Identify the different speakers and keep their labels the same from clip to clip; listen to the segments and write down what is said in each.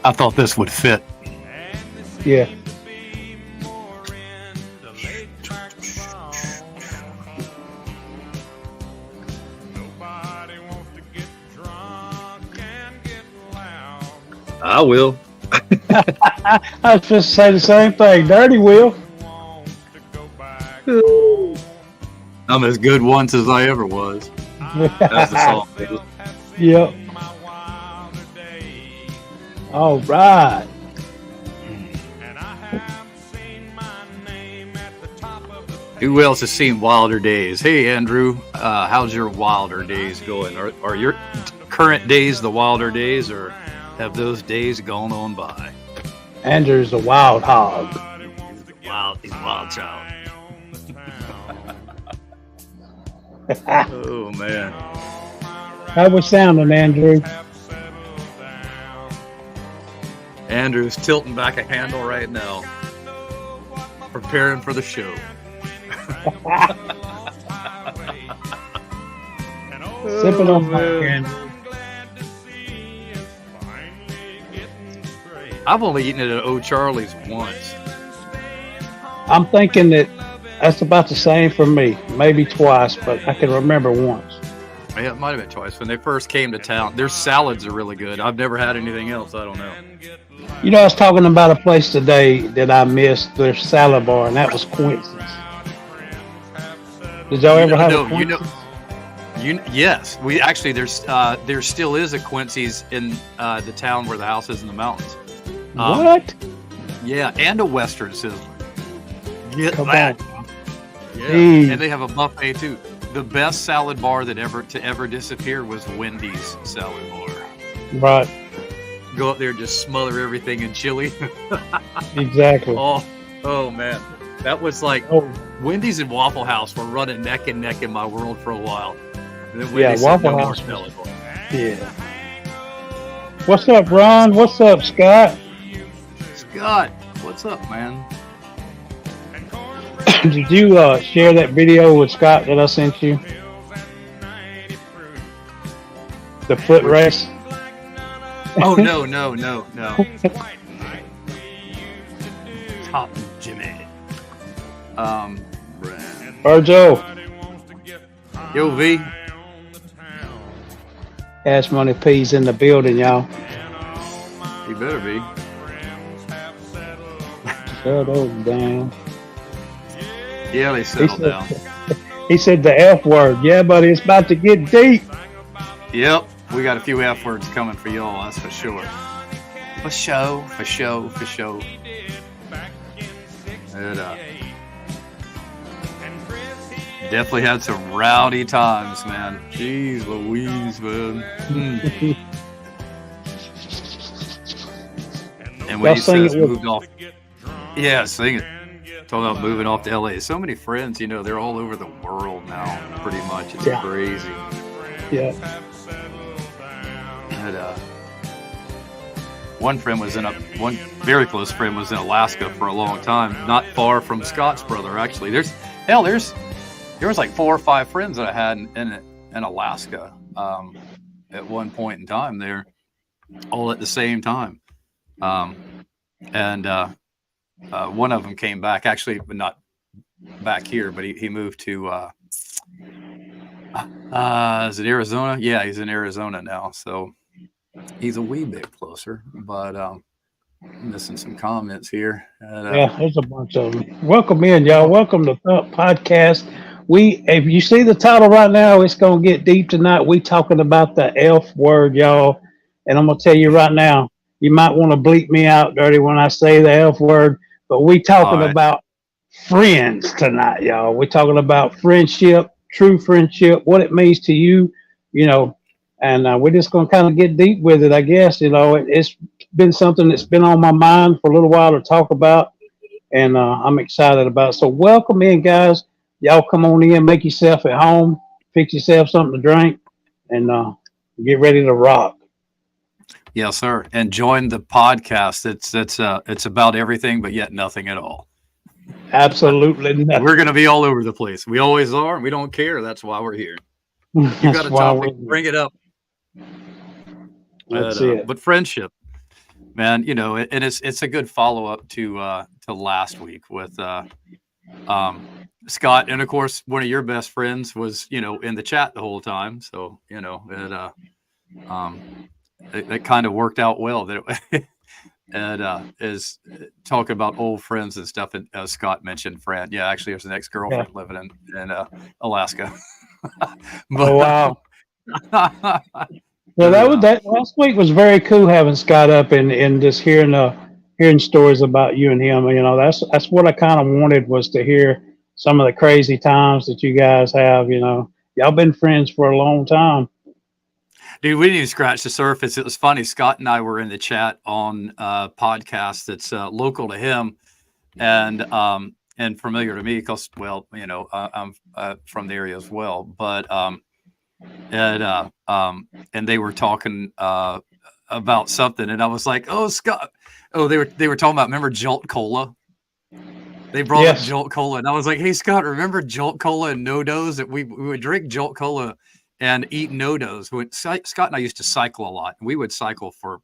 Speaker 1: I thought this would fit.
Speaker 2: Yeah.
Speaker 1: I will.
Speaker 2: I was just say the same thing. Dirty Will.
Speaker 1: I'm as good once as I ever was. That's the song.
Speaker 2: Yep. All right.
Speaker 1: Who else has seen Wilder Days? Hey, Andrew, how's your Wilder Days going? Are your current days the Wilder Days, or have those days gone on by?
Speaker 2: Andrew's a wild hog.
Speaker 1: He's a wild child. Oh, man.
Speaker 2: How we sounding, Andrew?
Speaker 1: Andrew's tilting back a handle right now, preparing for the show.
Speaker 2: Sipping on my Andrew.
Speaker 1: I've only eaten it at O'Charlie's once.
Speaker 2: I'm thinking that's about the same for me. Maybe twice, but I can remember once.
Speaker 1: Yeah, it might have been twice. When they first came to town, their salads are really good. I've never had anything else. I don't know.
Speaker 2: You know, I was talking about a place today that I missed, their salad bar, and that was Quincy's. Did y'all ever have a Quincy's?
Speaker 1: Yes. We actually, there still is a Quincy's in the town where the house is in the mountains.
Speaker 2: What?
Speaker 1: Yeah, and a Western Sizzler. Get
Speaker 2: Come
Speaker 1: that.
Speaker 2: on.
Speaker 1: Yeah,
Speaker 2: Jeez.
Speaker 1: and they have a buffet too. The best salad bar that ever disappear was Wendy's salad bar.
Speaker 2: Right.
Speaker 1: Go up there and just smother everything in chili.
Speaker 2: Exactly.
Speaker 1: Oh man, that was like Wendy's and Waffle House were running neck and neck in my world for a while. And then Wendy's said,
Speaker 2: Waffle
Speaker 1: "No more
Speaker 2: House.
Speaker 1: salad bar."
Speaker 2: Yeah. What's up, Ron? What's up, Scott?
Speaker 1: Scott, what's up, man?
Speaker 2: Did you share that video with Scott that I sent you? The foot race?
Speaker 1: Oh no. Top Jimmy. Brand.
Speaker 2: Virgil.
Speaker 1: Yo, V.
Speaker 2: Cash Money P's in the building, y'all.
Speaker 1: You better be.
Speaker 2: Shut those down.
Speaker 1: Yeah, they settled down.
Speaker 2: He said the F word. Yeah, buddy, it's about to get deep.
Speaker 1: Yep, we got a few F words coming for y'all, that's for sure. For show. And, definitely had some rowdy times, man. Jeez Louise, man. And when he says moved off. Yeah, sing it. Talking about moving off to LA. So many friends, they're all over the world now, pretty much. It's crazy.
Speaker 2: Yeah.
Speaker 1: And, one very close friend was in Alaska for a long time, not far from Scott's brother, actually. There was like 4 or 5 friends that I had in Alaska at one point in time there, all at the same time. One of them came back, actually, but not back here, but he moved to, is it Arizona? Yeah, he's in Arizona now. So he's a wee bit closer, but missing some comments here.
Speaker 2: Yeah, there's a bunch of them. Welcome in, y'all. Welcome to Thump Podcast. If you see the title right now, it's going to get deep tonight. We talking about the F word, y'all. And I'm going to tell you right now, you might want to bleep me out, Dirty, when I say the F word. But we talking about friends tonight, y'all. We're talking about friendship, true friendship, what it means to you, and we're just going to kind of get deep with it, I guess. It's been something that's been on my mind for a little while to talk about, and I'm excited about it. So welcome in, guys. Y'all come on in, make yourself at home, fix yourself something to drink, and get ready to rock.
Speaker 1: Yes, sir. And join the podcast. It's about everything, but yet nothing at all.
Speaker 2: Absolutely nothing.
Speaker 1: We're going to be all over the place. We always are, and we don't care. That's why we're here. You got a topic, bring it up.
Speaker 2: That's it.
Speaker 1: But friendship, man, and it's a good follow up to last week with Scott, and of course, one of your best friends was in the chat the whole time, so it kind of worked out well that and is talking about old friends and stuff. And Scott mentioned Fran. Yeah, actually, there's an ex girlfriend living in Alaska.
Speaker 2: Oh wow.
Speaker 1: But
Speaker 2: Well, that last week was very cool having Scott up and just hearing stories about you and him. That's what I kind of wanted, was to hear some of the crazy times that you guys have. Y'all been friends for a long time.
Speaker 1: dude, we didn't even scratch the surface. It was funny. Scott and I were in the chat on a podcast that's local to him and familiar to me because, well, I'm from the area as well. But and they were talking about something, and I was like, "Oh, Scott." Oh, they were talking about, remember Jolt Cola? They brought up Jolt Cola, and I was like, "Hey, Scott, remember Jolt Cola and No-Dos? That we would drink Jolt Cola and eat No-Dos." Scott and I used to cycle a lot. We would cycle for,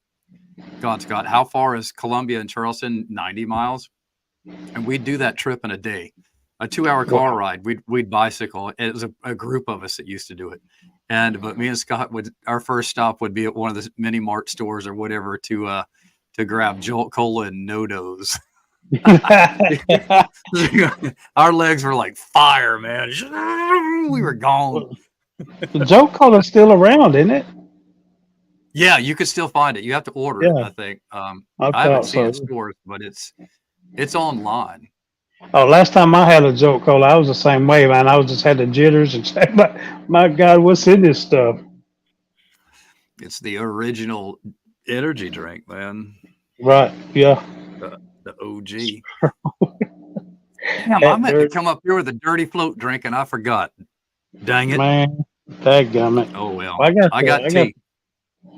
Speaker 1: God, Scott, how far is Columbia and Charleston? 90 miles. And we'd do that trip in a day, a 2-hour car ride. We'd bicycle. It was a group of us that used to do it. But me and Scott our first stop would be at one of the mini mart stores or whatever to grab Jolt Cola and No-Dos. Our legs were like fire, man. We were gone.
Speaker 2: The Jolt Cola's still around, isn't it?
Speaker 1: Yeah, you can still find it. You have to order it, I think. I haven't seen it in stores, but it's online.
Speaker 2: Oh, last time I had a Jolt Cola, I was the same way, man. I was just had the jitters and said, my God, what's in this stuff?
Speaker 1: It's the original energy drink, man.
Speaker 2: Right, yeah.
Speaker 1: The OG. Damn, I meant to come up here with a dirty float drink, and I forgot. Dang it.
Speaker 2: Man, dadgummit.
Speaker 1: Oh, well.
Speaker 2: I got tea.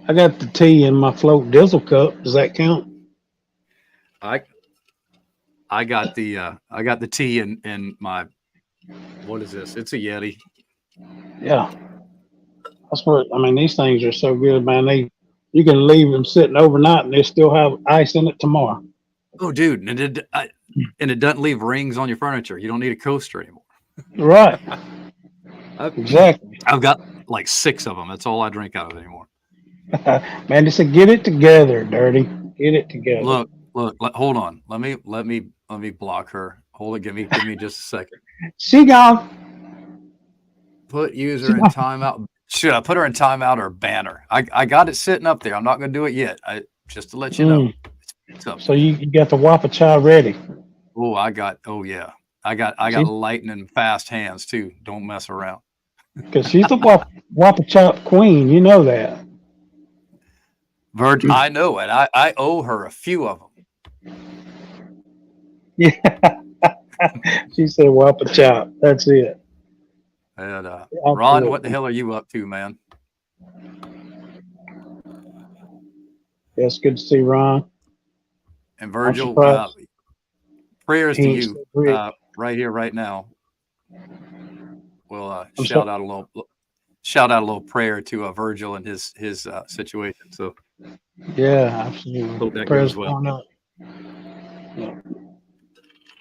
Speaker 2: I got the tea in my float diesel cup. Does that count?
Speaker 1: I got the tea in my, what is this? It's a Yeti.
Speaker 2: Yeah. That's what, these things are so good, man. You can leave them sitting overnight and they still have ice in it tomorrow.
Speaker 1: Oh, dude. And it doesn't leave rings on your furniture. You don't need a coaster anymore.
Speaker 2: Right. Exactly.
Speaker 1: I've got like 6 of them. That's all I drink out of anymore.
Speaker 2: Man, they said, get it together, Dirty. Get it together.
Speaker 1: Look, hold on. Let me block her. Hold it. Give me just a second.
Speaker 2: She gone.
Speaker 1: Put user in timeout. Should I put her in timeout or ban her? I got it sitting up there. I'm not going to do it yet. Just to let you know. It's up.
Speaker 2: So you got the Wapachai ready.
Speaker 1: Oh yeah. I got lightning fast hands too. Don't mess around.
Speaker 2: Because she's the Wapachai queen. You know that.
Speaker 1: Virgin, I know it. I owe her a few of them.
Speaker 2: Yeah. She said Wapachai. That's it.
Speaker 1: And Ron, what the hell are you up to, man?
Speaker 2: Yeah, it's good to see Ron.
Speaker 1: And Virgil, prayers to you right here, right now. We'll shout out a little prayer to Virgil and his situation. So
Speaker 2: yeah, absolutely.
Speaker 1: Hope that goes well.
Speaker 2: Yeah.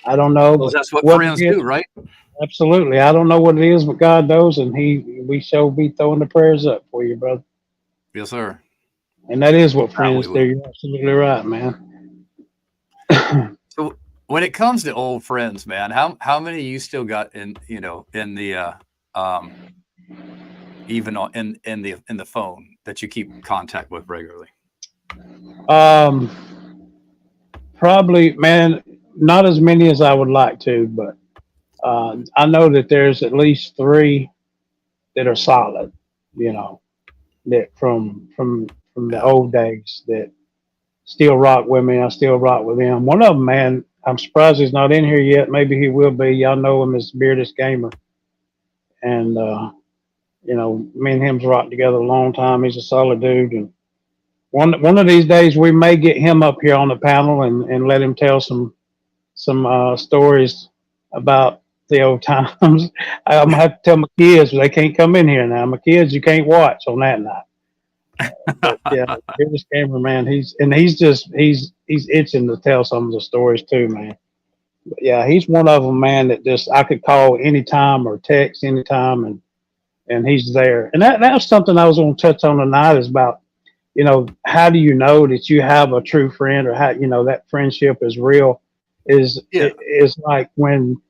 Speaker 2: I don't know.
Speaker 1: Well, that's what friends do, right?
Speaker 2: Absolutely. I don't know what it is, but God knows, and we shall be throwing the prayers up for you, brother.
Speaker 1: Yes, sir.
Speaker 2: And that is what friends do. You're absolutely right, man.
Speaker 1: So when it comes to old friends, man, how many you still got in the even in the phone that you keep contact with regularly?
Speaker 2: Probably, man, not as many as I would like to, but I know that there's at least 3 that are solid, that from the old days that still rock with me. I still rock with him. One of them, man, I'm surprised he's not in here yet. Maybe he will be. Y'all know him as Beardless Gamer. And, me and him's rocked together a long time. He's a solid dude. And one of these days we may get him up here on the panel and let him tell some stories about the old times. I'm gonna have to tell my kids they can't come in here now. My kids, you can't watch on that night. But yeah, British Gamer, man, he's itching to tell some of the stories too, man. But yeah, he's one of them, man. That just I could call anytime or text anytime, and he's there. And that's something I was going to touch on tonight is about, how do you know that you have a true friend, or how that friendship is real?
Speaker 1: Yeah.
Speaker 2: Is like when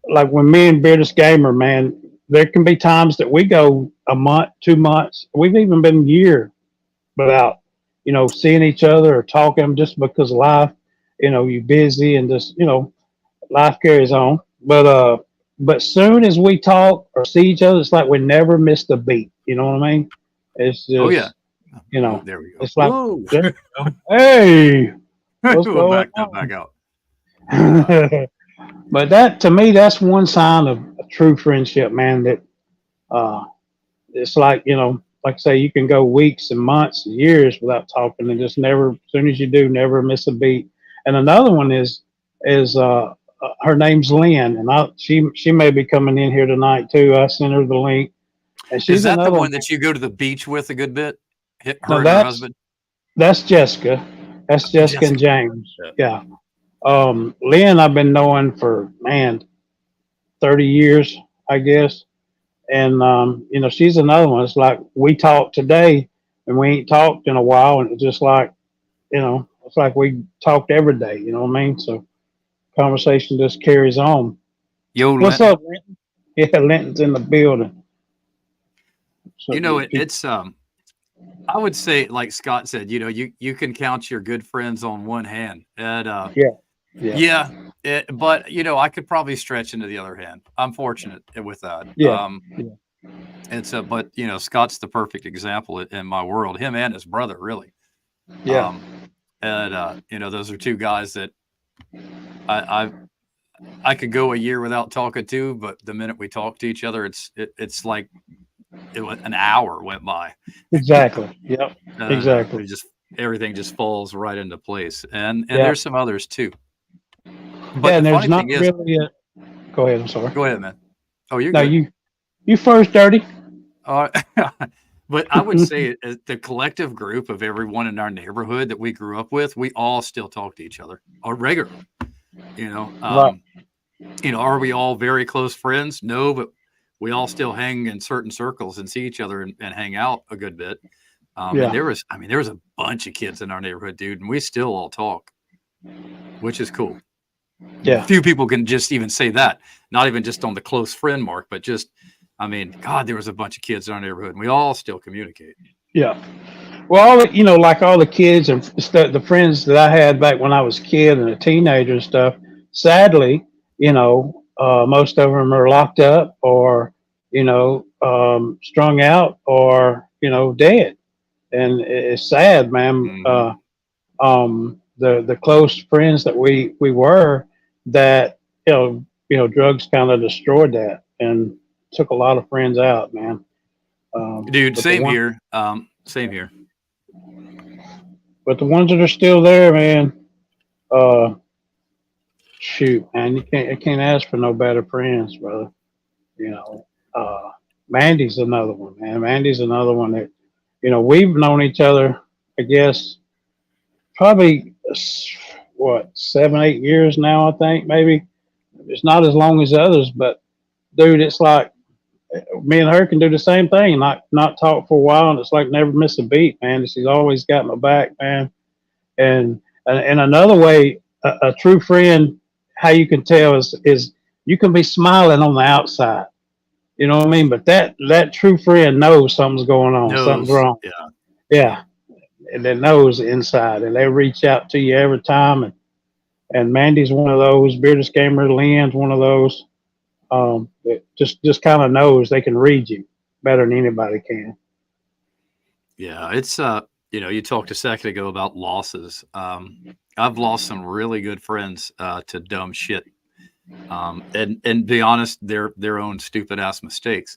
Speaker 2: me and British Gamer, man, there can be times that we go a month, 2 months, we've even been a year without, seeing each other or talking, just because life, you're busy and just, life carries on. But soon as we talk or see each other, it's like we never missed a beat. You know what I mean? It's
Speaker 1: Oh yeah.
Speaker 2: just, you
Speaker 1: Oh,
Speaker 2: know,
Speaker 1: there we go.
Speaker 2: it's like,
Speaker 1: Whoa.
Speaker 2: hey, what's
Speaker 1: We'll
Speaker 2: going
Speaker 1: back that back out.
Speaker 2: on? But that, to me, that's one sign of a true friendship, man. That uh, it's like, like I say, you can go weeks and months and years without talking, and just never, as soon as you do, never miss a beat. And another one is her name's Lynn, and she may be coming in here tonight too. I sent her the link, and
Speaker 1: Is
Speaker 2: she's
Speaker 1: that the
Speaker 2: another
Speaker 1: one
Speaker 2: one.
Speaker 1: that you go to the beach with a good bit? Her
Speaker 2: No,
Speaker 1: and her husband?
Speaker 2: that's Jessica. That's Jessica and
Speaker 1: Jessica.
Speaker 2: James.
Speaker 1: Yeah.
Speaker 2: Yeah. Lynn, I've been knowing for, man, 30 years, I guess. And she's another one. It's like we talked today, and we ain't talked in a while, and it's just like, it's like we talked every day. You know what I mean? So conversation just carries on.
Speaker 1: Yo,
Speaker 2: What's
Speaker 1: Linton.
Speaker 2: up, Linton? Yeah, Linton's in the building. So
Speaker 1: It's I would say, like Scott said, you can count your good friends on one hand. And
Speaker 2: yeah, yeah,
Speaker 1: yeah, but I could probably stretch into the other hand. I'm fortunate with that.
Speaker 2: yeah, yeah,
Speaker 1: And so, but Scott's the perfect example in my world. Him and his brother, really.
Speaker 2: yeah,
Speaker 1: And those are two guys that I I could go a year without talking to, but the minute we talk to each other, it's like an hour went by.
Speaker 2: exactly. Yep,
Speaker 1: It
Speaker 2: exactly.
Speaker 1: just everything just falls right into place. And
Speaker 2: Yeah,
Speaker 1: there's some others too. But
Speaker 2: yeah.
Speaker 1: the
Speaker 2: And there's
Speaker 1: funny
Speaker 2: not
Speaker 1: thing is,
Speaker 2: really a. Go ahead. I'm sorry.
Speaker 1: go ahead, man. Oh, you're
Speaker 2: No,
Speaker 1: good.
Speaker 2: you first, Dirty.
Speaker 1: Uh, but I would say the collective group of everyone in our neighborhood that we grew up with, we all still talk to each other regularly. You know,
Speaker 2: Right.
Speaker 1: um, are we all very close friends? No, but we all still hang in certain circles and see each other and hang out a good bit. And
Speaker 2: Yeah.
Speaker 1: there was a bunch of kids in our neighborhood, dude, and we still all talk, which is cool.
Speaker 2: Yeah.
Speaker 1: Few people can just even say that, not even just on the close friend mark, but just, God, there was a bunch of kids in our neighborhood, and we all still communicate.
Speaker 2: Yeah. Well, like all the kids and the friends that I had back when I was a kid and a teenager and stuff, sadly, most of them are locked up or, strung out or, dead. And it's sad, man.
Speaker 1: Hmm.
Speaker 2: The close friends that we were, that, drugs kind of destroyed that and took a lot of friends out, man.
Speaker 1: Dude,
Speaker 2: But the
Speaker 1: same
Speaker 2: one,
Speaker 1: here. Same here.
Speaker 2: but the ones that are still there, man, uh, shoot, man, you can't ask for no better friends, brother. You know, Mandy's another one, man. Mandy's another one that, we've known each other, I guess, probably what, 7, 8 years now, I think, maybe. It's not as long as others, but dude, it's like me and her can do the same thing, not talk for a while, and it's like never miss a beat, man. She's always got my back, man. And another way, a true friend, how you can tell is you can be smiling on the outside, you know what I mean, but that true friend knows something's going on, something's
Speaker 1: Knows.
Speaker 2: wrong.
Speaker 1: Yeah.
Speaker 2: Yeah, and they knows inside, and they reach out to you every time. And Mandy's one of those. Beardless Gamer, Lynn's one of those. That just kind of knows they can read you better than anybody can.
Speaker 1: Yeah. It's, you talked a second ago about losses. I've lost some really good friends to dumb shit. And be honest, their own stupid ass mistakes.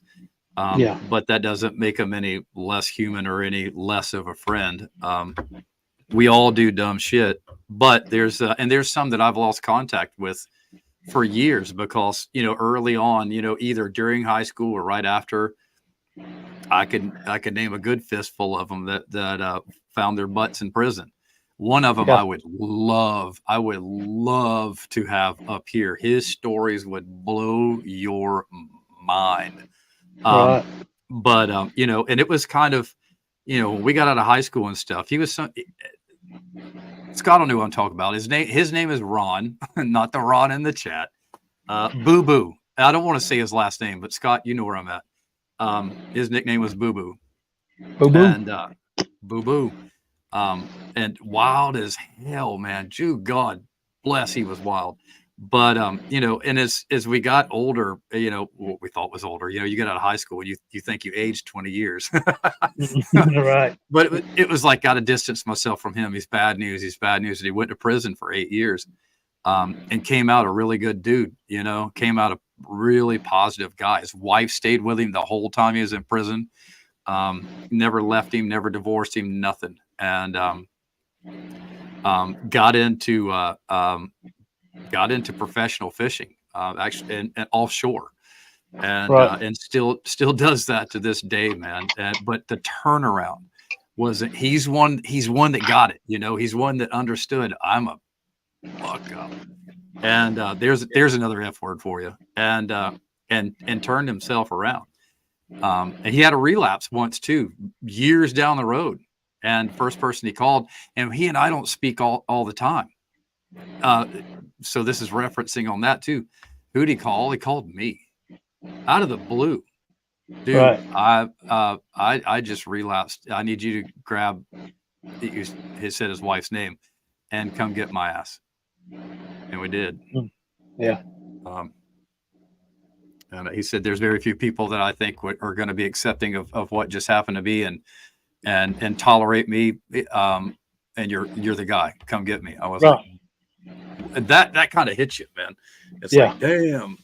Speaker 2: Yeah,
Speaker 1: But that doesn't make them any less human or any less of a friend. We all do dumb shit, but there's some that I've lost contact with for years because early on, either during high school or right after, I could name a good fistful of them that found their butts in prison. One of them
Speaker 2: Yeah.
Speaker 1: I would love to have up here. His stories would blow your mind.
Speaker 2: Right.
Speaker 1: But and it was kind of, when we got out of high school and stuff, he was Scott will know what I'm talking about. His name is Ron, not the Ron in the chat. Boo Boo. I don't want to say his last name, but Scott, you know where I'm at. His nickname was Boo Boo.
Speaker 2: Boo boo.
Speaker 1: And Boo Boo. And wild as hell, man. Jew, God bless, he was wild. But and as we got older, what we thought was older, you get out of high school and you think you aged 20 years.
Speaker 2: Right.
Speaker 1: But it was like, got to distance myself from him. He's bad news. And he went to prison for 8 years, and came out a really good dude, came out a really positive guy. His wife stayed with him the whole time he was in prison. Never left him, never divorced him, nothing. And got into professional fishing, actually, and offshore, and
Speaker 2: Right.
Speaker 1: and still does that to this day, man. But the turnaround was that he's one that got it. He's one that understood. I'm a fuck up, and there's another F word for you, and turned himself around. And he had a relapse once too, years down the road. And first person he called, and he and I don't speak all the time. So this is referencing on that too. Who'd he call? He called me out of the blue. Dude,
Speaker 2: Right.
Speaker 1: I just relapsed. I need you to grab he said his wife's name and come get my ass. And we did.
Speaker 2: Yeah.
Speaker 1: And he said there's very few people that I think are going to be accepting of what just happened to me and tolerate me. And you're the guy. Come get me. I was
Speaker 2: Right.
Speaker 1: like, that kind of hits you, man. It's
Speaker 2: Yeah.
Speaker 1: like, damn.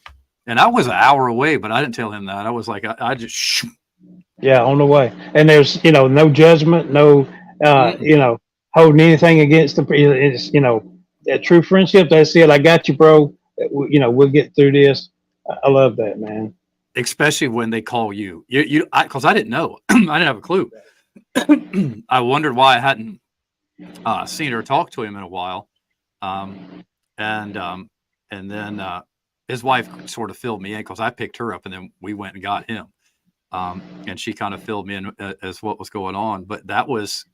Speaker 1: And I was an hour away, but I didn't tell him that. I was like, I just
Speaker 2: Yeah. On the way. And there's, no judgment, no, holding anything against the, it's, that true friendship. That's it. I got you, bro. We'll get through this. I love that, man.
Speaker 1: especially when they call you, because I didn't know. I didn't have a clue. I wondered why I hadn't seen or talked to him in a while. And then his wife sort of filled me in because I picked her up and then we went and got him. And she kind of filled me in as what was going on. But that was,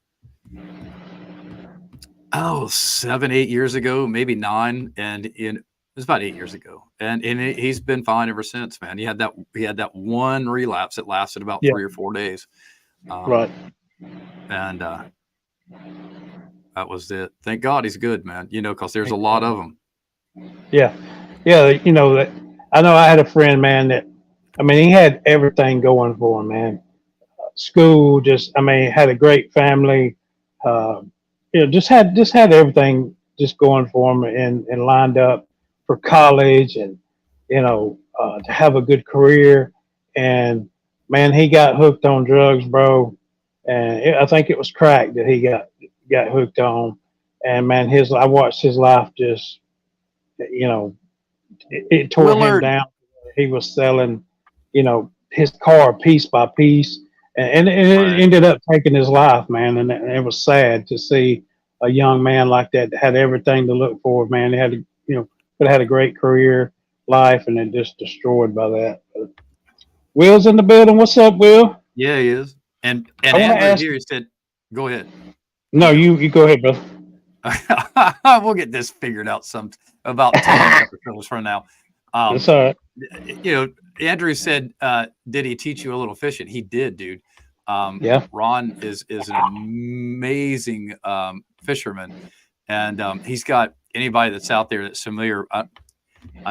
Speaker 1: 7, 8 years ago, maybe 9. And it was about 8 years ago. And he's been fine ever since, man. He had that one relapse that lasted about
Speaker 2: Yeah.
Speaker 1: 3 or 4 days.
Speaker 2: Right.
Speaker 1: And that was it. Thank God he's good, man. Because there's a lot of them.
Speaker 2: Yeah. Yeah. That I know I had a friend, man, that, he had everything going for him, man. School, had a great family. Just had everything just going for him and lined up for college and, to have a good career. And man, he got hooked on drugs, bro. And I think it was crack that he got hooked on. And man, I watched his life just, it tore him
Speaker 1: Willard.
Speaker 2: down. He was selling, his car piece by piece, and it
Speaker 1: Right.
Speaker 2: ended up taking his life, man. And it was sad to see a young man like that had everything to look forward, man. He had, could have had a great career, life, and then just destroyed by that. But Will's in the building. What's up, Will?
Speaker 1: Yeah, he is. And
Speaker 2: I wanna
Speaker 1: Andrew
Speaker 2: ask-
Speaker 1: here said, go ahead.
Speaker 2: No, you go ahead, brother.
Speaker 1: We'll get this figured out about 10 episodes from now.
Speaker 2: It's all right.
Speaker 1: Andrew said, did he teach you a little fishing? He did, dude.
Speaker 2: Yeah.
Speaker 1: Ron is an amazing fisherman, and he's got anybody that's out there that's familiar. I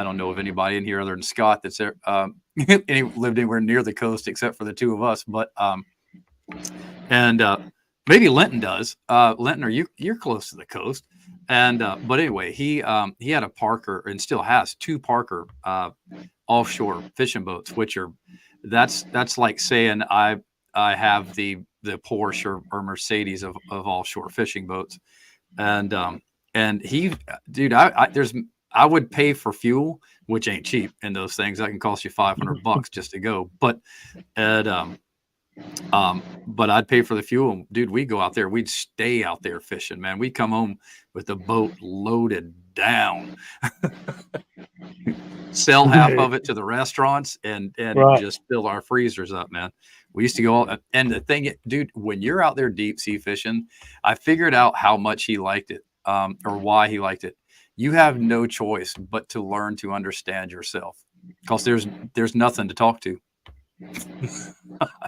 Speaker 1: don't know of anybody in here other than Scott that's there. Any lived anywhere near the coast except for the two of us, but maybe Linton does. Linton, you're close to the coast, and but anyway, he had a Parker and still has 2 Parker offshore fishing boats, which are that's like saying I have the Porsche or Mercedes of offshore fishing boats, and he, dude, I would pay for fuel, which ain't cheap in those things. That can cost you $500 just to go. But But I'd pay for the fuel. Dude, we'd go out there. We'd stay out there fishing, man. We'd come home with the boat loaded down, sell half of it to the restaurants, and
Speaker 2: Right.
Speaker 1: just fill our freezers up, man. We used to go all, and the thing, dude, when you're out there deep sea fishing, I figured out how much he liked it, or why he liked it. You have no choice but to learn to understand yourself, because there's nothing to talk to.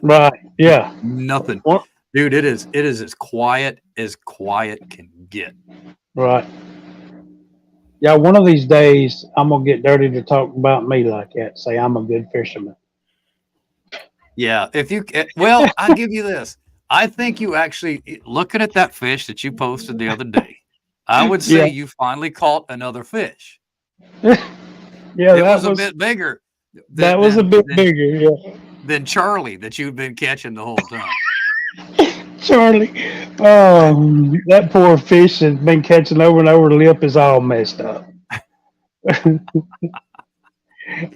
Speaker 2: Right. Yeah.
Speaker 1: Nothing.
Speaker 2: What?
Speaker 1: Dude, it is as quiet can get.
Speaker 2: Right. Yeah, one of these days I'm gonna get dirty to talk about me like that. Say I'm a good fisherman.
Speaker 1: Yeah, if you well, I'll give you this. I think you actually, looking at that fish that you posted the other day, I would say
Speaker 2: Yeah.
Speaker 1: you finally caught another fish.
Speaker 2: Yeah,
Speaker 1: It was a bit bigger.
Speaker 2: That was a bit bigger. Yeah.
Speaker 1: than Charlie that you've been catching the whole time.
Speaker 2: Charlie, that poor fish has been catching over and over. The lip is all messed up.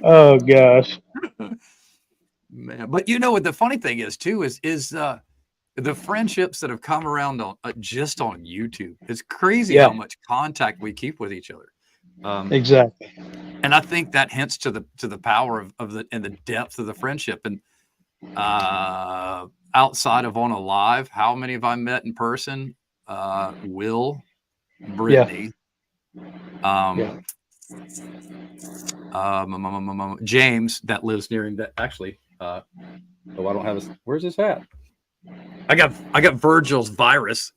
Speaker 2: Oh gosh.
Speaker 1: Man, but you know what the funny thing is too is the friendships that have come around on just on YouTube. It's crazy
Speaker 2: Yeah.
Speaker 1: how much contact we keep with each other.
Speaker 2: Exactly.
Speaker 1: And I think that hints to the power of the and the depth of the friendship. And outside of on a live, how many have I met in person? Will, Brittany,
Speaker 2: Yeah.
Speaker 1: James, that lives near him. That actually, I don't have his. Where's his hat? I got Virgil's virus.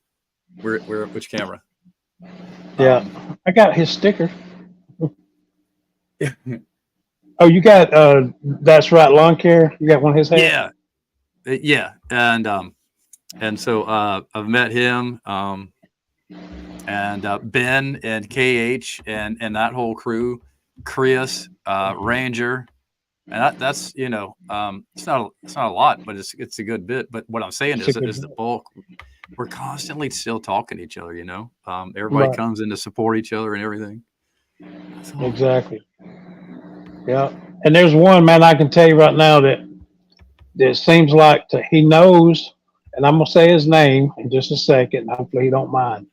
Speaker 1: Where which camera?
Speaker 2: Yeah. I got his sticker. Oh, you got That's Right Lawn Care? You got one of his hats?
Speaker 1: Yeah, and so I've met him, and Ben and KH and that whole crew, Chris, Ranger, and that's it's not a lot, but it's a good bit. But what I'm saying
Speaker 2: It's a
Speaker 1: is
Speaker 2: good
Speaker 1: the
Speaker 2: bit.
Speaker 1: bulk. We're constantly still talking to each other, everybody
Speaker 2: Right.
Speaker 1: comes in to support each other and everything. So,
Speaker 2: Exactly. Yeah. And there's one man I can tell you right now that seems like he knows, and I'm gonna say his name in just a second. Hopefully he don't mind,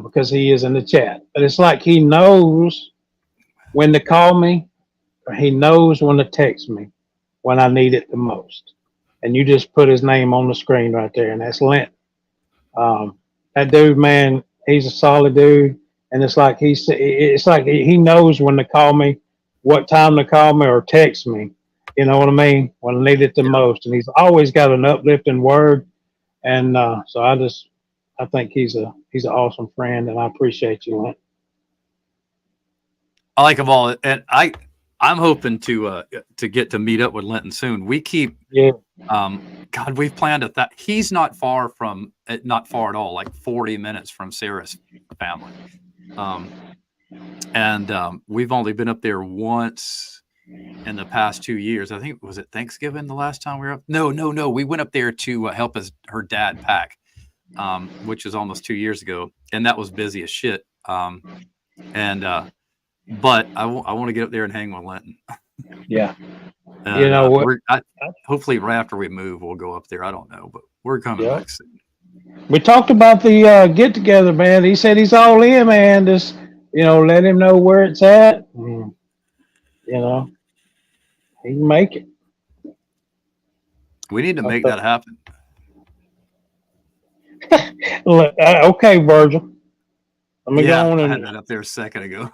Speaker 2: because he is in the chat. But it's like he knows when to call me, or he knows when to text me when I need it the most. And you just put his name on the screen right there, and that's Lent. That dude, man, he's a solid dude, and it's like he knows when to call me, what time to call me or text me. You know what I mean? When I need it the
Speaker 1: Yeah.
Speaker 2: most, and he's always got an uplifting word. And so I think he's an awesome friend, and I appreciate you, Lent.
Speaker 1: I like them all, and I'm hoping to get to meet up with Linton soon. We keep,
Speaker 2: Yeah.
Speaker 1: God, we've planned that. He's not far at all, like 40 minutes from Sarah's family, and we've only been up there once in the past 2 years. I think was it Thanksgiving the last time we were up? No. We went up there to help her dad pack, which was almost 2 years ago, and that was busy as shit. But I want to get up there and hang with Linton.
Speaker 2: Yeah.
Speaker 1: And,
Speaker 2: You know what?
Speaker 1: Hopefully, right after we move, we'll go up there. I don't know, but we're coming
Speaker 2: Yeah.
Speaker 1: back soon.
Speaker 2: We talked about the get together, man. He said he's all in, man. Just let him know where it's at. He can make it.
Speaker 1: We need to make that happen.
Speaker 2: Look, okay, Virgil. Let me
Speaker 1: Yeah,
Speaker 2: go on
Speaker 1: I
Speaker 2: and
Speaker 1: had that up there a second ago.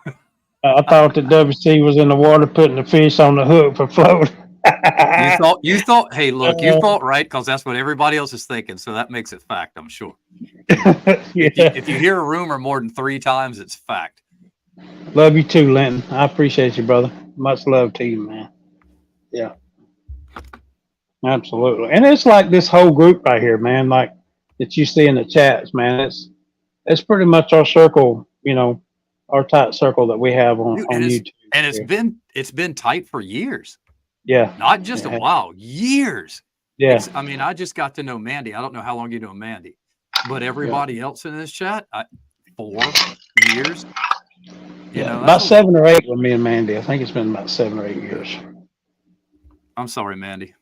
Speaker 2: I thought that WC was in the water putting the fish on the hook for float.
Speaker 1: You thought. Hey, look, you thought right, because that's what everybody else is thinking. So that makes it fact, I'm sure.
Speaker 2: Yeah.
Speaker 1: If you hear a rumor more than 3 times, it's fact.
Speaker 2: Love you too, Linton. I appreciate you, brother. Much love to you, man. Yeah. Absolutely. And it's like this whole group right here, man, like that you see in the chats, man. It's pretty much our circle, our tight circle that we have on
Speaker 1: Dude,
Speaker 2: YouTube.
Speaker 1: And it's been tight for years.
Speaker 2: Yeah.
Speaker 1: Not just a while, years.
Speaker 2: Yeah.
Speaker 1: I just got to know Mandy. I don't know how long you know Mandy, but everybody else in this chat, 4 years.
Speaker 2: About 7 or 8 with me and Mandy. I think it's been about 7 or 8 years.
Speaker 1: I'm sorry, Mandy.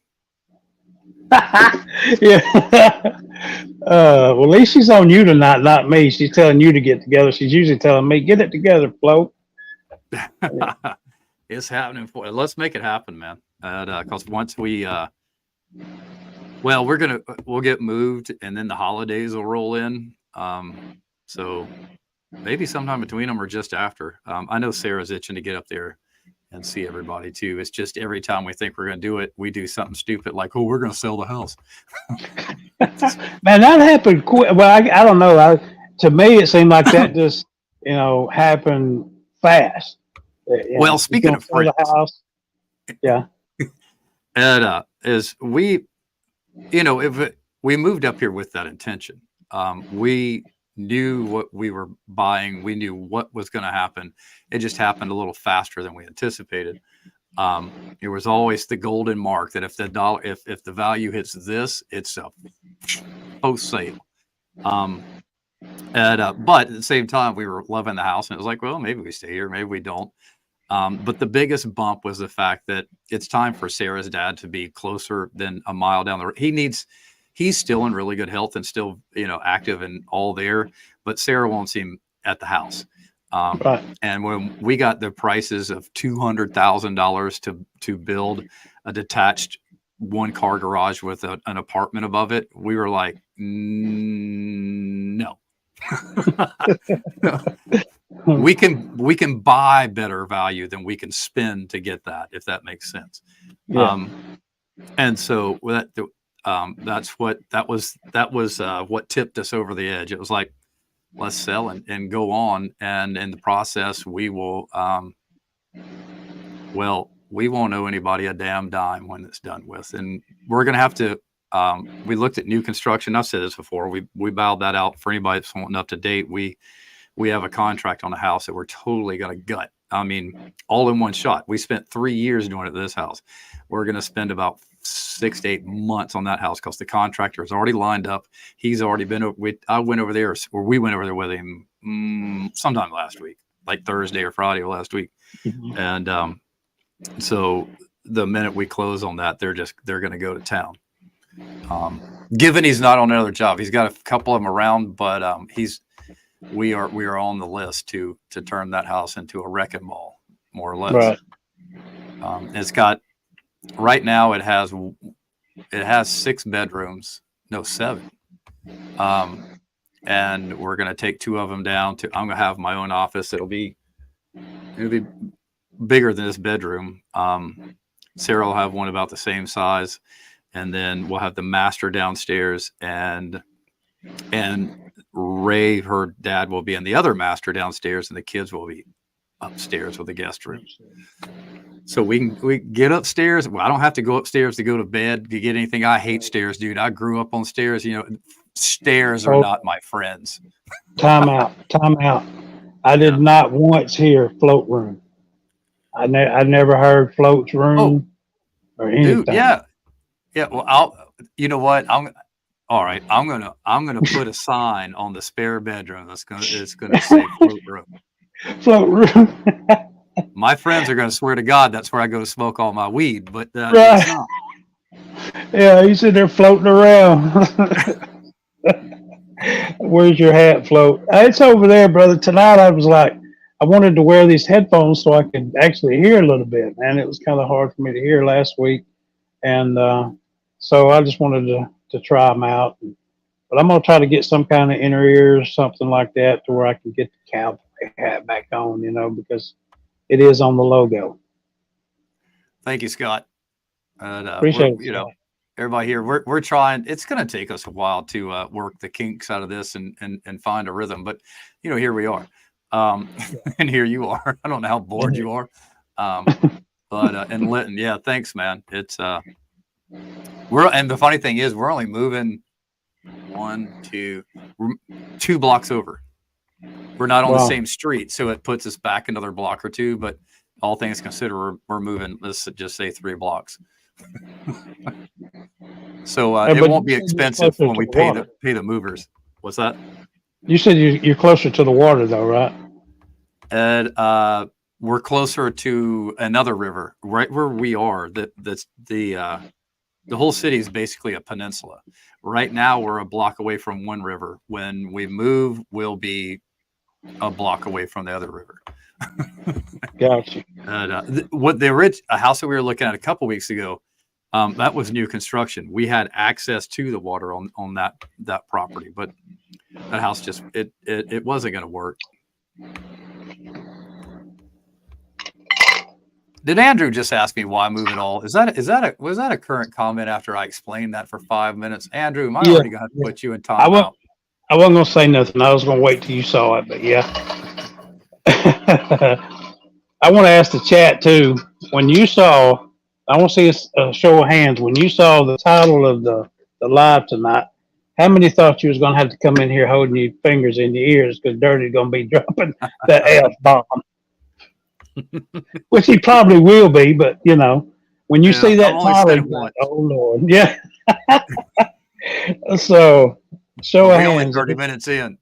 Speaker 2: Yeah. Well, at least she's on you tonight, not me. She's telling you to get together. She's usually telling me, get it together, Flo.
Speaker 1: It's happening for. Let's make it happen, man. Because once we, well, we'll get moved, and then the holidays will roll in. So maybe sometime between them or just after. I know Sarah's itching to get up there and see everybody too. It's just every time we think we're going to do it, we do something stupid like, oh, we're going to sell the house.
Speaker 2: Man, that happened quick. Well, I don't know. To me, it seemed like that just, happened fast.
Speaker 1: Well, speaking of
Speaker 2: sell the
Speaker 1: friends,
Speaker 2: house. Yeah.
Speaker 1: and is we, we moved up here with that intention. We knew what we were buying. We knew what was going to happen. It just happened a little faster than we anticipated. It was always the golden mark that if the value hits this, it's a post sale. But at the same time, we were loving the house, and it was like, well, maybe we stay here, maybe we don't. But the biggest bump was the fact that it's time for Sarah's dad to be closer than a mile down the road. He's still in really good health and still, active and all there, but Sarah wants him at the house.
Speaker 2: Right.
Speaker 1: And when we got the prices of $200,000 to build a detached one-car garage with an apartment above it, we were like, no. we can buy better value than we can spend to get that, if that makes sense.
Speaker 2: Yeah.
Speaker 1: And so that's what what tipped us over the edge. It was like, let's sell and go on. And in the process, we will, we won't owe anybody a damn dime when it's done with. And we're going to have to, we looked at new construction. I've said this before. We bowed that out for anybody that's wanting up to date. We have a contract on a house that we're totally going to gut. I mean, all in one shot. We spent 3 years doing it to this house. We're going to spend about 6 to 8 months on that house because the contractor is already lined up. He's already been over. I went over there, or we went over there with him sometime last week, like Thursday or Friday of last week. Mm-hmm. And so the minute we close on that, they're going to go to town. Given he's not on another job, he's got a couple of them around, but we are on the list to turn that house into a wrecking ball, more or less.
Speaker 2: Right.
Speaker 1: It's got. Right now, it has 6 bedrooms, no 7, and we're going to take 2 of them down to. I'm going to have my own office. It'll be bigger than this bedroom. Sarah will have one about the same size, and then we'll have the master downstairs, and Ray, her dad, will be in the other master downstairs, and the kids will be upstairs with the guest room. So we get upstairs. Well, I don't have to go upstairs to go to bed to get anything. I hate stairs, dude. I grew up on stairs. Stairs are not my friends.
Speaker 2: Time out. I did not once hear float room. I never heard floats room or anything.
Speaker 1: Dude, yeah. Well, you know what? All right. I'm gonna put a sign on the spare bedroom it's gonna say float room.
Speaker 2: Float room.
Speaker 1: My friends are going to swear to God that's where I go to smoke all my weed, but
Speaker 2: right.
Speaker 1: It's not.
Speaker 2: Yeah, you sit there floating around. Where's your hat float? It's over there, brother. Tonight I was like, I wanted to wear these headphones so I could actually hear a little bit, man. It was kind of hard for me to hear last week, and so I just wanted to try them out. But I'm going to try to get some kind of inner ears, something like that, to where I can get the cowboy hat back on, because it is on the logo.
Speaker 1: Thank you, Scott.
Speaker 2: Appreciate it.
Speaker 1: Everybody here, we're trying. It's going to take us a while to work the kinks out of this and find a rhythm, but here we are, and here you are. I don't know how bored you are, but and Linton, yeah, thanks, man. It's and the funny thing is, we're only moving 2 blocks over. We're not on the same street, so it puts us back another block or 2. But all things considered, we're moving. Let's just say 3 blocks. So it won't be expensive when we pay the movers. What's that?
Speaker 2: You said you're closer to the water, though, right?
Speaker 1: And we're closer to another river, right where we are. That's the the whole city is basically a peninsula. Right now, we're a block away from one river. When we move, we'll be a block away from the other river.
Speaker 2: Gotcha.
Speaker 1: And a house that we were looking at a couple weeks ago, that was new construction. We had access to the water on that property, but that house just it wasn't going to work. Did Andrew just ask me why move at all? Was that a current comment after I explained that for 5 minutes? Andrew, am I already going to put you in timeout?
Speaker 2: I wasn't going to say nothing. I was going to wait till you saw it, but yeah. I want to ask the chat too. When you saw, I want to see a show of hands. When you saw the title of the live tonight, how many thought you was going to have to come in here holding your fingers in your ears because Dirty's going to be dropping the F-bomb? Which he probably will be, but you know, when you see that title, like, oh Lord, yeah. So, show of hands.
Speaker 1: Only 30 minutes in.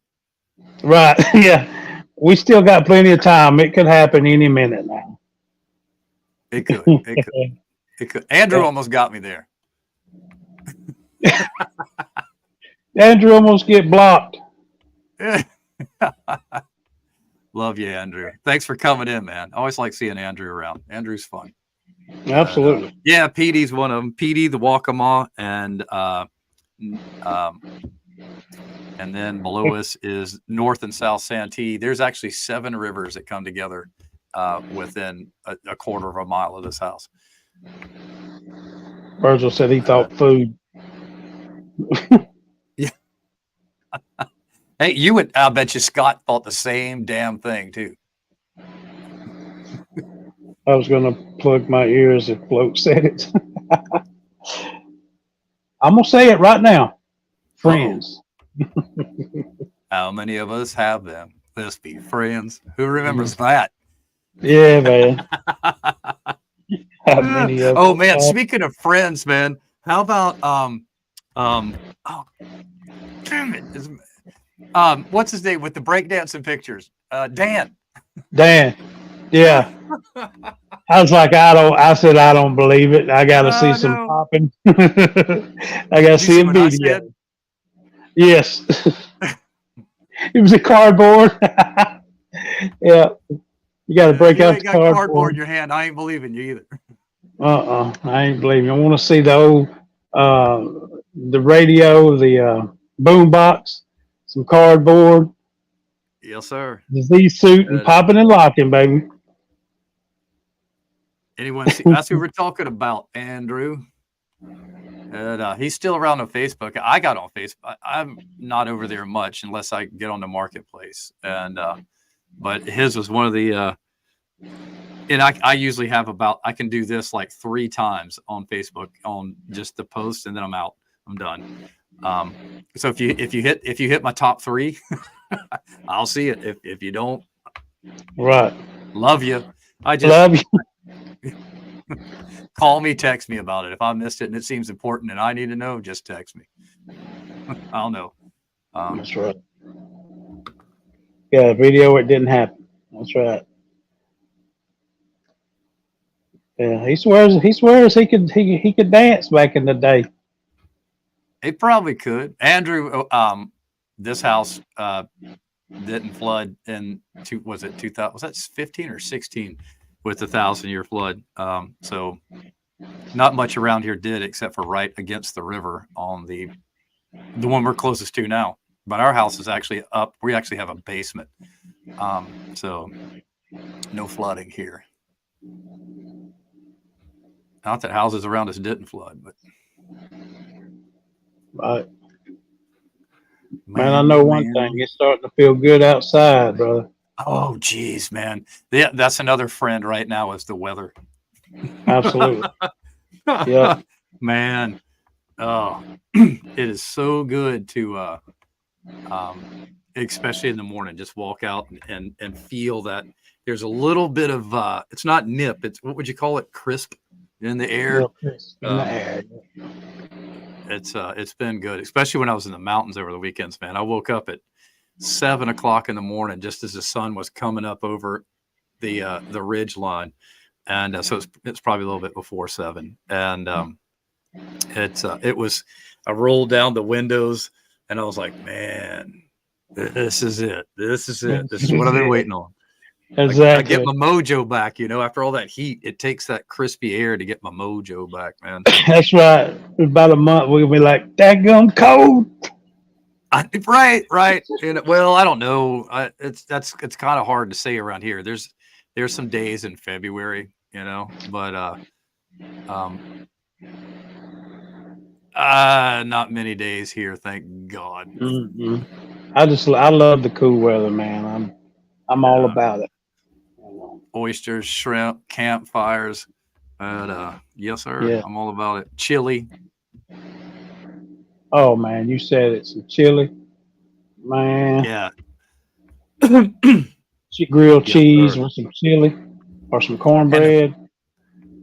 Speaker 2: Right, yeah. We still got plenty of time. It could happen any minute now.
Speaker 1: It could. It could. Andrew almost got me there.
Speaker 2: Andrew almost get blocked.
Speaker 1: Love you, Andrew. Thanks for coming in, man. I always like seeing Andrew around. Andrew's fun.
Speaker 2: Absolutely.
Speaker 1: Yeah, Petey's one of them. Petey, the Waccamaw, and then below us is North and South Santee. There's actually 7 rivers that come together within a quarter of a mile of this house.
Speaker 2: Virgil said he thought food.
Speaker 1: Yeah. Hey, I bet you Scott thought the same damn thing too.
Speaker 2: I was going to plug my ears if Float said it. I'm going to say it right now. Friends.
Speaker 1: How many of us have them? Let's be friends. Who remembers that?
Speaker 2: Yeah, man. How many of
Speaker 1: oh man, speaking of friends, man, how about oh damn it. What's his name with the breakdancing pictures? Dan.
Speaker 2: Yeah. I was like, I said I don't believe it. I gotta see some popping. I gotta see a video. Yes. It was a cardboard. Yeah. You gotta break out the cardboard
Speaker 1: in your hand. I ain't believing you either.
Speaker 2: I ain't believing. I want to see the old the radio, the boom box, some cardboard.
Speaker 1: Yes, sir.
Speaker 2: Disease suit and popping and locking, baby.
Speaker 1: Anyone see? That's who we're talking about, Andrew. And he's still around on Facebook. I got on Facebook. I'm not over there much unless I get on the marketplace. And but his was one of the. And I usually have I can do this like 3 times on Facebook on just the post, and then I'm out. I'm done. So if you hit my top 3, I'll see it. If you don't,
Speaker 2: right.
Speaker 1: Love you. I just
Speaker 2: love you.
Speaker 1: Call me, text me about it. If I missed it and it seems important and I need to know, just text me. I'll know.
Speaker 2: That's right. Yeah, video it didn't happen. That's right. Yeah, he swears he could dance back in the day.
Speaker 1: He probably could. Andrew, this house didn't flood in 2000? Was that 15 or 16 with the 1,000-year flood? So not much around here did, except for right against the river on the one we're closest to now. But our house is actually up. We actually have a basement, so no flooding here. Not that houses around us didn't flood, but
Speaker 2: right. Man, I know one thing. It's starting to feel good outside, brother.
Speaker 1: Oh, geez, man. Yeah, that's another friend right now is the weather.
Speaker 2: Absolutely. Yeah.
Speaker 1: Man. Oh, it is so good to, especially in the morning, just walk out and feel that there's a little bit of, it's not nip. It's, what would you call it? Crisp in the air.
Speaker 2: In the air.
Speaker 1: It's been good, especially when I was in the mountains over the weekends, man. I woke up at 7 o'clock in the morning, just as the sun was coming up over the ridge line. And so it's probably a little bit before 7. And It was, I rolled down the windows and I was like, man, this is it. This is it. This is what I've been waiting on. I get
Speaker 2: Exactly.
Speaker 1: my mojo back, after all that heat, it takes that crispy air to get my mojo back, man.
Speaker 2: That's right. In about a month, we'll be like, daggum cold.
Speaker 1: Right. And well, I don't know. It's kind of hard to say around here. There's some days in February, but um, not many days here, thank God.
Speaker 2: Mm-mm. I love the cool weather, man. I'm all
Speaker 1: Yeah,
Speaker 2: about it.
Speaker 1: oysters, shrimp, campfires. But yes, sir,
Speaker 2: Yeah.
Speaker 1: I'm all about it. Chili.
Speaker 2: Oh man, you said it. Some chili, man.
Speaker 1: Yeah.
Speaker 2: Grilled
Speaker 1: Yes,
Speaker 2: cheese
Speaker 1: sir.
Speaker 2: with some chili or some
Speaker 1: And
Speaker 2: cornbread.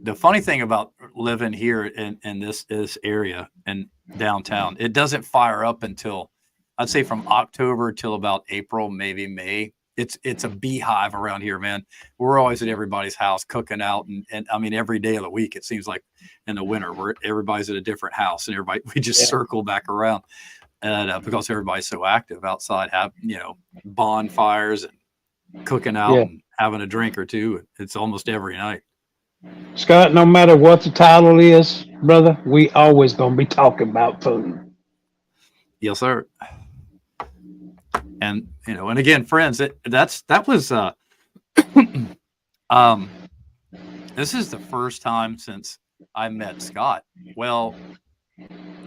Speaker 1: the funny thing about living here in this area in downtown, it doesn't fire up until, I'd say, from October till about April, maybe May. It's a beehive around here, man. We're always at everybody's house cooking out, and I mean every day of the week. It seems like in the winter, where everybody's at a different house, and we just
Speaker 2: Yeah.
Speaker 1: circle back around, and because everybody's so active outside, have bonfires and cooking out
Speaker 2: Yeah.
Speaker 1: and having a drink or two. It's almost every night.
Speaker 2: Scott, no matter what the title is, brother, we always gonna be talking about food.
Speaker 1: Yes, sir. And again, friends, that was um this is the first time since I met Scott. Well,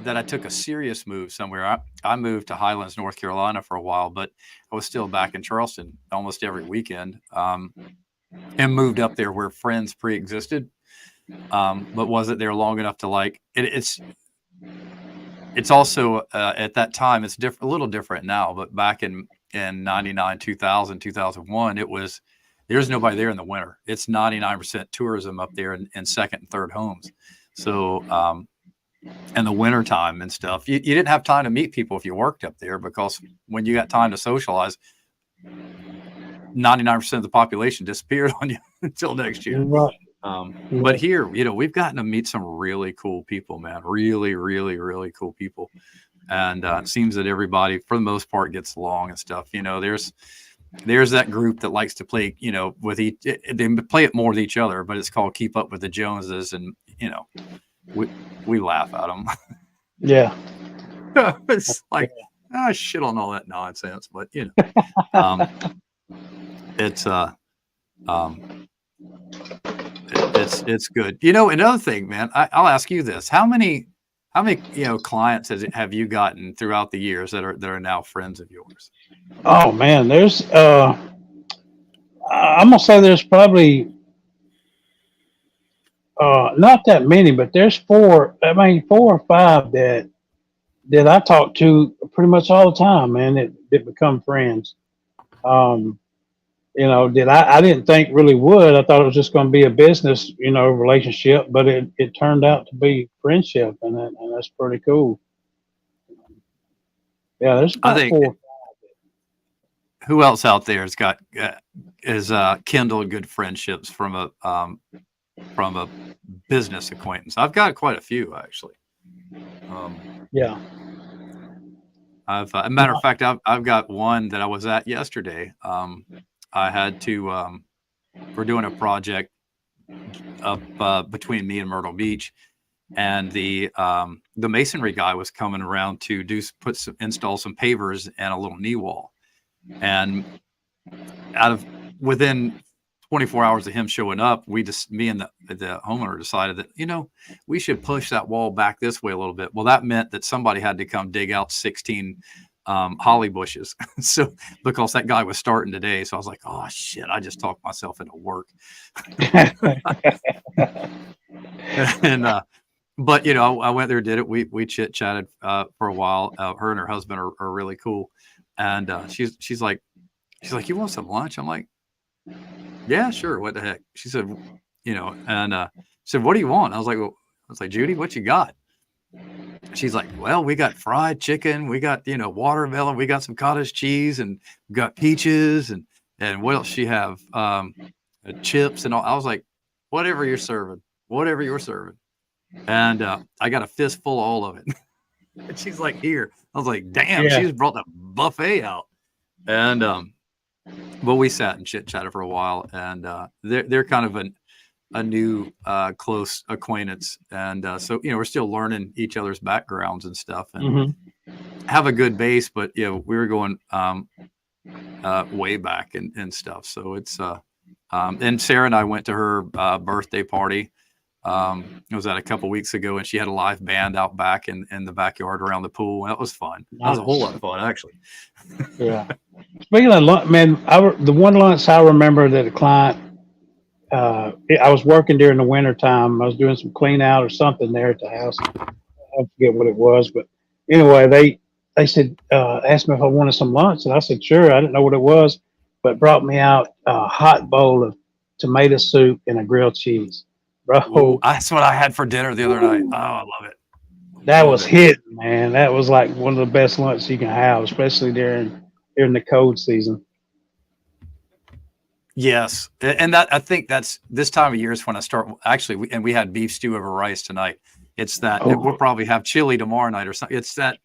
Speaker 1: that I took a serious move somewhere. I moved to Highlands, North Carolina for a while, but I was still back in Charleston almost every weekend. And moved up there where friends pre-existed, but wasn't there long enough to like it. It's also at that time it's a little different now, but back in 99, 2000, 2001, it was, there's nobody there in the winter. It's 99% tourism up there in second and third homes. So in the winter time and stuff, you didn't have time to meet people if you worked up there, because when you got time to socialize, 99% of the population disappeared on you until next year.
Speaker 2: Right.
Speaker 1: But here, we've gotten to meet some really cool people, man. Really, really, really cool people. And it seems that everybody, for the most part, gets along and stuff. There's that group that likes to play, with they play it more with each other, but it's called Keep Up with the Joneses. And, we laugh at them.
Speaker 2: Yeah.
Speaker 1: It's like, shit on all that nonsense. But, um, it's, it's good. Another thing, man, I'll ask you this. How many clients have you gotten throughout the years that are now friends of yours?
Speaker 2: Oh man, there's I'm gonna say there's probably not that many, but there's four. I mean, 4 or 5 that I talk to pretty much all the time, man. That become friends. Um, that I didn't think really would. I thought it was just going to be a business, relationship, but it turned out to be friendship, and that's pretty cool. Yeah, there's
Speaker 1: I
Speaker 2: about
Speaker 1: think,
Speaker 2: four.
Speaker 1: who else out there has got is kindled good friendships from a business acquaintance? I've got quite a few, actually.
Speaker 2: Yeah.
Speaker 1: A matter of fact, I've got one that I was at yesterday. I had to, we're doing a project up between me and Myrtle Beach, and the masonry guy was coming around to install some pavers and a little knee wall. And within 24 hours of him showing up, me and the homeowner decided that, we should push that wall back this way a little bit. Well, that meant that somebody had to come dig out 16 holly bushes. So, because that guy was starting today. So I was like, oh shit, I just talked myself into work. And, but I went there, did it. We chit chatted for a while. Her and her husband are really cool. And she's like, you want some lunch? I'm like, yeah, sure. What the heck? She said, and she said, what do you want? I was like, Judy, what you got? She's like, well, we got fried chicken, we got, watermelon, we got some cottage cheese, and we got peaches, and what else she have? Chips and all. I was like, whatever you're serving. and I got a fistful of all of it. And she's like, "Here." I was like, "Damn!"
Speaker 2: Yeah.
Speaker 1: She just brought the buffet out, and but we sat and chit chatted for a while, and they're kind of a new close acquaintance, and so we're still learning each other's backgrounds and stuff, and have a good base. But we were going way back and stuff. So it's and Sarah and I went to her birthday party. It was that a couple weeks ago, and she had a live band out back in the backyard around the pool. And that was fun. That was a whole lot of fun, actually.
Speaker 2: Yeah. Speaking of lunch, man, the one lunch I remember that a client, I was working during the winter time. I was doing some clean out or something there at the house. I forget what it was, but anyway, they said, asked me if I wanted some lunch, and I said, sure. I didn't know what it was, but brought me out a hot bowl of tomato soup and a grilled cheese. Bro,
Speaker 1: Ooh, that's what I had for dinner the other night. Oh, I love it.
Speaker 2: that was hitting, man. That was like one of the best lunches you can have, especially during the cold season.
Speaker 1: Yes, and that I think that's this time of year is when I start. Actually, we had beef stew over rice tonight. It's that we'll probably have chili tomorrow night or something. It's that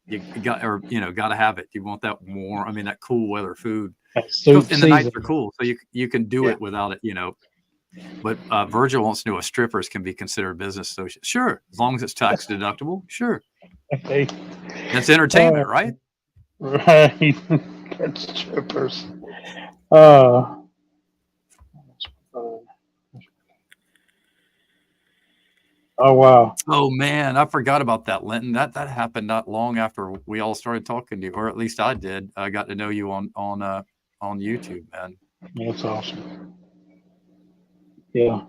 Speaker 1: you got to have it. You want that warm. I mean, that cool weather food. And the nights are cool, so you can do it without it. But Virgil wants to know if strippers can be considered business associates. Sure, as long as it's tax deductible. Sure, that's entertainment, right?
Speaker 2: Right, that's strippers. Oh wow!
Speaker 1: Oh man, I forgot about that, Linton. That happened not long after we all started talking to you, or at least I did. I got to know you on YouTube, man.
Speaker 2: That's awesome. Yeah.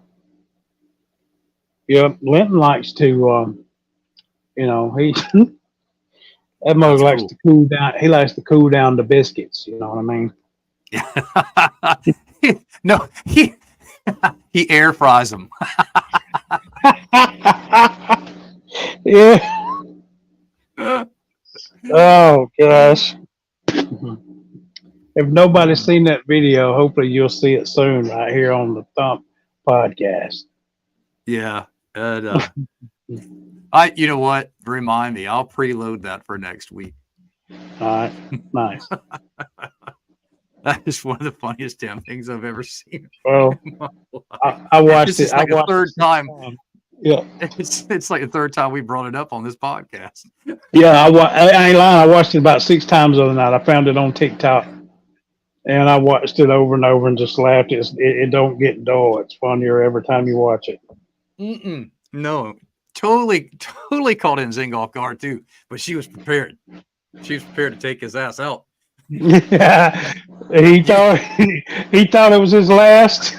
Speaker 2: Linton likes to, he that mother likes to cool down. He likes to cool down the biscuits. You know what I mean?
Speaker 1: Yeah. No, he air fries them.
Speaker 2: Yeah. Oh gosh. If nobody's seen that video, hopefully you'll see it soon right here on the Thump podcast.
Speaker 1: Yeah. And you know what? Remind me. I'll preload that for next week.
Speaker 2: All right. Nice.
Speaker 1: That is one of the funniest damn things I've ever seen.
Speaker 2: Well, I watched it.
Speaker 1: Like a third time.
Speaker 2: Yeah.
Speaker 1: It's like the third time we brought it up on this podcast.
Speaker 2: Yeah, I ain't lying. I watched it about 6 times the other night. I found it on TikTok, and I watched it over and over and just laughed. It don't get dull. It's funnier every time you watch it.
Speaker 1: No, totally caught Nzinga off guard too. But she was prepared. She was prepared to take his ass out.
Speaker 2: Yeah, he thought it was his last.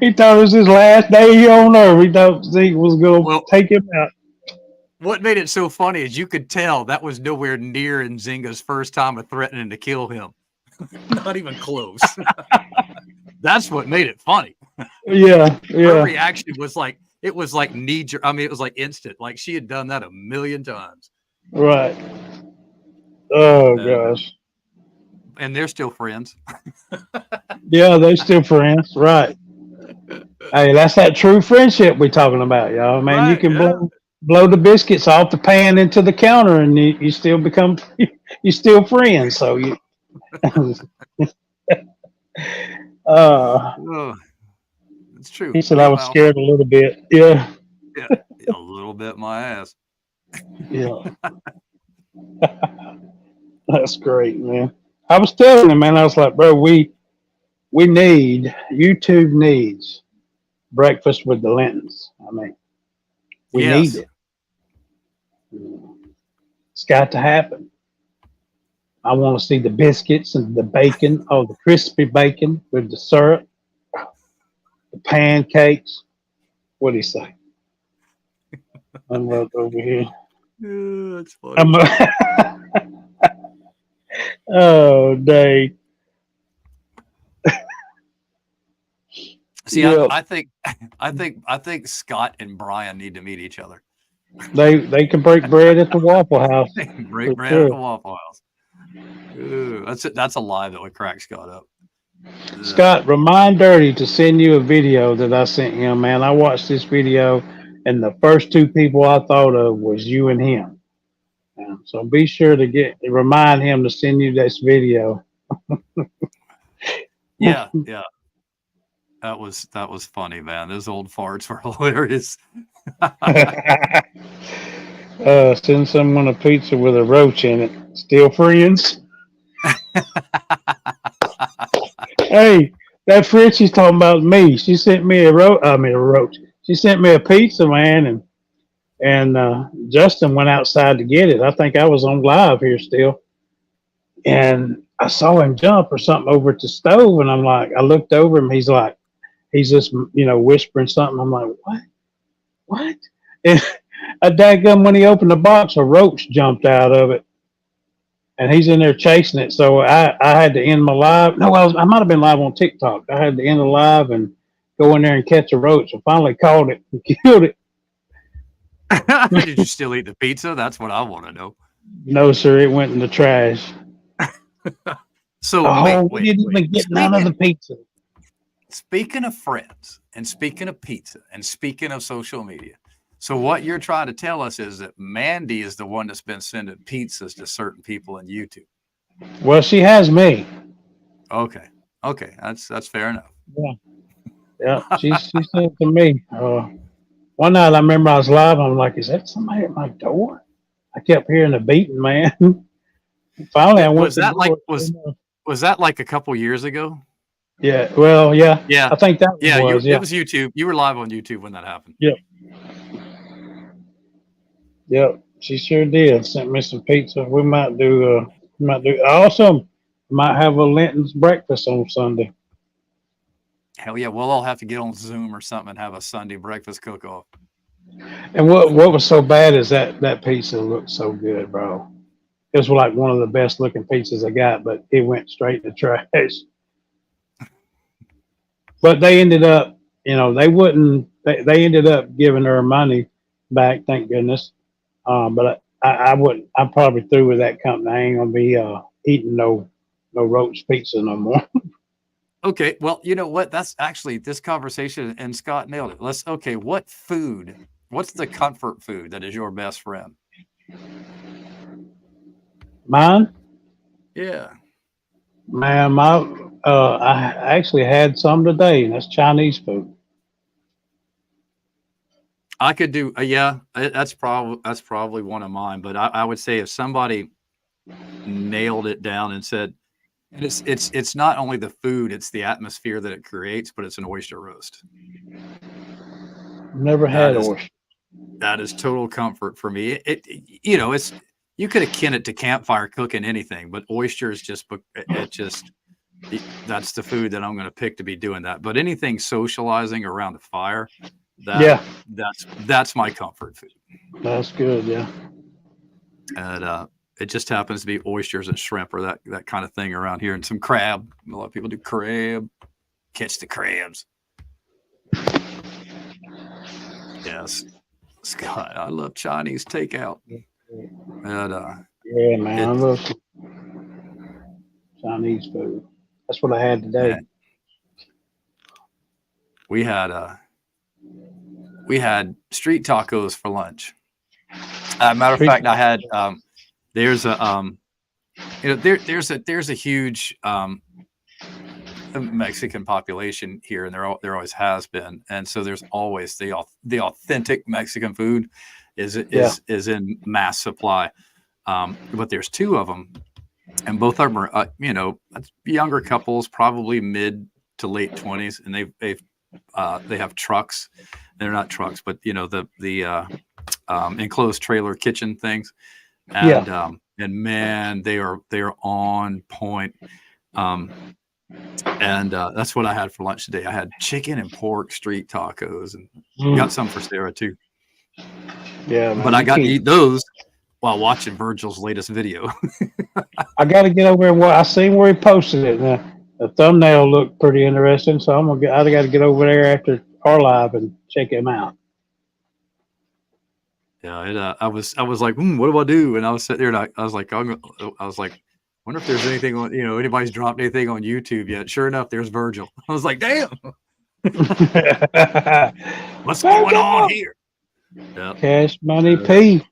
Speaker 2: He thought it was his last day here on Earth. He thought Zeke was going to take him out.
Speaker 1: What made it so funny is you could tell that was nowhere near Nzinga's first time of threatening to kill him. Not even close. That's what made it funny.
Speaker 2: Yeah.
Speaker 1: Her reaction was like, it was like knee-jerk. I mean, it was like instant. Like she had done that a million times.
Speaker 2: Right. Oh, gosh.
Speaker 1: And they're still friends.
Speaker 2: Yeah, they're still friends. Right. Hey, that's that true friendship we're talking about, y'all. Man, right, you can blow the biscuits off the pan into the counter, and you still become you still friends. So you.
Speaker 1: It's true.
Speaker 2: He said I was scared a little bit. Yeah.
Speaker 1: Yeah, a little bit my ass.
Speaker 2: Yeah. That's great, man. I was telling him, man, I was like, bro, YouTube needs breakfast with the Lintons. I mean, we need it. It's got to happen. I want to see the biscuits and the bacon, the crispy bacon with the syrup, the pancakes. What do you say? I'm right over here.
Speaker 1: That's funny.
Speaker 2: Oh, dang.
Speaker 1: See, yeah. I think Scott and Brian need to meet each other.
Speaker 2: They can break bread at the Waffle House.
Speaker 1: They can break bread at the Waffle House. Ooh, that's a lie that would crack Scott up.
Speaker 2: Scott, remind Dirty to send you a video that I sent him, man. I watched this video and the first two people I thought of was you and him. So be sure to remind him to send you this video.
Speaker 1: Yeah, yeah. That was funny, man. Those old farts were hilarious.
Speaker 2: Send someone a pizza with a roach in it. Still friends? Hey, that Fritz she's talking about me. She sent me a roach. She sent me a pizza, man, and Justin went outside to get it. I think I was on live here still, and I saw him jump or something over at the stove, and I looked over him. He's just whispering something. I'm like, what? And a dadgum, when he opened the box, a roach jumped out of it, and he's in there chasing it. So I had to end my live. No, I might have been live on TikTok. I had to end the live and go in there and catch a roach. I finally caught it and killed it.
Speaker 1: Did you still eat the pizza? That's what I want to know.
Speaker 2: No, sir, it went in the trash.
Speaker 1: So
Speaker 2: we didn't even get none of the pizza.
Speaker 1: Speaking of friends, and speaking of pizza, and speaking of social media, so what you're trying to tell us is that Mandy is the one that's been sending pizzas to certain people in YouTube.
Speaker 2: Well, she has me.
Speaker 1: Okay, that's fair enough.
Speaker 2: Yeah, she sent it to me. One night I remember I was live. I'm like, is that somebody at my door? I kept hearing the beating, man. Finally, I went.
Speaker 1: Was that like a couple years ago?
Speaker 2: Yeah. Well, yeah.
Speaker 1: Yeah.
Speaker 2: I think that was.
Speaker 1: It was YouTube. You were live on YouTube when that happened.
Speaker 2: Yep. Yep. She sure did. Sent me some pizza. We might do. I also might have a Linton's breakfast on Sunday.
Speaker 1: Hell yeah, we'll all have to get on Zoom or something and have a Sunday breakfast cook-off.
Speaker 2: And what was so bad is that pizza looked so good, bro. It was like one of the best looking pizzas I got, but it went straight in the trash. But they ended up, they ended up giving her money back, thank goodness. But I wouldn't. I'm probably through with that company. I ain't gonna be eating no roach pizza no more.
Speaker 1: Okay, well, you know what? That's actually this conversation, and Scott nailed it. What's the comfort food that is your best friend?
Speaker 2: Mine?
Speaker 1: Yeah.
Speaker 2: Man, I actually had some today, and that's Chinese food.
Speaker 1: I could do, that's probably one of mine. But I would say if somebody nailed it down and said, and it's not only the food, it's the atmosphere that it creates, but it's an oyster roast.
Speaker 2: Never had oyster.
Speaker 1: That is total comfort for me. You could akin it to campfire cooking anything, but oysters that's the food that I'm going to pick to be doing that. But anything socializing around the fire, that's my comfort food.
Speaker 2: That's good, yeah.
Speaker 1: And it just happens to be oysters and shrimp or that kind of thing around here, and some crab. A lot of people do crab. Catch the crabs. Yes, Scott, I love Chinese takeout. And
Speaker 2: yeah, man, I love Chinese food. That's what I had today.
Speaker 1: Man. We had street tacos for lunch. Matter of fact, I had there's a huge Mexican population here, and there always has been, and so there's always the authentic Mexican food is in mass supply. But there's two of them, and both of them are younger couples, probably mid to late 20s, and they have trucks. They're not trucks, but the enclosed trailer kitchen things, and and man, they are on point. And that's what I had for lunch today. I had chicken and pork street tacos, and got some for Sarah too.
Speaker 2: Yeah, man,
Speaker 1: but I got to eat those while watching Virgil's latest video.
Speaker 2: I got to get over there. I seen where he posted it. The thumbnail looked pretty interesting, so I got to get over there after our live and check him out.
Speaker 1: Yeah, I was like, what do I do? And I was sitting there, and I was like, wonder if there's anything on, anybody's dropped anything on YouTube yet. Sure enough, there's Virgil. I was like, damn, what's going on here? Yep.
Speaker 2: Cash Money P.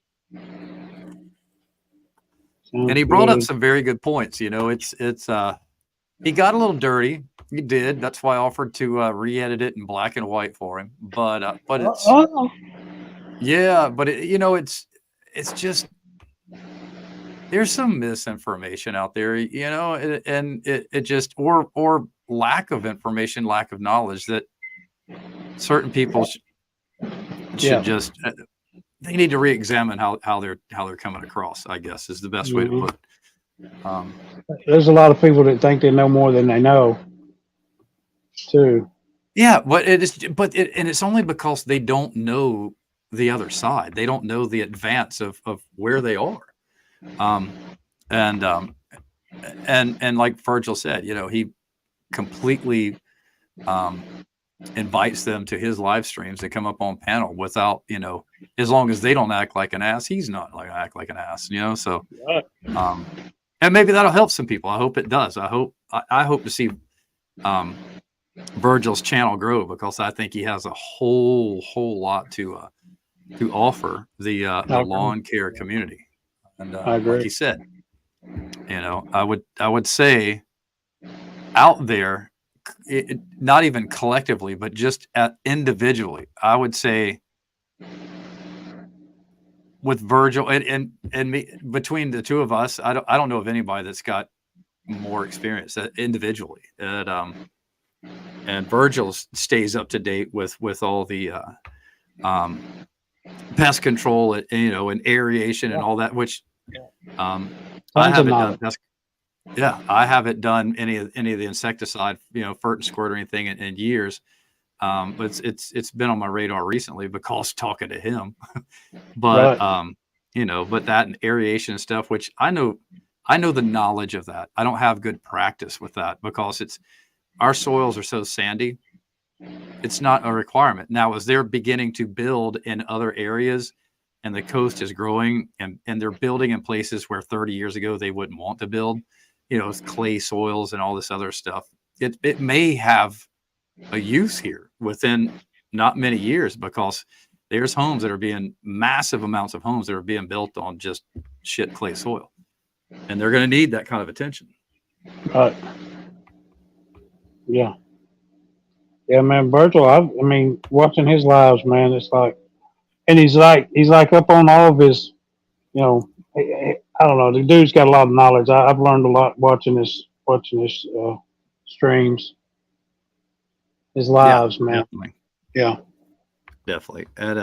Speaker 1: And
Speaker 2: Sounds
Speaker 1: he brought up
Speaker 2: good.
Speaker 1: some very good points. You know, he got a little dirty. He did. That's why I offered to re-edit it in black and white for him. But it's
Speaker 2: Oh,
Speaker 1: yeah. But it's just there's some misinformation out there. You know, and it just or lack of information, lack of knowledge that certain people
Speaker 2: yeah.
Speaker 1: should just they need to re-examine how they're coming across. I guess is the best way to
Speaker 2: Mhm.
Speaker 1: put it.
Speaker 2: There's a lot of people that think they know more than they know, too.
Speaker 1: Yeah, but and it's only because they don't know the other side. They don't know the advance of where they are. Um, and and like Virgil said, you know, he completely um, invites them to his live streams to come up on panel without, you know, as long as they don't act like an ass, he's not like act like an ass, you know. So
Speaker 2: Right.
Speaker 1: um, and maybe that'll help some people. I hope it does. I hope to see Virgil's channel grow because I think he has a whole lot to offer the
Speaker 2: I agree.
Speaker 1: lawn care community. And
Speaker 2: I
Speaker 1: like
Speaker 2: agree.
Speaker 1: he said, you know, I would say out there, not even collectively, but just individually, I would say with Virgil and me between the two of us, I don't know of anybody that's got more experience individually. And Virgil stays up to date with all the um, pest control, you know, and aeration and
Speaker 2: Yeah.
Speaker 1: all that. Which I
Speaker 2: Tons of
Speaker 1: haven't done.
Speaker 2: knowledge.
Speaker 1: Yeah, I haven't done any of the insecticide, you know, fert and squirt or anything in years. But it's been on my radar recently because talking to him. But
Speaker 2: Right.
Speaker 1: you know, but that and aeration and stuff, which I know the knowledge of that. I don't have good practice with that because our soils are so sandy. It's not a requirement. Now, as they're beginning to build in other areas and the coast is growing and they're building in places where 30 years ago they wouldn't want to build, you know, with clay soils and all this other stuff, it may have a use here within not many years because there's homes that are being massive amounts of homes that are being built on just shit clay soil. And they're going to need that kind of attention.
Speaker 2: Right. Yeah. Yeah, man. Virgil, I mean, watching his lives, man, it's like, and he's like up on all of his, you know, I don't know. The dude's got a lot of knowledge. I've learned a lot watching his streams, his
Speaker 1: Yeah,
Speaker 2: lives, man.
Speaker 1: definitely.
Speaker 2: Yeah.
Speaker 1: Definitely. And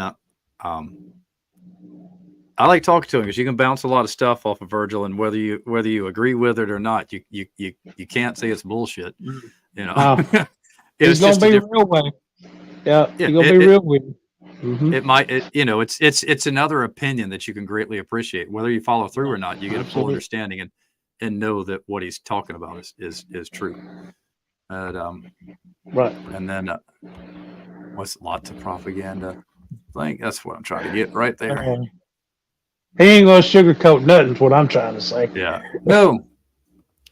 Speaker 1: I like talking to him because you can bounce a lot of stuff off of Virgil, and whether you agree with it or not, you can't say it's bullshit. You know,
Speaker 2: No,
Speaker 1: it's
Speaker 2: he's gonna
Speaker 1: just a
Speaker 2: be
Speaker 1: different.
Speaker 2: real with you. Yeah,
Speaker 1: Yeah,
Speaker 2: he's gonna be real with you. Mm-hmm.
Speaker 1: it might you know it's another opinion that you can greatly appreciate. Whether you follow through or not, you get a full
Speaker 2: Absolutely.
Speaker 1: understanding and know that what he's talking about is true. And
Speaker 2: Right.
Speaker 1: and then what's lots of propaganda? I think that's what I'm trying to get right there.
Speaker 2: He ain't gonna sugarcoat nothing. Is what I'm trying to say.
Speaker 1: Yeah. No.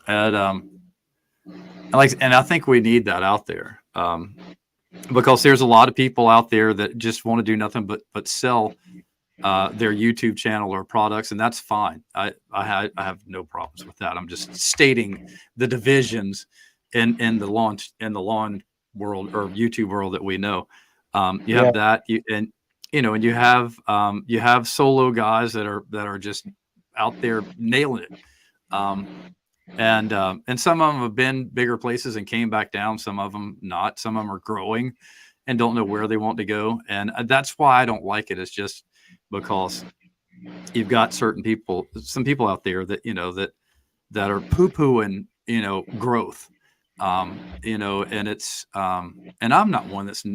Speaker 1: And and I think we need that out there. Because there's a lot of people out there that just want to do nothing but sell their YouTube channel or products, and that's fine. I have no problems with that. I'm just stating the divisions in the lawn world or YouTube world that we know. You have that, and you have solo guys that are just out there nailing it. And some of them have been bigger places and came back down. Some of them not. Some of them are growing and don't know where they want to go. And that's why I don't like it. It's just because you've got some people out there that that are poo-pooing growth. And it's and I'm not one that's.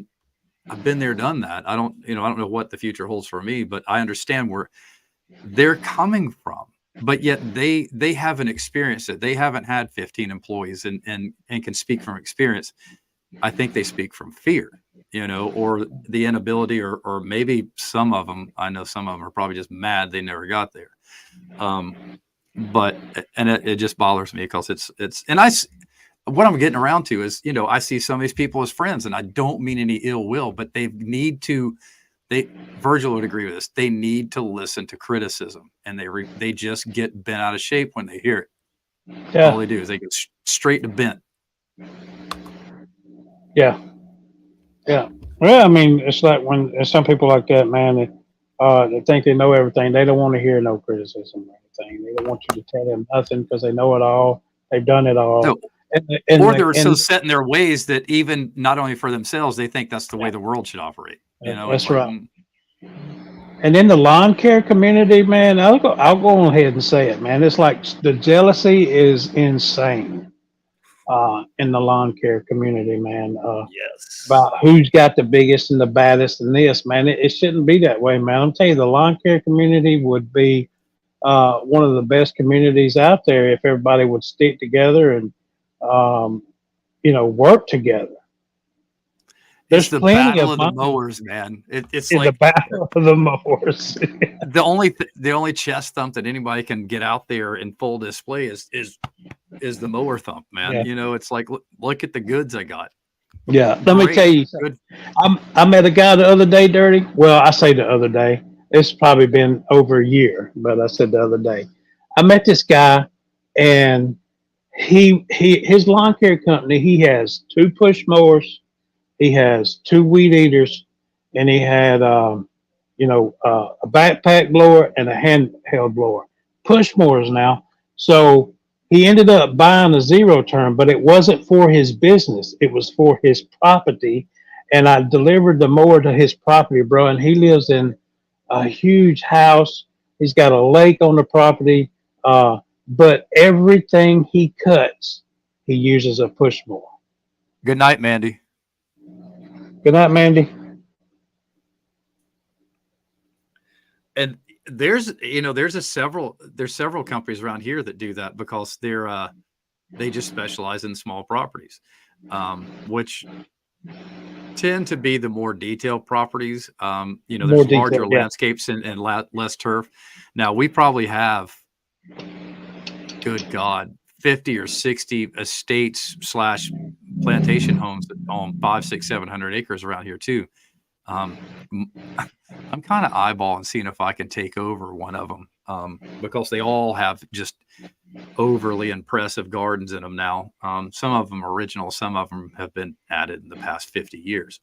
Speaker 1: I've been there, done that. I don't know what the future holds for me, but I understand where they're coming from. But yet they haven't experienced it. They haven't had 15 employees and can speak from experience. I think they speak from fear, or the inability, or maybe some of them. I know some of them are probably just mad they never got there. But it just bothers me because what I'm getting around to is, I see some of these people as friends, and I don't mean any ill will, but they need to Virgil would agree with this. They need to listen to criticism, and they just get bent out of shape when they hear it.
Speaker 2: Yeah.
Speaker 1: All they do is they get straight to bent.
Speaker 2: Yeah. Yeah. Well, I mean, it's like when there's some people like that, man, they think they know everything. They don't want to hear no criticism or anything. They don't want you to tell them nothing because they know it all. They've done it all.
Speaker 1: No. Or they're so set in their ways that even not only for themselves, they think that's the way the world should operate. You know,
Speaker 2: that's right. And in the lawn care community, man, I'll go ahead and say it, man. It's like the jealousy is insane in the lawn care community, man.
Speaker 1: Yes.
Speaker 2: About who's got the biggest and the baddest and this, man. It shouldn't be that way, man. I'm telling you, the lawn care community would be one of the best communities out there if everybody would stick together and work together.
Speaker 1: There's the battle of the mowers, man. It's like
Speaker 2: the battle of the mowers.
Speaker 1: the only chest thump that anybody can get out there in full display is the mower thump, man. Yeah. You know, it's like look at the goods I got.
Speaker 2: Yeah, let me tell you, I met a guy the other day, Dirty. Well, I say the other day. It's probably been over a year, but I said the other day. I met this guy, and his lawn care company. He has 2 push mowers. He has 2 weed eaters, and he had, a backpack blower and a handheld blower. Push mowers now. So he ended up buying a zero turn, but it wasn't for his business. It was for his property. And I delivered the mower to his property, bro. And he lives in a huge house. He's got a lake on the property. But everything he cuts, he uses a push mower.
Speaker 1: Good night, Mandy.
Speaker 2: Good night, Mandy.
Speaker 1: And there's several companies around here that do that because they just specialize in small properties, which tend to be the more detailed properties. There's larger landscapes and less turf. Now we probably have, good God, 50 or 60 estates / plantation homes that own 500, 600, 700 acres around here too. I'm kind of eyeballing seeing if I can take over one of them because they all have just overly impressive gardens in them now. Some of them are original, some of them have been added in the past 50 years.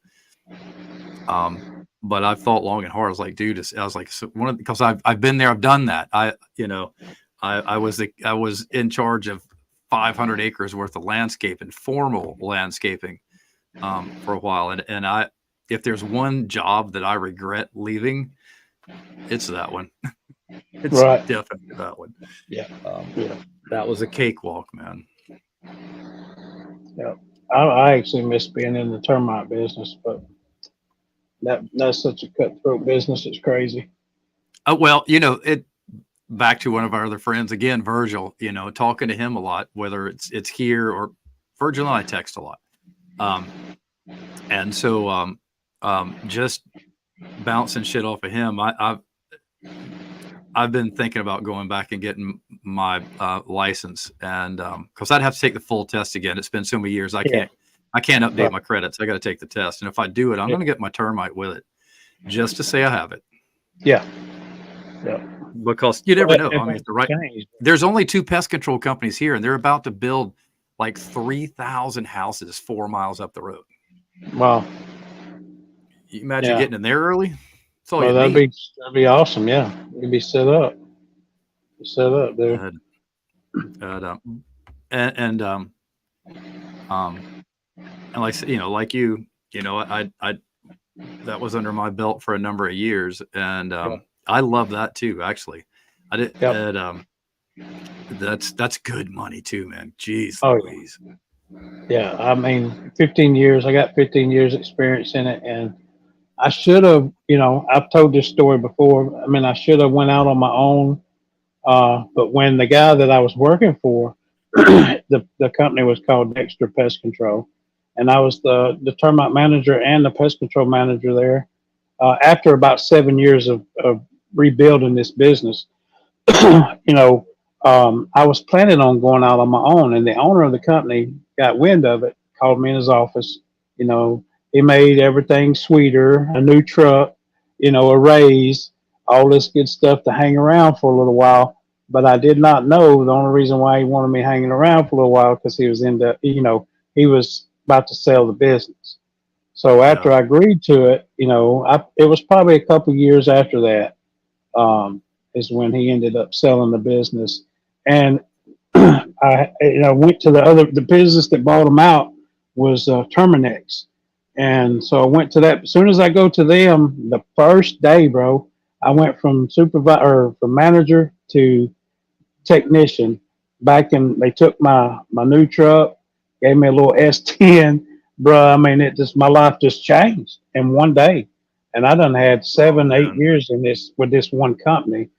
Speaker 1: But I've thought long and hard. I was like, dude, because I've been there, I've done that. I was in charge of 500 acres worth of landscaping, formal landscaping, for a while. And if there's one job that I regret leaving, it's that one. It's right. Definitely that one.
Speaker 2: Yeah.
Speaker 1: That was a cakewalk, man.
Speaker 2: Yeah. I actually miss being in the termite business, but that's such a cutthroat business. It's crazy.
Speaker 1: Well, back to one of our other friends again, Virgil, talking to him a lot, whether it's here or Virgil and I text a lot. And so, just bouncing shit off of him. I've been thinking about going back and getting my license, and because I'd have to take the full test again. It's been so many years. I can't update my credits. I got to take the test, and if I do it, I'm going to get my termite with it, just to say I have it.
Speaker 2: Yeah. Yeah.
Speaker 1: Because you never know. I mean, there's only 2 pest control companies here, and they're about to build like 3,000 houses 4 miles up the road.
Speaker 2: Wow.
Speaker 1: You imagine getting in there early?
Speaker 2: That'd be awesome. Yeah. You'd be set up. Dude.
Speaker 1: And like you, I that was under my belt for a number of years, and I love that too. Actually, I did. Yep. That's good money too, man. Jeez, Louise.
Speaker 2: Yeah, I mean, 15 years. I got 15 years experience in it, and I should have. I've told this story before. I mean, I should have went out on my own. But when the guy that I was working for, the company was called Dexter Pest Control, and I was the termite manager and the pest control manager there. After about 7 years of rebuilding this business, I was planning on going out on my own, and the owner of the company got wind of it, called me in his office. He made everything sweeter, a new truck, a raise, all this good stuff to hang around for a little while. But I did not know the only reason why he wanted me hanging around for a little while because he was he was about to sell the business. So
Speaker 1: Yeah.
Speaker 2: after I agreed to it, it was probably a couple years after that, is when he ended up selling the business. And went to the business that bought him out was Terminex. And so I went to that. As soon as I go to them, the first day, bro, I went from supervisor or from manager to technician. Back in, they took my new truck, gave me a little S10, bro. I mean, my life just changed in one day. And I done had
Speaker 1: Oh
Speaker 2: 7, 8
Speaker 1: man.
Speaker 2: years in this with this one company,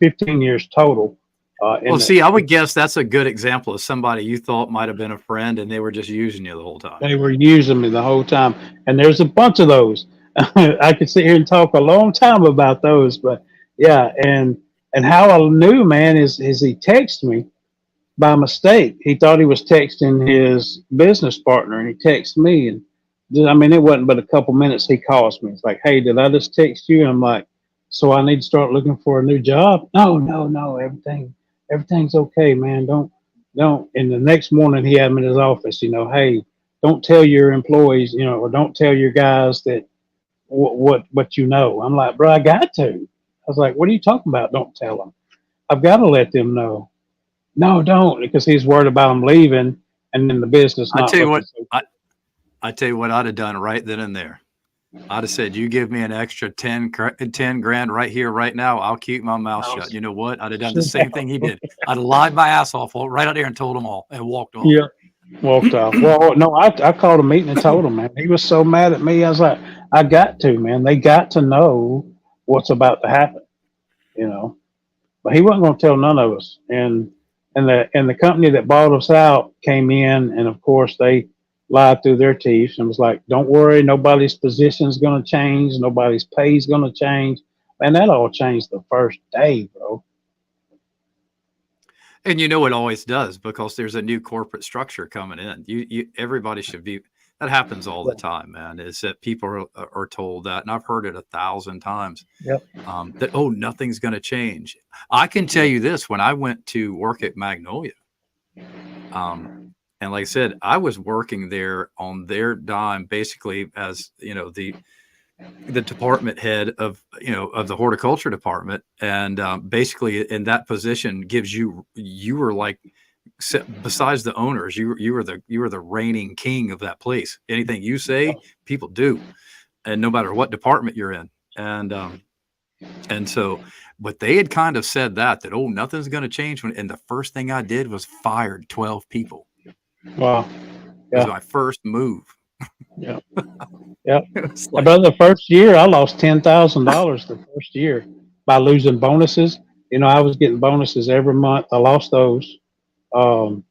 Speaker 2: 15 years total.
Speaker 1: Well,
Speaker 2: In the
Speaker 1: see, I would guess that's a good example of somebody you thought might have been a friend and they were just using you the whole time.
Speaker 2: They were using me the whole time, and there's a bunch of those. I could sit here and talk a long time about those, but yeah, and how I knew, man, is he texted me by mistake. He thought he was texting his business partner, and he texted me, and I mean, it wasn't but a couple minutes. He calls me. It's like, hey, did I just text you? And I'm like, so I need to start looking for a new job? No, no, no, everything's okay, man. Don't. And the next morning, he had me in his office. Hey, don't tell your employees, or don't tell your guys that what you know. I'm like, bro, I got to. I was like, what are you talking about? Don't tell them. I've got to let them know. No, don't, because he's worried about them leaving and then the business
Speaker 1: I
Speaker 2: not
Speaker 1: tell you
Speaker 2: looking
Speaker 1: what,
Speaker 2: so
Speaker 1: I, I tell you what I'd have done right then and there. I'd have said, "You give me an extra 10 grand right here, right now. I'll keep my mouth shut." You know what? I'd have done the same thing he did. I'd have lied my ass off right out there and told them all and walked off.
Speaker 2: yeah, walked off. Well, no, I called a meeting and told him, man. He was so mad at me. I was like, I got to, man. They got to know what's about to happen, you know. But he wasn't going to tell none of us. And the company that bought us out came in, and of course they lied through their teeth and was like, "Don't worry, nobody's position is going to change, nobody's pay is going to change." And that all changed the first day, bro.
Speaker 1: And you know it always does because there's a new corporate structure coming in. Everybody should be. That happens all the time, man. Is that people are told that, and I've heard it 1,000 times.
Speaker 2: Yep.
Speaker 1: That nothing's going to change. I can tell you this: when I went to work at Magnolia, and like I said, I was working there on their dime, basically as the department head of the horticulture department, and basically in that position gives you were like, besides the owners, you were the reigning king of that place. Anything you say, people do, and no matter what department you're in. And so, but they had kind of said that nothing's going to change and the first thing I did was fired 12 people.
Speaker 2: Wow.
Speaker 1: It was my first move.
Speaker 2: Yeah. Yep.
Speaker 1: Like,
Speaker 2: But the first year, I lost $10,000 the first year by losing bonuses. I was getting bonuses every month. I lost those. I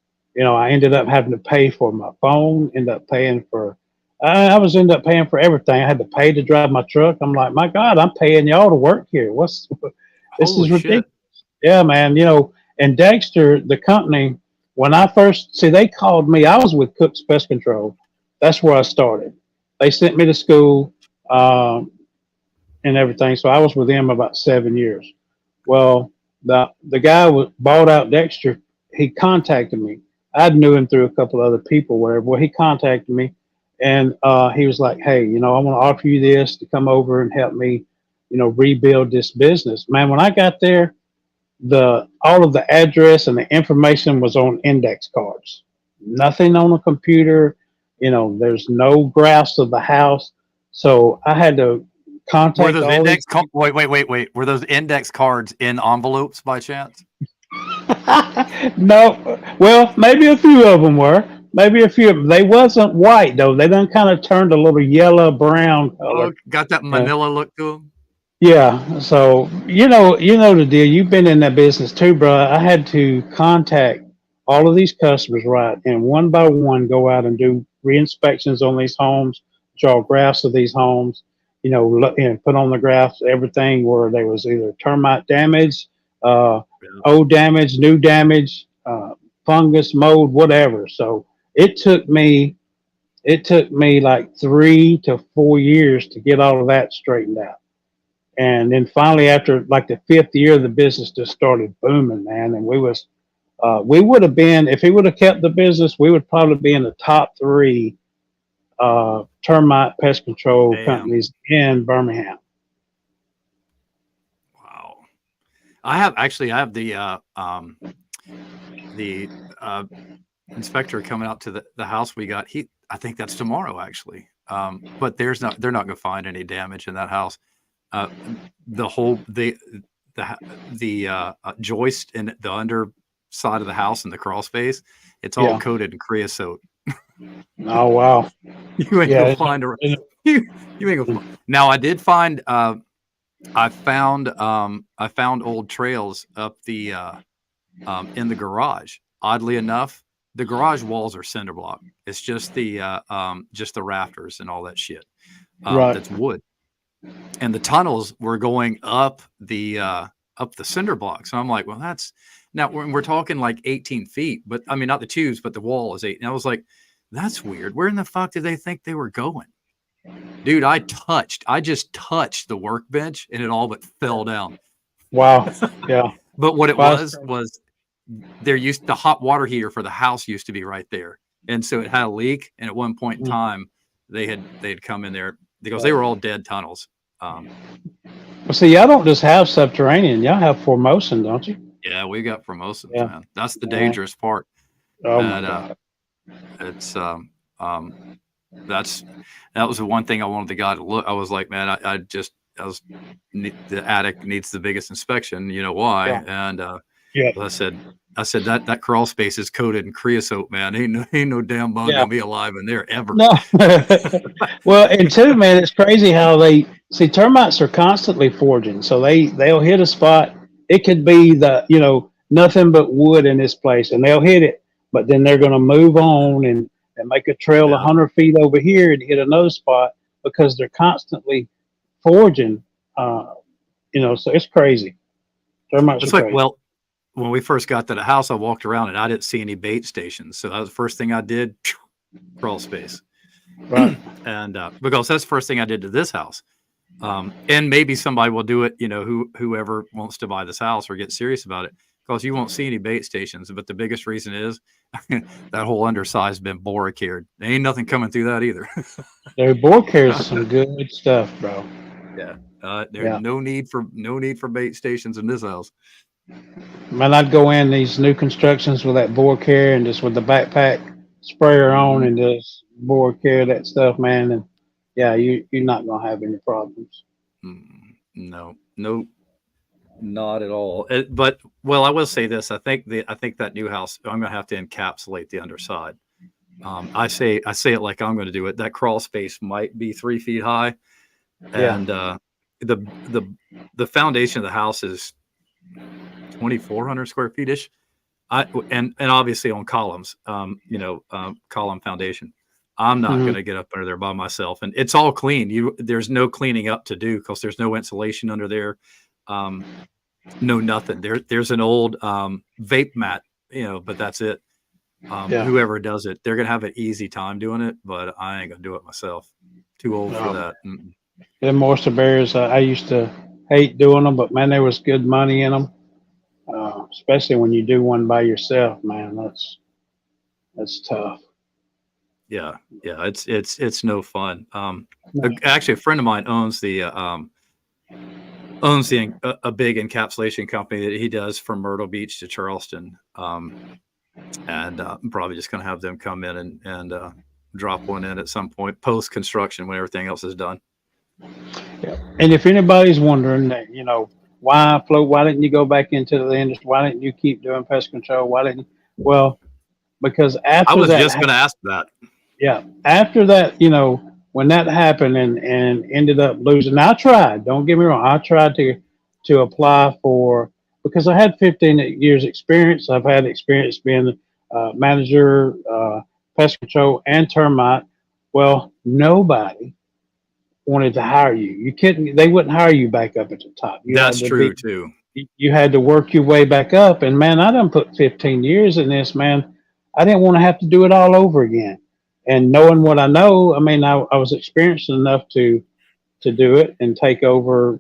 Speaker 2: ended up having to pay for my phone. Ended up paying for. Ended up paying for everything. I had to pay to drive my truck. I'm like, my God, I'm paying y'all to work here. This is ridiculous.
Speaker 1: Shit.
Speaker 2: Yeah, man. And Dexter, the company, when I first they called me. I was with Cook's Pest Control. That's where I started. They sent me to school and everything. So I was with them about 7 years. Well, the guy bought out Dexter. He contacted me. I knew him through a couple other people, whatever. Well, he contacted me, and he was like, "Hey, I want to offer you this to come over and help me, rebuild this business." Man, when I got there, all of the address and the information was on index cards. Nothing on a computer. There's no graphs of the house. So I had to contact.
Speaker 1: Were those wait. Were those index cards in envelopes by chance?
Speaker 2: No. Well, maybe a few of them were. Maybe a few of them. They wasn't white though. They done kind of turned a little yellow brown color.
Speaker 1: Got that manila look to them?
Speaker 2: Yeah. So you know the deal. You've been in that business too, bro. I had to contact all of these customers, right, and one by one go out and do re-inspections on these homes, draw graphs of these homes, and put on the graphs everything where there was either termite damage, old damage, new damage, fungus, mold, whatever. So it took me like 3 to 4 years to get all of that straightened out. And then finally, after like the fifth year, the business just started booming, man. And we would have been, if he would have kept the business, we would probably be in the top three termite pest control
Speaker 1: Damn.
Speaker 2: companies in Birmingham.
Speaker 1: Wow. I have the inspector coming out to the house we got. I think that's tomorrow actually. But they're not going to find any damage in that house. The whole the joist in the underside of the house and the crawl space, it's all coated in creosote.
Speaker 2: Oh wow!
Speaker 1: You ain't gonna find a you ain't gonna find. Now I did find I found old trails up the in the garage. Oddly enough, the garage walls are cinder block. It's just the rafters and all that shit. That's wood. And the tunnels were going up the cinder blocks. So I'm like, well, that's now we're talking like 18 feet, but I mean, not the tubes, but the wall is 8. And I was like, that's weird. Where in the fuck did they think they were going? Dude, I just touched the workbench and it all but fell down.
Speaker 2: Wow. Yeah.
Speaker 1: But what it was the hot water heater for the house used to be right there. And so it had a leak. And at one point in time, they'd come in there because they were all dead tunnels.
Speaker 2: Well, see, y'all don't just have subterranean. Y'all have Formosan, don't you?
Speaker 1: Yeah, we got Formosan, man. That's the dangerous part.
Speaker 2: Oh, my God.
Speaker 1: It's that was the one thing I wanted the guy to look. I was like, man, the attic needs the biggest inspection. You know why? Yeah. And I said that crawl space is coated in creosote, man. Ain't no damn bug gonna be alive in there ever.
Speaker 2: No. Well, and two, man, it's crazy how termites are constantly foraging. So they'll hit a spot. It could be nothing but wood in this place, and they'll hit it, but then they're gonna move on and make a trail 100 feet over here and hit another spot because they're constantly foraging. So it's crazy. Termites
Speaker 1: it's
Speaker 2: are
Speaker 1: like
Speaker 2: crazy.
Speaker 1: Well, when we first got to the house, I walked around and I didn't see any bait stations. So that was the first thing I did, crawl space.
Speaker 2: Right.
Speaker 1: And because that's the first thing I did to this house. And maybe somebody will do it, whoever wants to buy this house or get serious about it, because you won't see any bait stations. But the biggest reason is that whole underside has been boricared. There ain't nothing coming through that either.
Speaker 2: Boricared is some good stuff, bro.
Speaker 1: Yeah. There's no need for bait stations in this house.
Speaker 2: Man, I'd go in these new constructions with that Boricair and just with the backpack sprayer on and just Boricair that stuff, man. And you're not gonna have any problems.
Speaker 1: No, not at all. But I will say this: I think that new house, I'm gonna have to encapsulate the underside. I say it like I'm going to do it. That crawl space might be 3 feet high, and the foundation of the house is 2,400 square feet ish. And obviously on columns, column foundation. I'm not going to get up under there by myself, and it's all clean. There's no cleaning up to do because there's no insulation under there. No nothing. There's an old vape mat, but that's it. Whoever does it, they're gonna have an easy time doing it, but I ain't gonna do it myself. Too old for that.
Speaker 2: Them moisture barriers, I used to hate doing them, but man, there was good money in them. Especially when you do one by yourself, man. That's tough.
Speaker 1: Yeah, it's no fun. Actually, a friend of mine owns a big encapsulation company that he does from Myrtle Beach to Charleston. And I'm probably just going to have them come in and drop one in at some point post construction when everything else is done.
Speaker 2: Yeah. And if anybody's wondering, why Flo? Why didn't you go back into the industry? Why didn't you keep doing pest control? Why didn't you? Well, because after
Speaker 1: I was just going to ask that.
Speaker 2: Yeah, after that, when that happened and ended up losing, I tried. Don't get me wrong. I tried to apply for, because I had 15 years experience. I've had experience being manager, pest control, and termite. Well, nobody wanted to hire you. They wouldn't hire you back up at the top.
Speaker 1: That's true too.
Speaker 2: You had to work your way back up. And man, I done put 15 years in this, man. I didn't want to have to do it all over again. And knowing what I know, I mean, I was experienced enough to do it and take over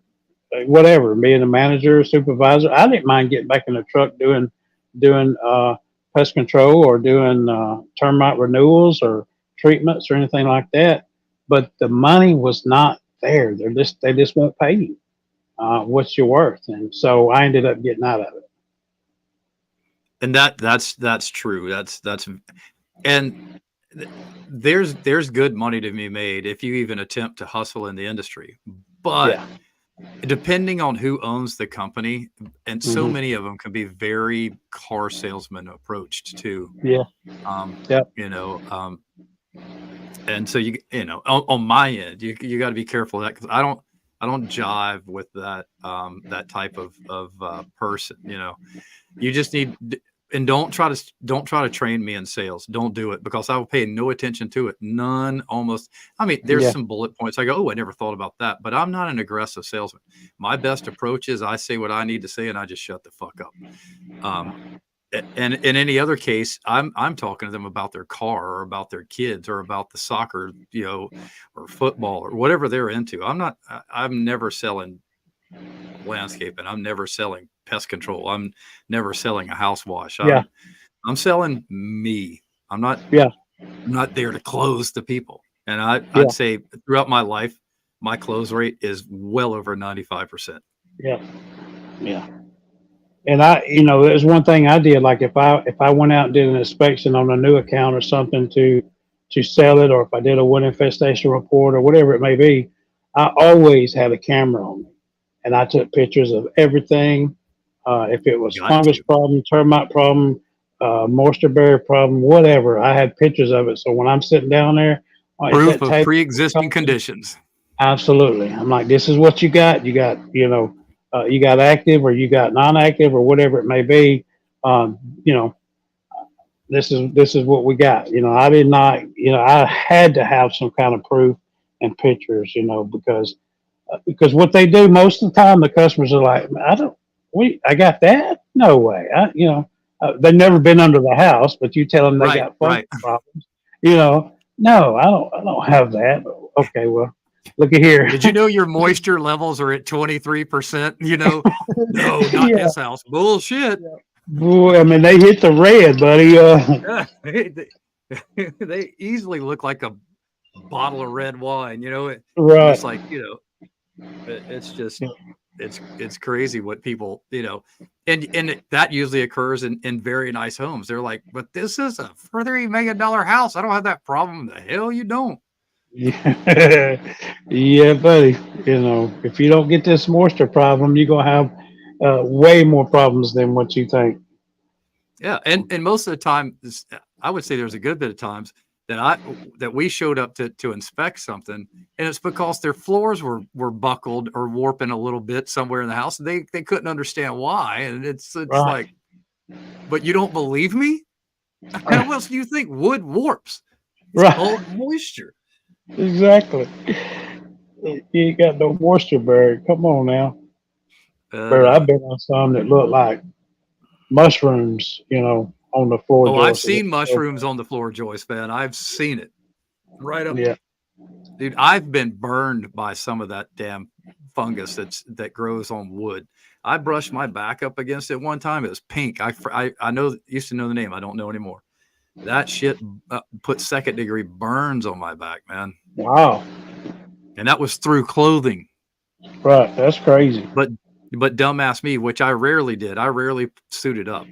Speaker 2: whatever, being a manager or supervisor, I didn't mind getting back in the truck doing pest control or doing termite renewals or treatments or anything like that. But the money was not there. They just won't pay you what you're worth, and so I ended up getting out of it.
Speaker 1: And that's true. That's and there's good money to be made if you even attempt to hustle in the industry. But
Speaker 2: Yeah.
Speaker 1: depending on who owns the company, and so
Speaker 2: Hmm.
Speaker 1: many of them can be very car salesman approached too.
Speaker 2: Yeah. Yep.
Speaker 1: You know, and so on my end, you got to be careful of that, because I don't jive with that type of person. You just need, and don't try to train me in sales. Don't do it, because I will pay no attention to it. None, almost. I mean, there's
Speaker 2: Yeah.
Speaker 1: some bullet points. I go, oh, I never thought about that, but I'm not an aggressive salesman. My best approach is I say what I need to say and I just shut the fuck up. And in any other case, I'm talking to them about their car or about their kids or about the soccer, or football or whatever they're into. I'm never selling landscaping. I'm never selling pest control. I'm never selling a house wash.
Speaker 2: Yeah.
Speaker 1: I'm selling me. I'm not
Speaker 2: Yeah.
Speaker 1: there to close the people. And
Speaker 2: Yeah.
Speaker 1: I'd say throughout my life, my close rate is well over 95%.
Speaker 2: Yeah. Yeah. And there's one thing I did. Like if I went out and did an inspection on a new account or something to sell it, or if I did a wood infestation report or whatever it may be, I always had a camera on me, and I took pictures of everything. If it was
Speaker 1: Got
Speaker 2: fungus
Speaker 1: to.
Speaker 2: problem, termite problem, moisture barrier problem, whatever, I had pictures of it. So when I'm sitting down there at
Speaker 1: Proof
Speaker 2: that
Speaker 1: of
Speaker 2: table,
Speaker 1: pre-existing conditions.
Speaker 2: absolutely, I'm like, this is what you got. You got, you got active or you got non-active or whatever it may be. Um, you know, this is what we got. I did not. I had to have some kind of proof and pictures. Because what they do most of the time, the customers are like, I got that? No way. They've never been under the house, but you tell them they got fungus
Speaker 1: Right.
Speaker 2: problems. No, I don't have that. Okay, well, look at here.
Speaker 1: Did you know your moisture levels are at 23%? No, not
Speaker 2: Yeah.
Speaker 1: this house. Bullshit.
Speaker 2: Boy, I mean, they hit the red, buddy.
Speaker 1: They easily look like a bottle of red wine.
Speaker 2: Right.
Speaker 1: It's like, it's just, it's crazy what people, and that usually occurs in very nice homes. They're like, but this is a $3 million house. I don't have that problem. The hell you don't.
Speaker 2: Yeah, yeah, buddy. If you don't get this moisture problem, you're gonna have way more problems than what you think.
Speaker 1: Yeah, and most of the time, I would say there's a good bit of times that we showed up to inspect something, and it's because their floors were buckled or warping a little bit somewhere in the house. They couldn't understand why, and it's
Speaker 2: Right.
Speaker 1: like, but you don't believe me? How else do you think wood warps? It's
Speaker 2: Right.
Speaker 1: called moisture.
Speaker 2: Exactly. You ain't got no moisture barrier. Come on now. Bro, I've been on some that look like mushrooms, on the floor.
Speaker 1: Oh, I've
Speaker 2: joists.
Speaker 1: seen mushrooms on the floor joist, man. I've seen it right up.
Speaker 2: Yeah.
Speaker 1: Dude, I've been burned by some of that damn fungus that grows on wood. I brushed my back up against it one time. It was pink. I used to know the name. I don't know anymore. That shit put second degree burns on my back, man.
Speaker 2: Wow.
Speaker 1: And that was through clothing.
Speaker 2: Right. That's crazy.
Speaker 1: But dumbass me, which I rarely did. I rarely suited up.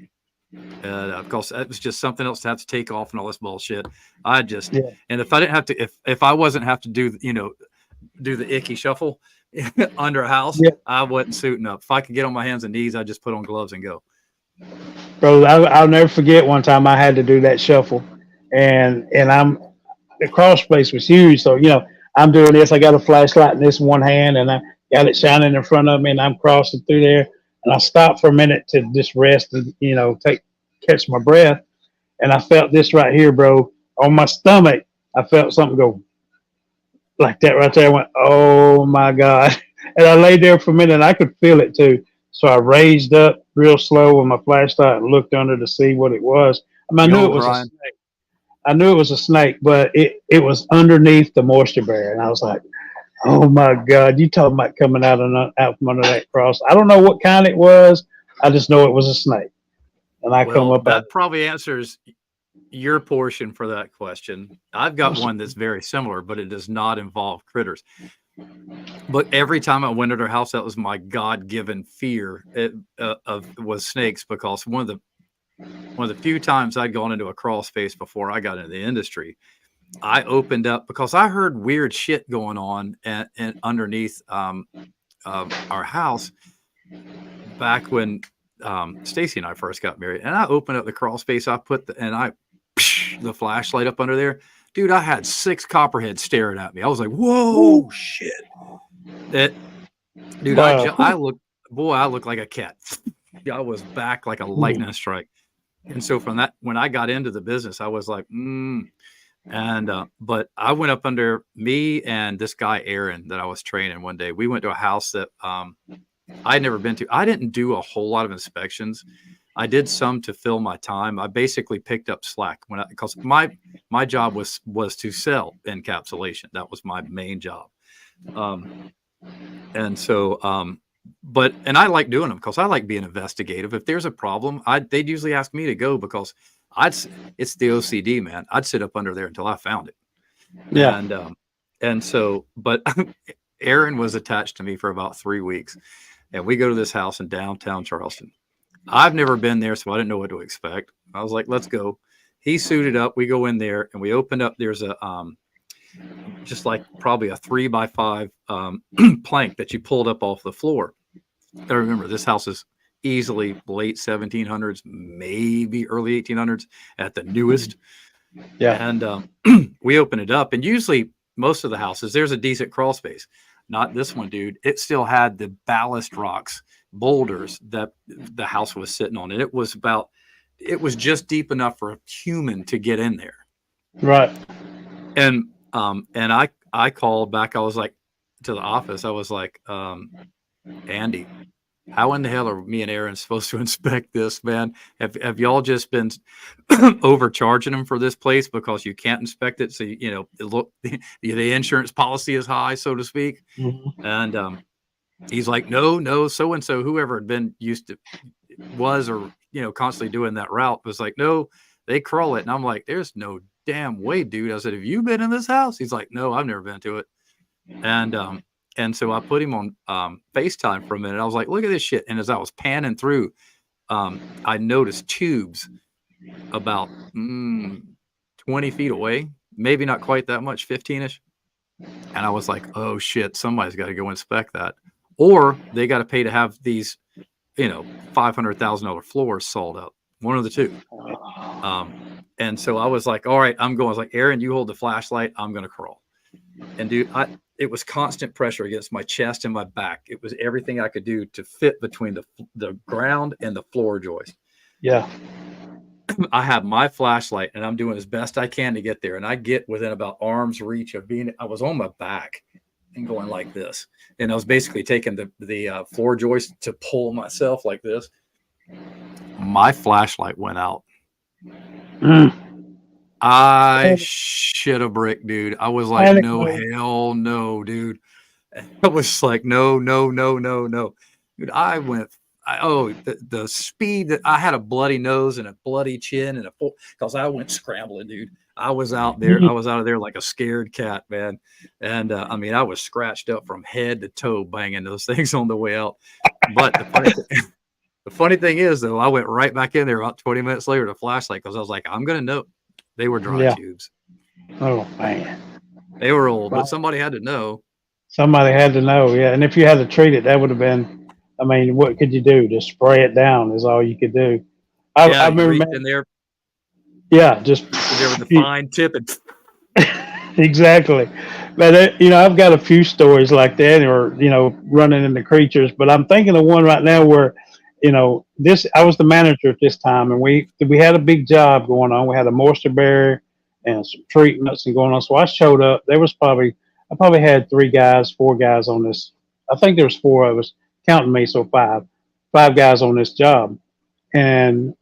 Speaker 1: Of course, that was just something else to have to take off and all this bullshit. And if I didn't have to, if I wasn't have to do the icky shuffle under a house,
Speaker 2: Yeah.
Speaker 1: I wasn't suiting up. If I could get on my hands and knees, I'd just put on gloves and go.
Speaker 2: Bro, I'll never forget one time I had to do that shuffle, and the crawl space was huge. So, I'm doing this. I got a flashlight in this one hand, and I got it shining in front of me, and I'm crossing through there. And I stopped for a minute to just rest and, catch my breath. And I felt this right here, bro, on my stomach. I felt something go like that right there. I went, oh my God. And I laid there for a minute, and I could feel it too. So I raised up real slow with my flashlight and looked under to see what it was. I knew it was a snake. I knew it was a snake, but it was underneath the moisture barrier. And I was like, Oh my God! You talking about coming out from under that cross? I don't know what kind it was. I just know it was a snake, and I come
Speaker 1: Well,
Speaker 2: up out.
Speaker 1: that probably answers your portion for that question. I've got one that's very similar, but it does not involve critters. But every time I went to their house, that was my God-given fear of was snakes, because one of the few times I'd gone into a crawl space before I got into the industry, I opened up because I heard weird shit going on and underneath our house back when Stacy and I first got married. And I opened up the crawl space. I put the flashlight up under there. Dude, I had 6 copperheads staring at me. I was like, whoa, shit. That, dude,
Speaker 2: Wow.
Speaker 1: I look like a cat. I was back like a lightning strike. And so from that, when I got into the business, I was like, but I went up under me and this guy, Aaron, that I was training one day. We went to a house that I'd never been to. I didn't do a whole lot of inspections. I did some to fill my time. I basically picked up slack because my job was to sell encapsulation. That was my main job. And so, and I like doing them because I like being investigative. If there's a problem, they'd usually ask me to go because it's the OCD, man. I'd sit up under there until I found it.
Speaker 2: Yeah.
Speaker 1: And so, but Aaron was attached to me for about 3 weeks, and we go to this house in downtown Charleston. I've never been there, so I didn't know what to expect. I was like, let's go. He suited up. We go in there and we opened up. There's a, just like probably a 3x5 plank that you pulled up off the floor. I remember this house is easily late 1700s, maybe early 1800s at the newest.
Speaker 2: Yeah.
Speaker 1: And we open it up, and usually most of the houses, there's a decent crawl space. Not this one, dude. It still had the ballast rocks, boulders that the house was sitting on. And it was just deep enough for a human to get in there.
Speaker 2: Right.
Speaker 1: And I called back. I was like, to the office. I was like, Andy, how in the hell are me and Aaron supposed to inspect this, man? Have y'all just been overcharging them for this place because you can't inspect it? So, the insurance policy is high, so to speak.
Speaker 2: Mm-hmm.
Speaker 1: And he's like, no, so-and-so, whoever had been constantly doing that route was like, no, they crawl it. And I'm like, there's no damn way, dude. I said, have you been in this house? He's like, no, I've never been to it. And so I put him on FaceTime for a minute. I was like, look at this shit. And as I was panning through, I noticed tubes about 20 feet away, maybe not quite that much, 15-ish. And I was like, oh shit, somebody's got to go inspect that. Or they got to pay to have these, $500,000 floors sawed up. One of the two. And so I was like, all right, I was like, Aaron, you hold the flashlight. I'm going to crawl. And dude, it was constant pressure against my chest and my back. It was everything I could do to fit between the ground and the floor joist.
Speaker 2: Yeah.
Speaker 1: I have my flashlight and I'm doing as best I can to get there. And I get within about arm's reach of I was on my back and going like this. And I was basically taking the floor joist to pull myself like this. My flashlight went out. I shit a brick, dude. I was like, no, hell no, dude. I was like, no. Dude, I went, the speed that I had a bloody nose and a bloody chin and because I went scrambling, dude. I was out there. I was out of there like a scared cat, man. And I was scratched up from head to toe banging those things on the way out. But the funny thing is, though, I went right back in there about 20 minutes later to flashlight because I was like, I'm going to know. They were dry tubes.
Speaker 2: Oh, man.
Speaker 1: They were old, but somebody had to know.
Speaker 2: Somebody had to know, yeah. And if you had to treat it, that would have been, what could you do? Just spray it down is all you could do. I remember
Speaker 1: in there.
Speaker 2: Yeah, just
Speaker 1: there with the fine tip and
Speaker 2: exactly. But I've got a few stories like that, or running into creatures. But I'm thinking of one right now where, I was the manager at this time, and we had a big job going on. We had a moisture barrier and some treatments and going on. So I showed up. I probably had 4 guys on this. I think there was 4 of us, counting me, so 5 guys on this job, and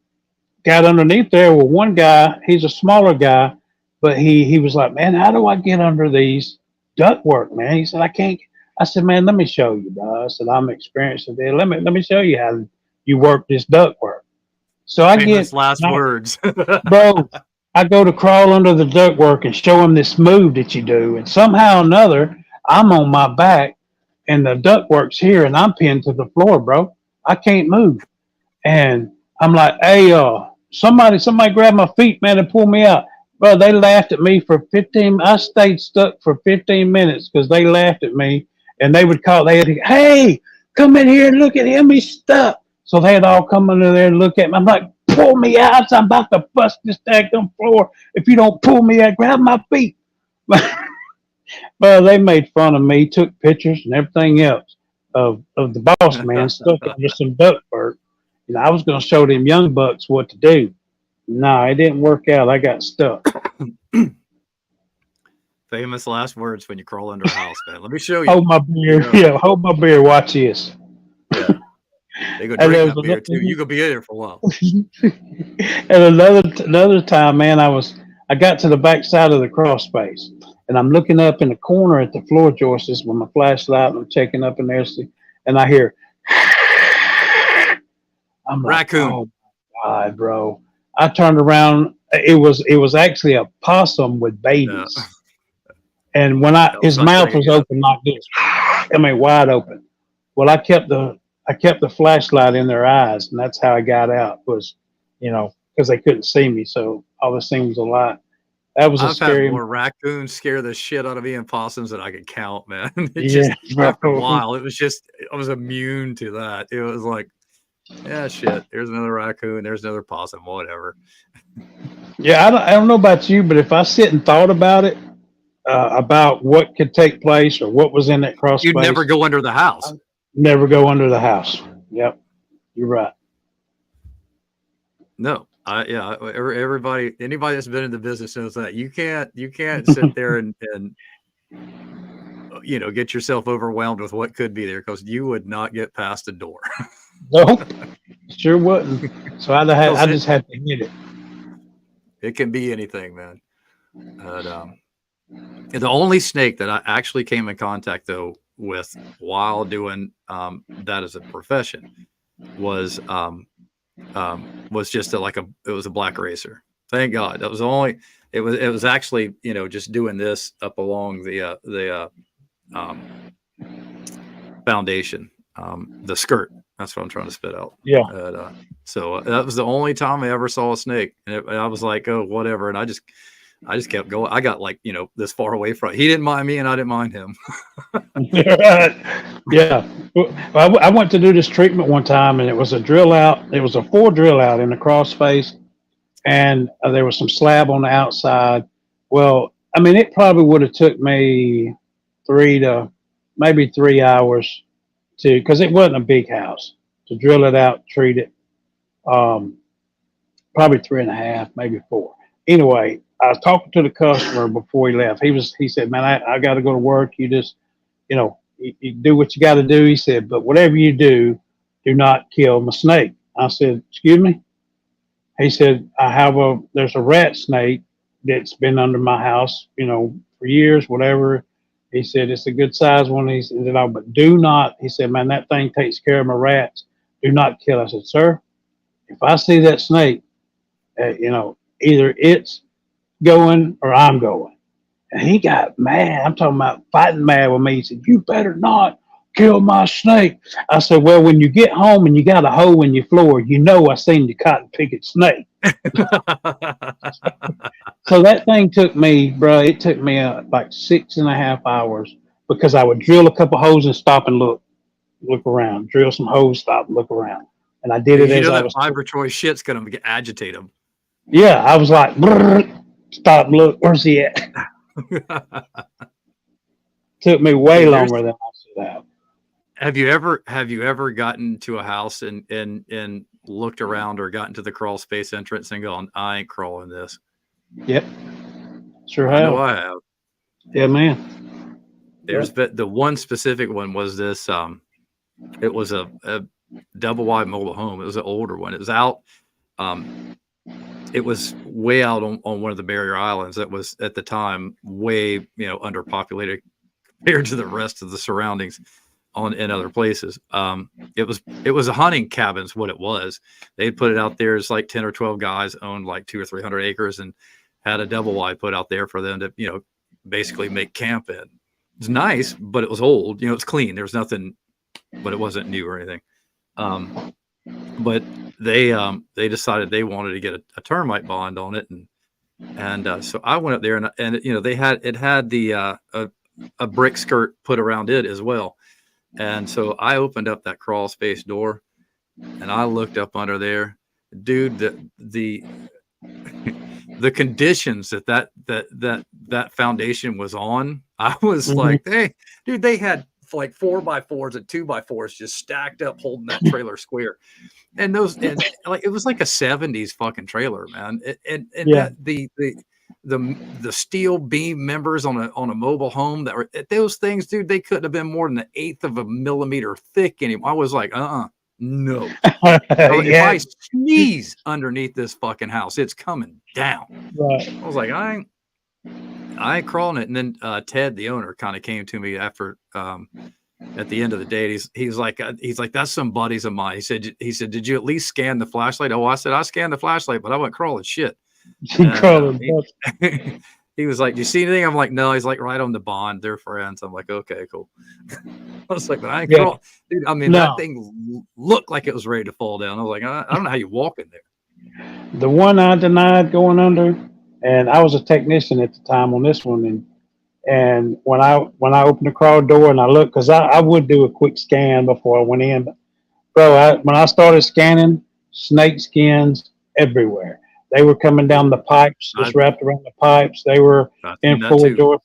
Speaker 2: got underneath there with one guy. He's a smaller guy, but he was like, man, how do I get under these duct work, man. He said, I can't. I said, man, let me show you, bro. I said, I'm experienced with it. Let me show you how you work this duct work. So I
Speaker 1: Famous
Speaker 2: get,
Speaker 1: last words.
Speaker 2: bro, I go to crawl under the ductwork and show him this move that you do. And somehow or another, I'm on my back and the ductwork's here and I'm pinned to the floor, bro. I can't move. And I'm like, hey, somebody grab my feet, man, and pull me out. Bro, they laughed at me for 15. I stayed stuck for 15 minutes because they laughed at me and they would call, hey, come in here and look at him. He's stuck. So they'd all come under there and look at me. I'm like, pull me out. I'm about to bust this daggum floor. If you don't pull me out, grab my feet. Well, they made fun of me, took pictures and everything else of the boss man stuck under some ductwork. And I was going to show them young bucks what to do. No, it didn't work out. I got stuck.
Speaker 1: Famous last words when you crawl under a house, man. Let me show you.
Speaker 2: Hold my beer. Yeah, hold my beer. Watch this.
Speaker 1: Yeah. They go drink that beer too. You could be in there for a while.
Speaker 2: And another time, man, I got to the back side of the crawl space, and I'm looking up in the corner at the floor joists with my flashlight, and I'm checking up in there, and I hear, I'm like,
Speaker 1: Raccoon.
Speaker 2: oh my God, bro. I turned around. It was actually a possum with babies.
Speaker 1: Yeah.
Speaker 2: And when his mouth was open like this, I mean wide open. Well, I kept the flashlight in their eyes, and that's how I got out. Was, because they couldn't see me, so all this thing was a lot. That was a
Speaker 1: I've
Speaker 2: scary.
Speaker 1: had more raccoons scare the shit out of me and possums than I could count, man.
Speaker 2: Yeah,
Speaker 1: After a while, I was immune to that. It was like, yeah, shit. There's another raccoon. There's another possum. Whatever.
Speaker 2: Yeah, I don't know about you, but if I sit and thought about it, about what could take place or what was in that crawl space,
Speaker 1: You'd never go under the house.
Speaker 2: never go under the house. Yep, you're right.
Speaker 1: No, everybody, anybody that's been in the business knows that you can't sit there and get yourself overwhelmed with what could be there, because you would not get past the door.
Speaker 2: Nope, sure wouldn't. So I just had to hit it.
Speaker 1: It can be anything, man. But, the only snake that I actually came in contact though with while doing that as a profession was just it was a black racer. Thank God. That was the only. It was actually just doing this up along the foundation, the skirt. That's what I'm trying to spit out.
Speaker 2: Yeah.
Speaker 1: So that was the only time I ever saw a snake, and I was like, oh, whatever. And I just kept going. I got this far away from it. He didn't mind me, and I didn't mind him.
Speaker 2: Yeah. Well, I went to do this treatment one time, and it was a drill out. It was a 4 drill out in the crawl space, and there was some slab on the outside. Well, I mean, it probably would have took me 3 hours because it wasn't a big house, to drill it out, treat it. Probably 3.5, maybe 4. Anyway, I was talking to the customer before he left. He said, man, I got to go to work. You just, you do what you got to do. He said, but whatever you do not kill my snake. I said, excuse me? He said, there's a rat snake that's been under my house, for years, whatever. He said, it's a good size one. He said, but do not, he said, man, that thing takes care of my rats. Do not kill. I said, sir, if I see that snake, either it's going or I'm going. And he got mad. I'm talking about fighting mad with me. He said, you better not kill my snake. I said, well, when you get home and you got a hole in your floor, I seen your cotton picket snake. So that thing took me, bro, it took me like 6.5 hours, because I would drill a couple holes and stop and look around, drill some holes, stop and look around. And I did it as I was.
Speaker 1: Vibratory shit's going to agitate him.
Speaker 2: Yeah, I was like, stop, look, where's he at? Took me way longer than I should have.
Speaker 1: Have you ever gotten to a house and looked around, or gotten to the crawl space entrance and gone, I ain't crawling this?
Speaker 2: Yep. Sure have.
Speaker 1: I know I have.
Speaker 2: Yeah, man.
Speaker 1: The one specific one was this. It was a double wide mobile home. It was an older one. It was out. It was way out on one of the barrier islands that was at the time way underpopulated compared to the rest of the surroundings in other places. It was a hunting cabins. What it was, they'd put it out there as like 10 or 12 guys owned like 200 or 300 acres and had a double wide put out there for them to, basically make camp in. It's nice, but it was old. It's clean. There was nothing, but it wasn't new or anything. But they decided they wanted to get a termite bond on it, and so I went up there and they had the a brick skirt put around it as well. And so I opened up that crawl space door and I looked up under there, dude, the conditions that foundation was on. I was like, hey, dude, they had like 4x4s and 2x4s just stacked up holding that trailer square. And like it was like a 70s fucking trailer, man. And that the steel beam members on a mobile home that were those things, dude, they couldn't have been more than 1/8 of a millimeter thick anymore. I was like, no. If I sneeze underneath this fucking house, it's coming down.
Speaker 2: Right.
Speaker 1: I was like, I ain't crawling it. And then Ted, the owner, kind of came to me after at the end of the day. He's like, that's some buddies of mine. He said, did you at least scan the flashlight? Oh, I said, I scanned the flashlight, but I wasn't crawling shit. He was like, do you see anything? I'm like, no. He's like, right on the bond. They're friends. I'm like, okay, cool. I was like, but I ain't crawling. Dude, I mean, that thing looked like it was ready to fall down. I was like, I don't know how you walk in there.
Speaker 2: The one I denied going under, and I was a technician at the time on this one, and when I opened the crawl door and I looked, because I would do a quick scan before I went in, but bro, when I started scanning, snake skins everywhere. They were coming down the pipes, just wrapped around the pipes. They were in full doors.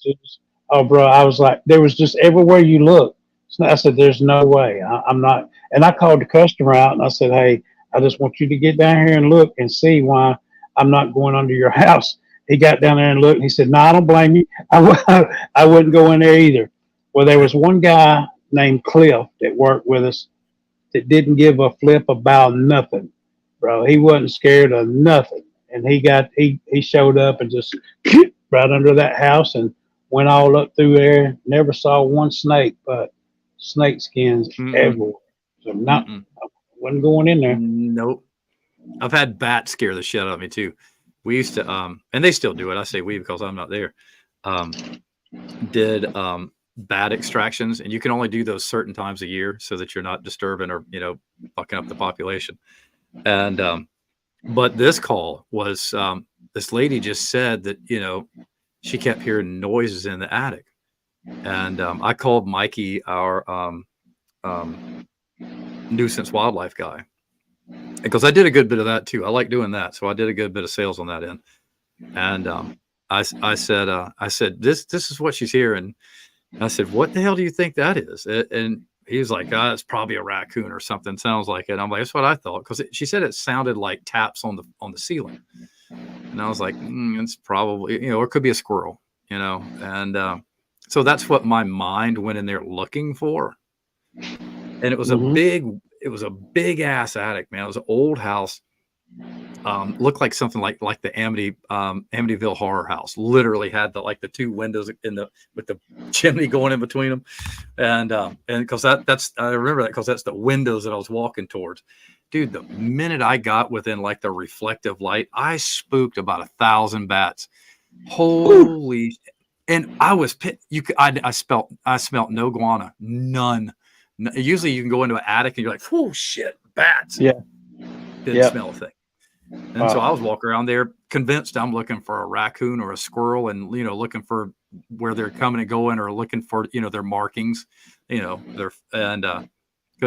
Speaker 2: Oh, bro, I was like, there was just everywhere you look. So I said, there's no way. I'm not. And I called the customer out and I said, hey, I just want you to get down here and look and see why I'm not going under your house. He got down there and looked and he said, no, I don't blame you. I wouldn't go in there either. Well, there was one guy named Cliff that worked with us that didn't give a flip about nothing, bro. He wasn't scared of nothing. And he showed up and just right under that house and went all up through there. Never saw one snake, but snake skins everywhere. So I wasn't going in there.
Speaker 1: Nope. I've had bats scare the shit out of me too. We used to, and they still do it. I say we because I'm not there. Did bat extractions, and you can only do those certain times a year so that you're not disturbing or fucking up the population. And but this call was this lady just said that she kept hearing noises in the attic, and I called Mikey, our nuisance wildlife guy, because I did a good bit of that too. I like doing that, so I did a good bit of sales on that end. And I said this is what she's hearing. I said, what the hell do you think that is? And he was like, it's probably a raccoon or something. Sounds like it. I'm like, that's what I thought, because she said it sounded like taps on the ceiling, and I was like, it's probably or it could be a squirrel, And so that's what my mind went in there looking for, and it was a big ass attic, man. It was an old house. Looked like something like the Amityville Horror House. Literally had the two windows with the chimney going in between them, and because that's I remember that because that's the windows that I was walking towards. Dude, the minute I got within the reflective light, I spooked about 1,000 bats. Holy! And I was I smelled no guana, none. Usually you can go into an attic and you're like, oh shit, bats.
Speaker 2: Yeah.
Speaker 1: Didn't smell a thing. And so I was walking around there convinced I'm looking for a raccoon or a squirrel, and looking for where they're coming and going, or looking for their markings, couldn't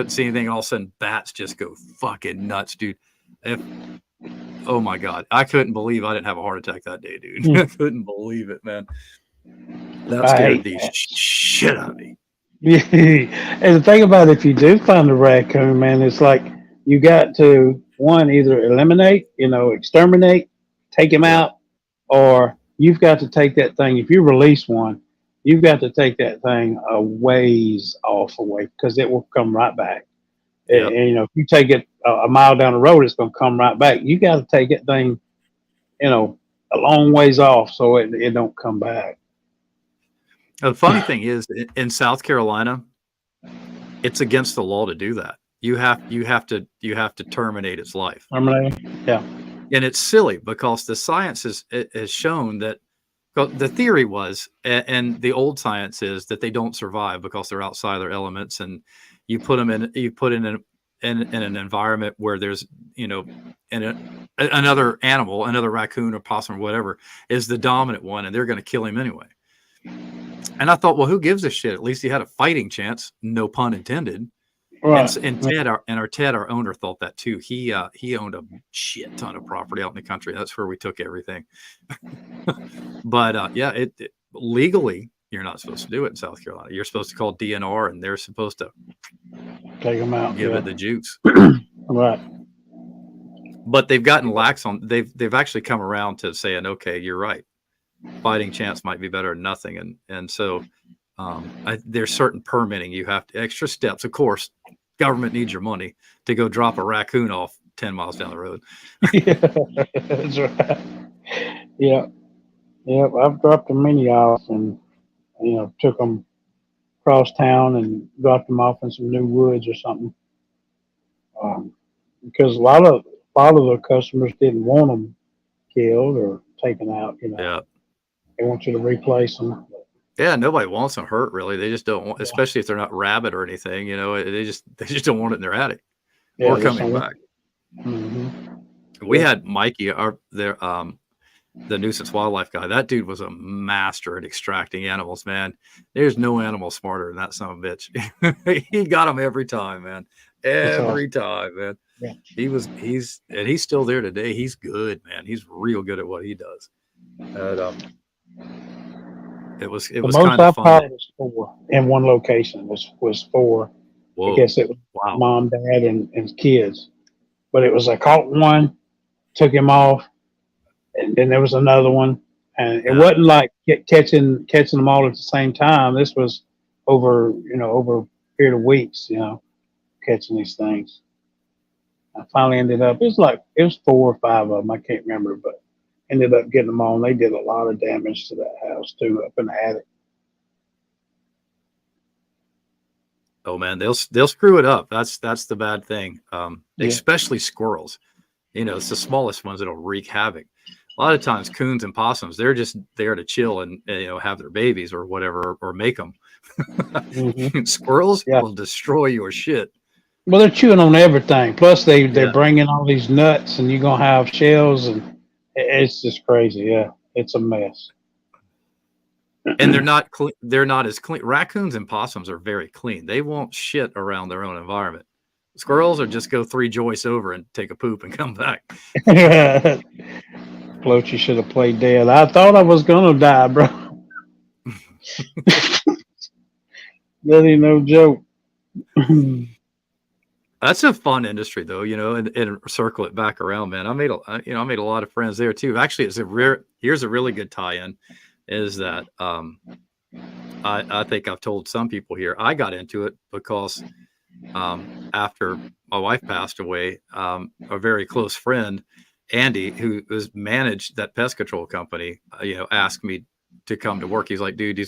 Speaker 1: see anything. All of a sudden bats just go fucking nuts, dude. Oh my god, I couldn't believe I didn't have a heart attack that day, dude. I couldn't believe it, man. That scared the shit out of me.
Speaker 2: Yeah. And the thing about it, if you do find a raccoon, man, it's like you got to either eliminate, exterminate, take him out, or you've got to take that thing. If you release one, you've got to take that thing a ways away, because it will come right back. Yep. And if you take it a mile down the road, it's going to come right back. You got to take that thing, a long ways off so it don't come back.
Speaker 1: The funny thing is, in South Carolina, it's against the law to do that. You have to terminate its life,
Speaker 2: I mean, yeah,
Speaker 1: and it's silly because the science has shown that. Well, the theory was, and the old science is that they don't survive because they're outside their elements, and you put in an environment where there's another animal, another raccoon or possum or whatever is the dominant one, and they're going to kill him anyway. And I thought, well, who gives a shit? At least he had a fighting chance, no pun intended.
Speaker 2: right.
Speaker 1: And Ted, our owner, thought that too. He owned a shit ton of property out in the country. That's where we took everything. But yeah, it legally you're not supposed to do it in South Carolina. You're supposed to call DNR, and they're supposed to
Speaker 2: Take them out.
Speaker 1: give
Speaker 2: Yeah,
Speaker 1: it the juice.
Speaker 2: right.
Speaker 1: But they've gotten lax on. They've actually come around to saying, okay, you're right. Fighting chance might be better than nothing, and so there's certain permitting you have to extra steps. Of course, government needs your money to go drop a raccoon off 10 miles down the road.
Speaker 2: Yeah, that's right. Yeah, yeah. I've dropped them many off, and took them across town and dropped them off in some new woods or something. Because a lot of the customers didn't want them killed or taken out.
Speaker 1: Yeah.
Speaker 2: They want you to replace them.
Speaker 1: Yeah, nobody wants them hurt, really. They just don't want,
Speaker 2: Yeah,
Speaker 1: especially if they're not rabid or anything. They just don't want it in their attic
Speaker 2: yeah,
Speaker 1: or
Speaker 2: just
Speaker 1: coming
Speaker 2: don't.
Speaker 1: back.
Speaker 2: Hmm.
Speaker 1: We
Speaker 2: Yeah,
Speaker 1: had Mikey, the nuisance wildlife guy. That dude was a master at extracting animals, man. There's no animal smarter than that son of a bitch. He got them every time, man.
Speaker 2: that's awesome.
Speaker 1: Every time, man.
Speaker 2: Yeah.
Speaker 1: He's still there today. He's good, man. He's real good at what he does. And, it was
Speaker 2: The
Speaker 1: kind
Speaker 2: most
Speaker 1: of
Speaker 2: I
Speaker 1: fun.
Speaker 2: caught was four in one location. Was four. I
Speaker 1: Whoa,
Speaker 2: guess it was
Speaker 1: wow,
Speaker 2: mom, dad, and kids. But it was I caught one, took him off, and then there was another one, and it
Speaker 1: yeah.
Speaker 2: wasn't like catching them all at the same time. This was over a period of weeks, catching these things. I finally ended up. It was 4 or 5 of them. I can't remember, but ended up getting them all. And they did a lot of damage to that house too, up in the attic.
Speaker 1: Oh man, they'll screw it up. That's the bad thing.
Speaker 2: Yeah,
Speaker 1: Especially squirrels. It's the smallest ones that'll wreak havoc. A lot of times, coons and possums, they're just there to chill and have their babies or whatever, or make them.
Speaker 2: hmm,
Speaker 1: Squirrels
Speaker 2: yeah.
Speaker 1: will destroy your shit.
Speaker 2: Well, they're chewing on everything. Plus, they
Speaker 1: Yeah,
Speaker 2: bring in all these nuts, and you're gonna have shells, and it's just crazy. Yeah, it's a mess.
Speaker 1: and they're not as clean. Raccoons and possums are very clean. They won't shit around their own environment. Squirrels will just go 3 joists over and take a poop and come back.
Speaker 2: Float, you should have played dead. I thought I was gonna die, bro. That ain't no joke.
Speaker 1: That's a fun industry, though, and circle it back around, man. I made a lot of friends there too. Actually, here's a really good tie-in, is that I think I've told some people here I got into it because after my wife passed away, a very close friend, Andy, who was managed that pest control company, asked me to come to work. He's like, dude,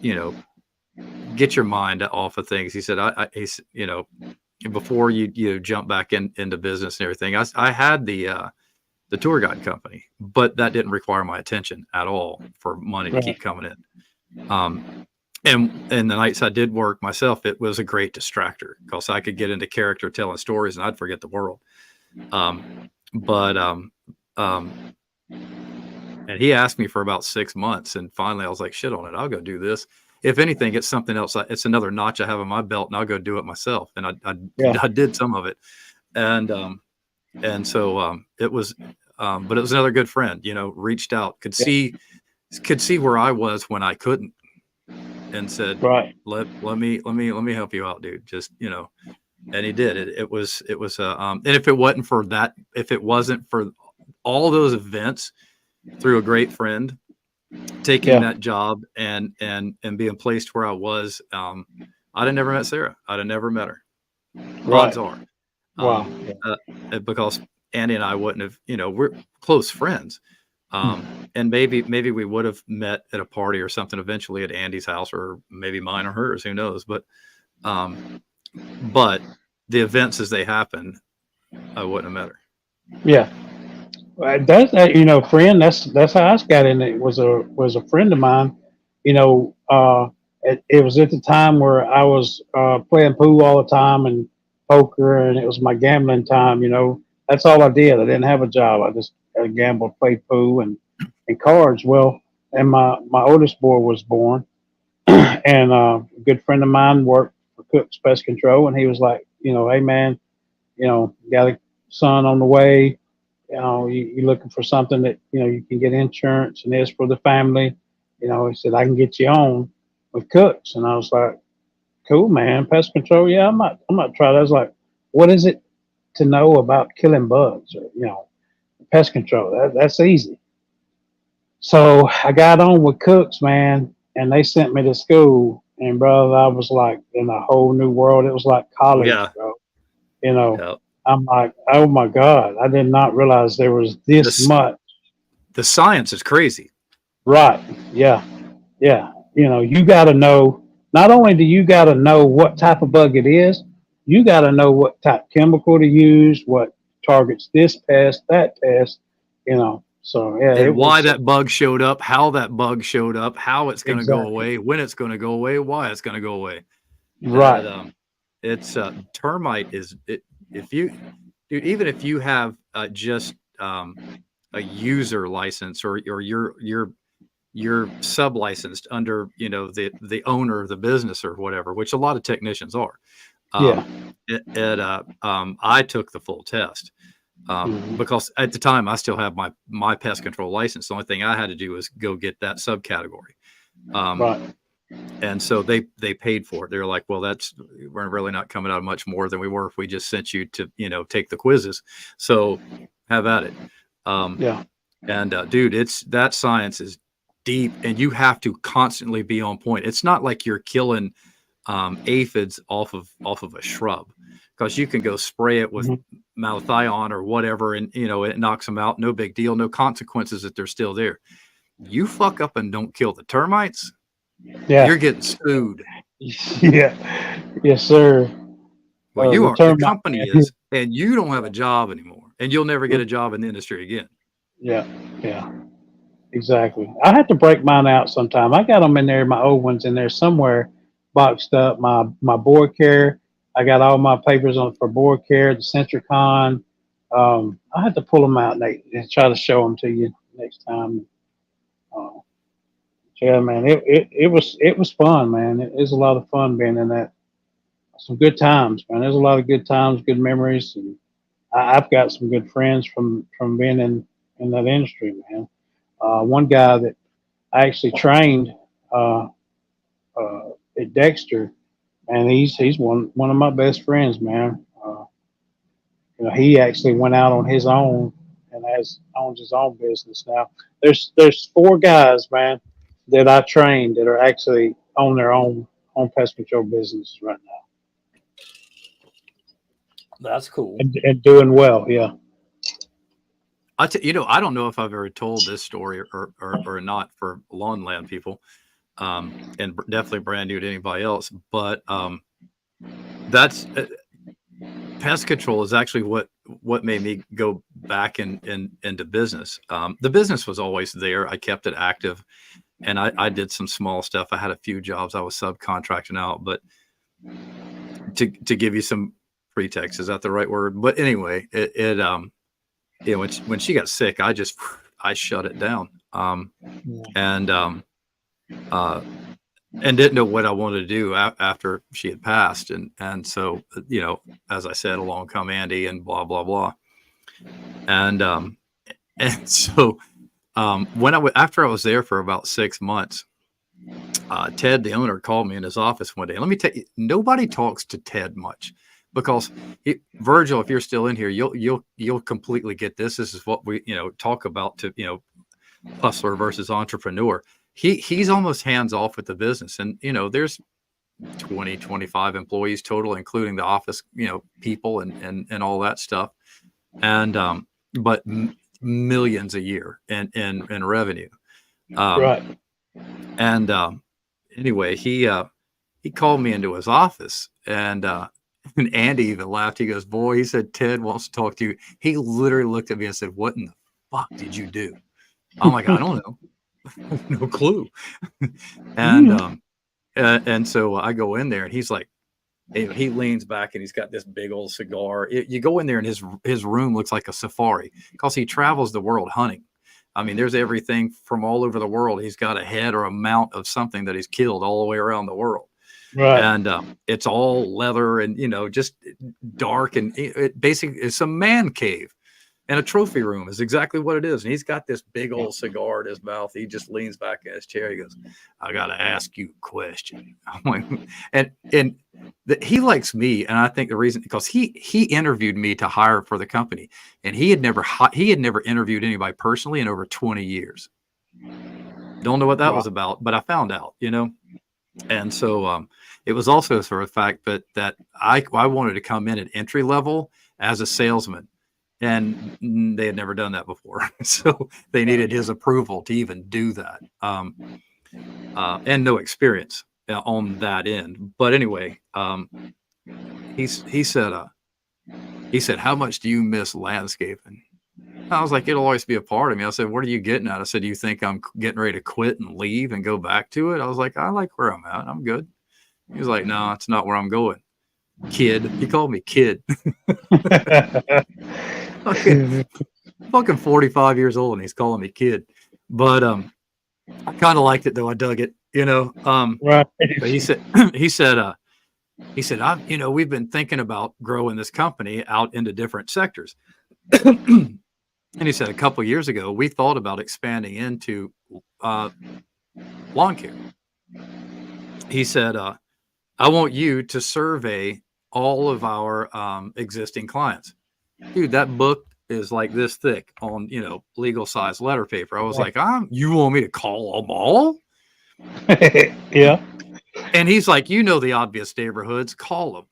Speaker 1: you know, get your mind off of things. He said, before you jump back into business and everything, I had the tour guide company, but that didn't require my attention at all for money to
Speaker 2: Right.
Speaker 1: keep coming in. And the nights I did work myself, it was a great distractor because I could get into character telling stories and I'd forget the world. But and he asked me for about 6 months, and finally I was like, shit on it, I'll go do this. If anything, it's something else. It's another notch I have on my belt, and I'll go do it myself. And
Speaker 2: Yeah.
Speaker 1: I did some of it, and so it was, but it was another good friend. Reached out, could see where I was when I couldn't, and said,
Speaker 2: Right.
Speaker 1: let me help you out, dude. Just and he did. It was and if it wasn't for all those events through a great friend taking
Speaker 2: Yeah.
Speaker 1: that job and being placed where I was, I'd have never met Sarah. I'd have never met her.
Speaker 2: Right.
Speaker 1: Odds are,
Speaker 2: Wow.
Speaker 1: because Andy and I wouldn't have. We're close friends, And maybe we would have met at a party or something eventually at Andy's house, or maybe mine or hers, who knows? But the events as they happen, I wouldn't have met her.
Speaker 2: Yeah. That's friend. That's how I got in. It was a friend of mine. It was at the time where I was playing pool all the time and poker, and it was my gambling time. That's all I did. I didn't have a job. I just gambled, played pool, and cards. Well, and my oldest boy was born, and a good friend of mine worked for Cook's Pest Control, and he was like, hey man, got a son on the way. You're looking for something that you can get insurance and is for the family. He said I can get you on with Cooks, and I was like, cool, man. Pest control, yeah, I might try that. I was like, what is it to know about killing bugs or pest control? That's easy. So I got on with Cooks, man, and they sent me to school. And brother, I was like in a whole new world. It was like college,
Speaker 1: Yeah.
Speaker 2: bro. You know,
Speaker 1: Yeah.
Speaker 2: I'm like, oh my God, I did not realize there was this much.
Speaker 1: The science is crazy.
Speaker 2: Right. Yeah. Yeah. You got to know, not only do you got to know what type of bug it is, you got to know what type of chemical to use, what targets this pest, that pest. So, yeah.
Speaker 1: And why that bug showed up, how that bug showed up, how it's going to
Speaker 2: Exactly.
Speaker 1: go away, when it's going to go away, why it's going to go away.
Speaker 2: Right.
Speaker 1: It's termite is it. If you, dude, even if you have just a user license or you're sub licensed under the owner of the business or whatever, which a lot of technicians are.
Speaker 2: Yeah.
Speaker 1: I took the full test
Speaker 2: Mhm.
Speaker 1: because at the time I still have my pest control license. The only thing I had to do was go get that subcategory.
Speaker 2: Right.
Speaker 1: And so they paid for it. They're like, well, we're really not coming out much more than we were if we just sent you to, take the quizzes. So have at it.
Speaker 2: Yeah.
Speaker 1: And dude, that science is deep, and you have to constantly be on point. It's not like you're killing aphids off of a shrub, because you can go spray it with malathion or whatever, and it knocks them out. No big deal. No consequences if they're still there. You fuck up and don't kill the termites,
Speaker 2: Yeah.
Speaker 1: you're getting sued.
Speaker 2: Yeah. Yes, sir.
Speaker 1: Well, the company is, and you don't have a job anymore, and you'll never get a job in the industry again.
Speaker 2: Yeah. Yeah. Exactly. I had to break mine out sometime. I got them in there, my old ones in there somewhere, boxed up. My board care. I got all my papers on for board care, the Centricon. I had to pull them out and try to show them to you next time. Yeah, man, it was fun, man. It was a lot of fun being in that. Some good times, man. There's a lot of good times, good memories, and I've got some good friends from being in that industry, man. One guy that I actually trained uh, at Dexter, and he's one of my best friends, man. He actually went out on his own and owns his own business now. There's 4 guys, man, that I trained that are actually on their own pest control businesses right now.
Speaker 1: That's cool.
Speaker 2: And doing well, yeah.
Speaker 1: I don't know if I've ever told this story or not for lawn land people, and definitely brand new to anybody else. But that's pest control is actually what made me go back into business. The business was always there. I kept it active, and I did some small stuff. I had a few jobs I was subcontracting out, but to give you some pretext, is that the right word? But anyway, when she got sick, I shut it down, and didn't know what I wanted to do after she had passed, and so as I said, along come Andy and blah blah blah, and so after I was there for about 6 months, Ted, the owner, called me in his office one day. And let me tell you, nobody talks to Ted much. Because Virgil, if you're still in here, you'll completely get this. This is what we talk about to hustler versus entrepreneur. He's almost hands off with the business, and there's 20-25 employees total, including the office people and all that stuff. And but millions a year in revenue.
Speaker 2: Right.
Speaker 1: And anyway, he called me into his office, and Andy even laughed. He goes, "Boy," he said, "Ted wants to talk to you." He literally looked at me and said, "What in the fuck did you do?" I'm like, "I don't know, no clue." And so I go in there, and he's like, he leans back, and he's got this big old cigar. You go in there, and his room looks like a safari because he travels the world hunting. I mean, there's everything from all over the world. He's got a head or a mount of something that he's killed all the way around the world.
Speaker 2: Right.
Speaker 1: And it's all leather and, just dark. And it basically is a man cave, and a trophy room is exactly what it is. And he's got this big old cigar in his mouth. He just leans back in his chair. He goes, "I got to ask you a question." I'm like, and he likes me. And I think the reason, because he interviewed me to hire for the company, and he had never interviewed anybody personally in over 20 years. Don't know what that was about, but I found out, And so it was also for the fact that I wanted to come in at entry level as a salesman, and they had never done that before. So they needed his approval to even do that, and no experience on that end. But anyway, he said, "How much do you miss landscaping?" I was like, "It'll always be a part of me." I said, "What are you getting at?" I said, "Do you think I'm getting ready to quit and leave and go back to it?" I was like, "I like where I'm at. I'm good." He was like, "No, it's not where I'm going, kid." He called me kid. Fucking 45 years old, and he's calling me kid. But I kind of liked it, though. I dug it,
Speaker 2: Right.
Speaker 1: But he said, we've been thinking about growing this company out into different sectors. And he said, a couple of years ago, we thought about expanding into lawn care. He said, "I want you to survey all of our existing clients." Dude, that book is like this thick on, legal size letter paper. I was like, "You want me to call them all?"
Speaker 2: Yeah.
Speaker 1: And he's like, "The obvious neighborhoods, call them."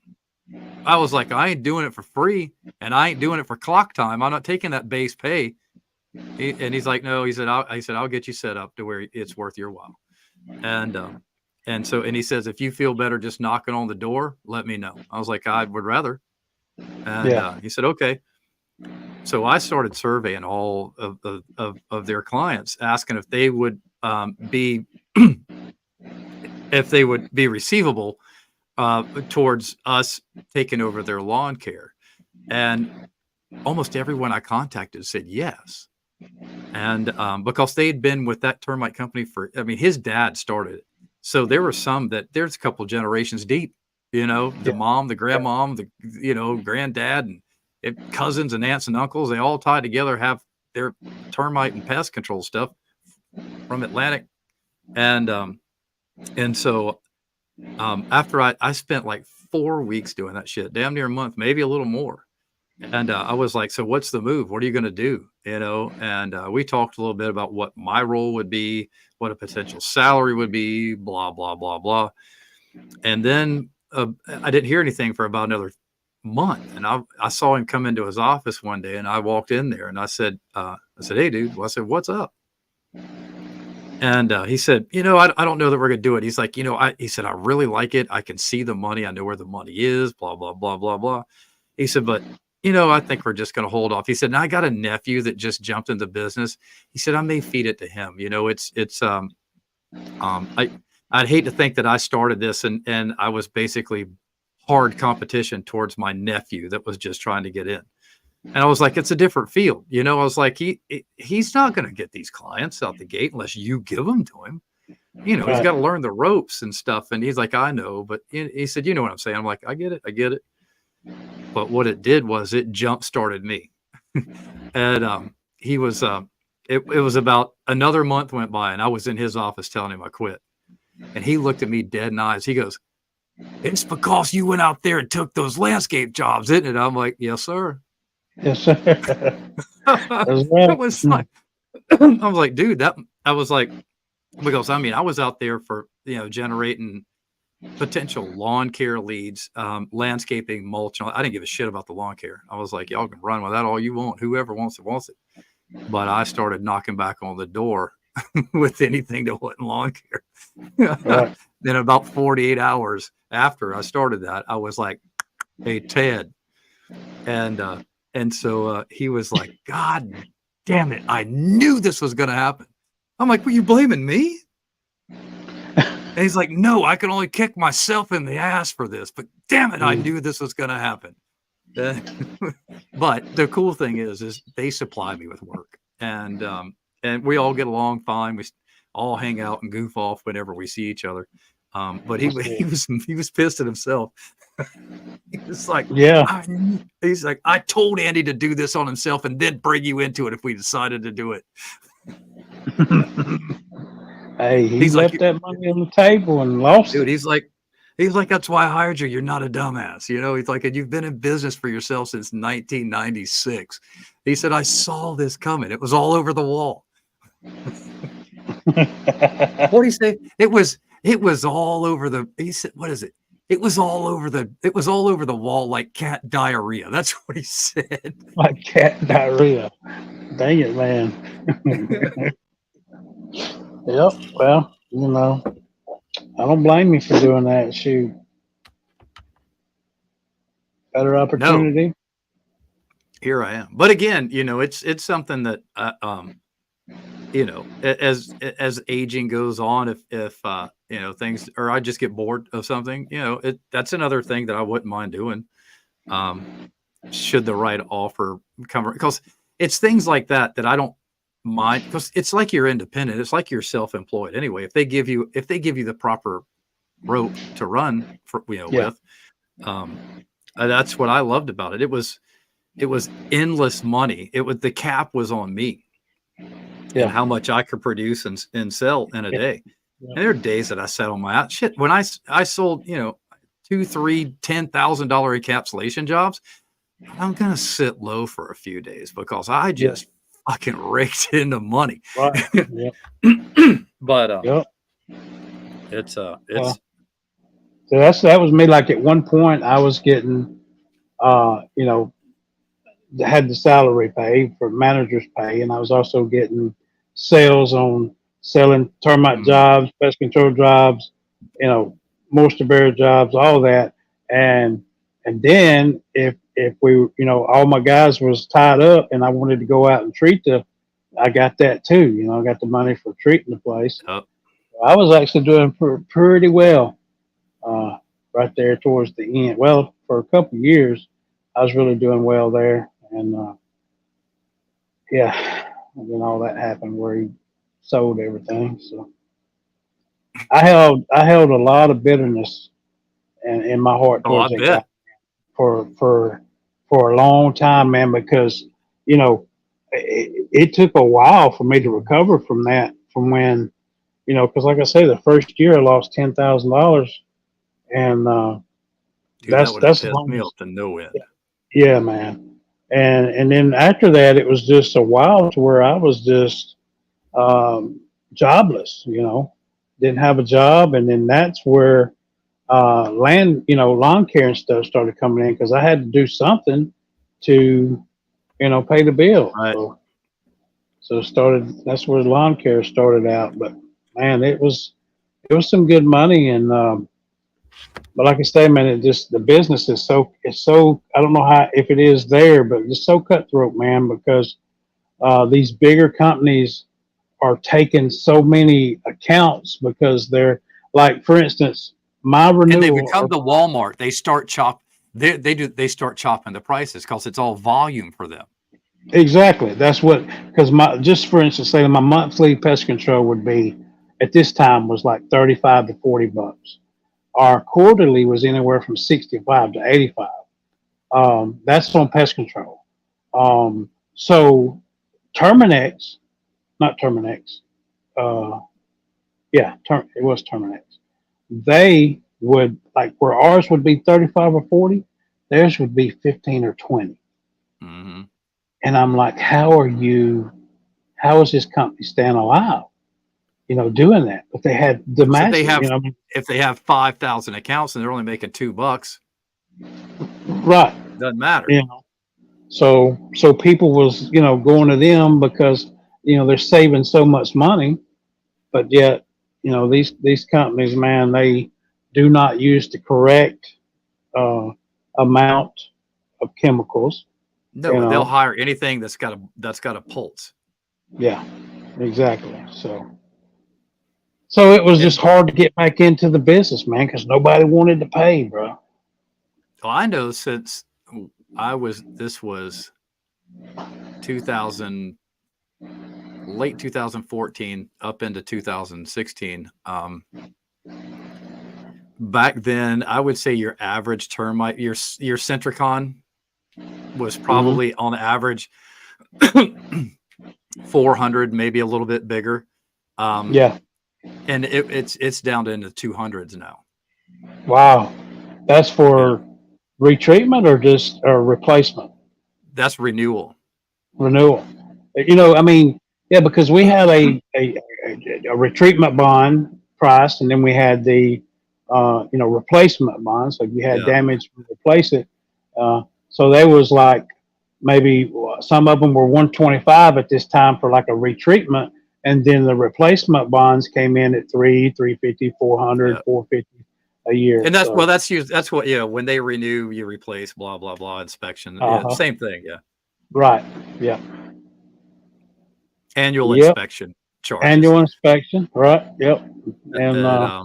Speaker 1: I was like, "I ain't doing it for free, and I ain't doing it for clock time. I'm not taking that base pay." And he's like, "No," he said, I'll get you set up to where it's worth your while. And so he says, "If you feel better just knocking on the door, let me know." I was like, "I would rather." And he said, "Okay." So I started surveying all of their clients, asking if they would be receivable towards us taking over their lawn care. And almost everyone I contacted said yes. And because they'd been with that termite company his dad started it. So there were there's a couple generations deep, the mom, the grandmom, the, granddad, and cousins and aunts and uncles, they all tied together, have their termite and pest control stuff from Atlantic. And so after I spent like 4 weeks doing that shit, damn near a month, maybe a little more. And I was like, "So what's the move? What are you going to do?" And we talked a little bit about what my role would be, what a potential salary would be, blah, blah, blah, blah. And then I didn't hear anything for about another month. And I saw him come into his office one day, and I walked in there, and I said, "Hey, dude." Well, I said, "What's up?" And he said, "I don't know that we're going to do it." He's like, he said, "I really like it. I can see the money. I know where the money is, blah, blah, blah, blah, blah." He said, "But I think we're just going to hold off." He said, "And I got a nephew that just jumped into business." He said, "I may feed it to him. I'd hate to think that I started this and I was basically hard competition towards my nephew that was just trying to get in." And I was like, "It's a different field." I was like, he's not going to get these clients out the gate unless you give them to him. He's got to learn the ropes and stuff. And he's like, "I know," but he said, "You know what I'm saying?" I'm like, I get it. But what it did was it jump started me. And he was it was about another month went by, and I was in his office telling him I quit. And he looked at me dead in the eyes. He goes, "It's because you went out there and took those landscape jobs, isn't it?" I'm like, "Yes, sir."
Speaker 2: Yes, sir. That's right.
Speaker 1: I was like, I was like, dude, I was like, because I was out there for, generating potential lawn care leads, landscaping, mulch. I didn't give a shit about the lawn care. I was like, "Y'all can run with that all you want. Whoever wants it, wants it." but I started knocking back on the door with anything that wasn't lawn care.
Speaker 2: Right.
Speaker 1: Then about 48 hours after I started that, I was like, "Hey, Ted," and so he was like, "God damn it! I knew this was going to happen." I'm like, "Were you blaming me?" And he's like, "No, I can only kick myself in the ass for this, but damn it, I knew this was going to happen." But the cool thing is they supply me with work, and we all get along fine. We all hang out and goof off whenever we see each other. But he was pissed at himself. He was like,
Speaker 2: Yeah.
Speaker 1: he's like, "I told Andy to do this on himself and then bring you into it if we decided to do it."
Speaker 2: Hey, he
Speaker 1: He's like,
Speaker 2: left that money on the table and lost
Speaker 1: dude,
Speaker 2: it.
Speaker 1: he's like, "That's why I hired you. You're not a dumbass." He's like, "And you've been in business for yourself since 1996. He said, "I saw this coming. It was all over the wall." What do you say? It was all over the, he said, what is it? It was all over the wall like cat diarrhea. That's what he said.
Speaker 2: Like cat diarrhea. Dang it, man. Yep. Well, I don't blame you for doing that. Shoot. Better
Speaker 1: No,
Speaker 2: opportunity.
Speaker 1: here I am. But again, it's something that, as aging goes on, if things, or I just get bored of something, that's another thing that I wouldn't mind doing. Should the right offer come, because it's things like that I don't mind, because it's like you're independent. It's like you're self-employed anyway. If they give you the proper rope to run for,
Speaker 2: Yeah.
Speaker 1: with, that's what I loved about it. It was endless money. The cap was on me.
Speaker 2: Yeah.
Speaker 1: And how much I could produce and sell in a day.
Speaker 2: Yeah.
Speaker 1: And there are days that I sat on my out shit. When I sold, $2,000, $3,000, $10,000 encapsulation jobs, I'm going to sit low for a few days because I just fucking raked into money.
Speaker 2: Right. Yeah.
Speaker 1: But
Speaker 2: Yep.
Speaker 1: it's
Speaker 2: Well, so that was me. Like at one point I was getting, had the salary pay for manager's pay, and I was also getting sales on selling termite jobs, pest control jobs, moisture barrier jobs, all that. And then if we, all my guys was tied up and I wanted to go out and I got that too. I got the money for treating the place. I was actually doing pretty well right there towards the end. Well, for a couple of years, I was really doing well there. And and then all that happened where he sold everything. So I held a lot of bitterness in my heart towards that guy for a long time, man, because it took a while for me to recover from that. From when, because like I say, the first year I lost $10,000, and
Speaker 1: dude, that's pissed me off to no end.
Speaker 2: Yeah, man. And then after that, it was just a while to where I was just jobless, didn't have a job. And then that's where lawn care and stuff started coming in, because I had to do something to, pay the bill.
Speaker 1: Right.
Speaker 2: So that's where lawn care started out. But man, it was some good money. And but like I say, man, the business is so, I don't know if it is there, but it's so cutthroat, man, because these bigger companies are taking so many accounts, because they're like, for instance, my renewal.
Speaker 1: And they become the Walmart. They start they start chopping the prices because it's all volume for them.
Speaker 2: Exactly. That's because just for instance, say my monthly pest control would be, at this time, was like $35 to $40. Our quarterly was anywhere from 65 to 85. That's on pest control. So Terminex, not Terminex. It was Terminex. They would, like, where ours would be 35 or 40, theirs would be 15 or 20.
Speaker 1: Mm-hmm.
Speaker 2: And I'm like, how is this company staying alive? Doing that. But they had the match.
Speaker 1: If they have 5,000 accounts and they're only making $2,
Speaker 2: right?
Speaker 1: Doesn't matter.
Speaker 2: So people was, going to them because, they're saving so much money, but yet, these companies, man, they do not use the correct uh, amount of chemicals. You
Speaker 1: No, they'll
Speaker 2: know,
Speaker 1: hire anything that's got a pulse.
Speaker 2: yeah, exactly. So it was just
Speaker 1: And
Speaker 2: hard to get back into the business, man, because nobody wanted to pay, bro.
Speaker 1: well, I know since this was 2000, late 2014 up into 2016. Back then, I would say your average termite, your Centricon was
Speaker 2: Hmm.
Speaker 1: probably on average 400, maybe a little bit bigger. Um,
Speaker 2: Yeah.
Speaker 1: and it's down to in the 200s now.
Speaker 2: Wow. That's
Speaker 1: Yeah,
Speaker 2: for retreatment or just or replacement,
Speaker 1: that's renewal.
Speaker 2: renewal. I mean, yeah, because we had a retreatment bond price, and then we had the replacement bond. So if you had
Speaker 1: Yeah,
Speaker 2: damage, replace it. So there was like maybe some of them were 125 at this time for like a retreatment, and then the replacement bonds came in at 350, 400,
Speaker 1: yeah.
Speaker 2: 450 a year.
Speaker 1: And that's well,
Speaker 2: So
Speaker 1: that's what when they renew, you replace, blah blah blah, inspection. Yeah,
Speaker 2: uh-huh.
Speaker 1: same thing. Yeah,
Speaker 2: Right. Yeah.
Speaker 1: annual
Speaker 2: Yep.
Speaker 1: inspection charges.
Speaker 2: Annual inspection. Right. Yep. And
Speaker 1: And
Speaker 2: uh,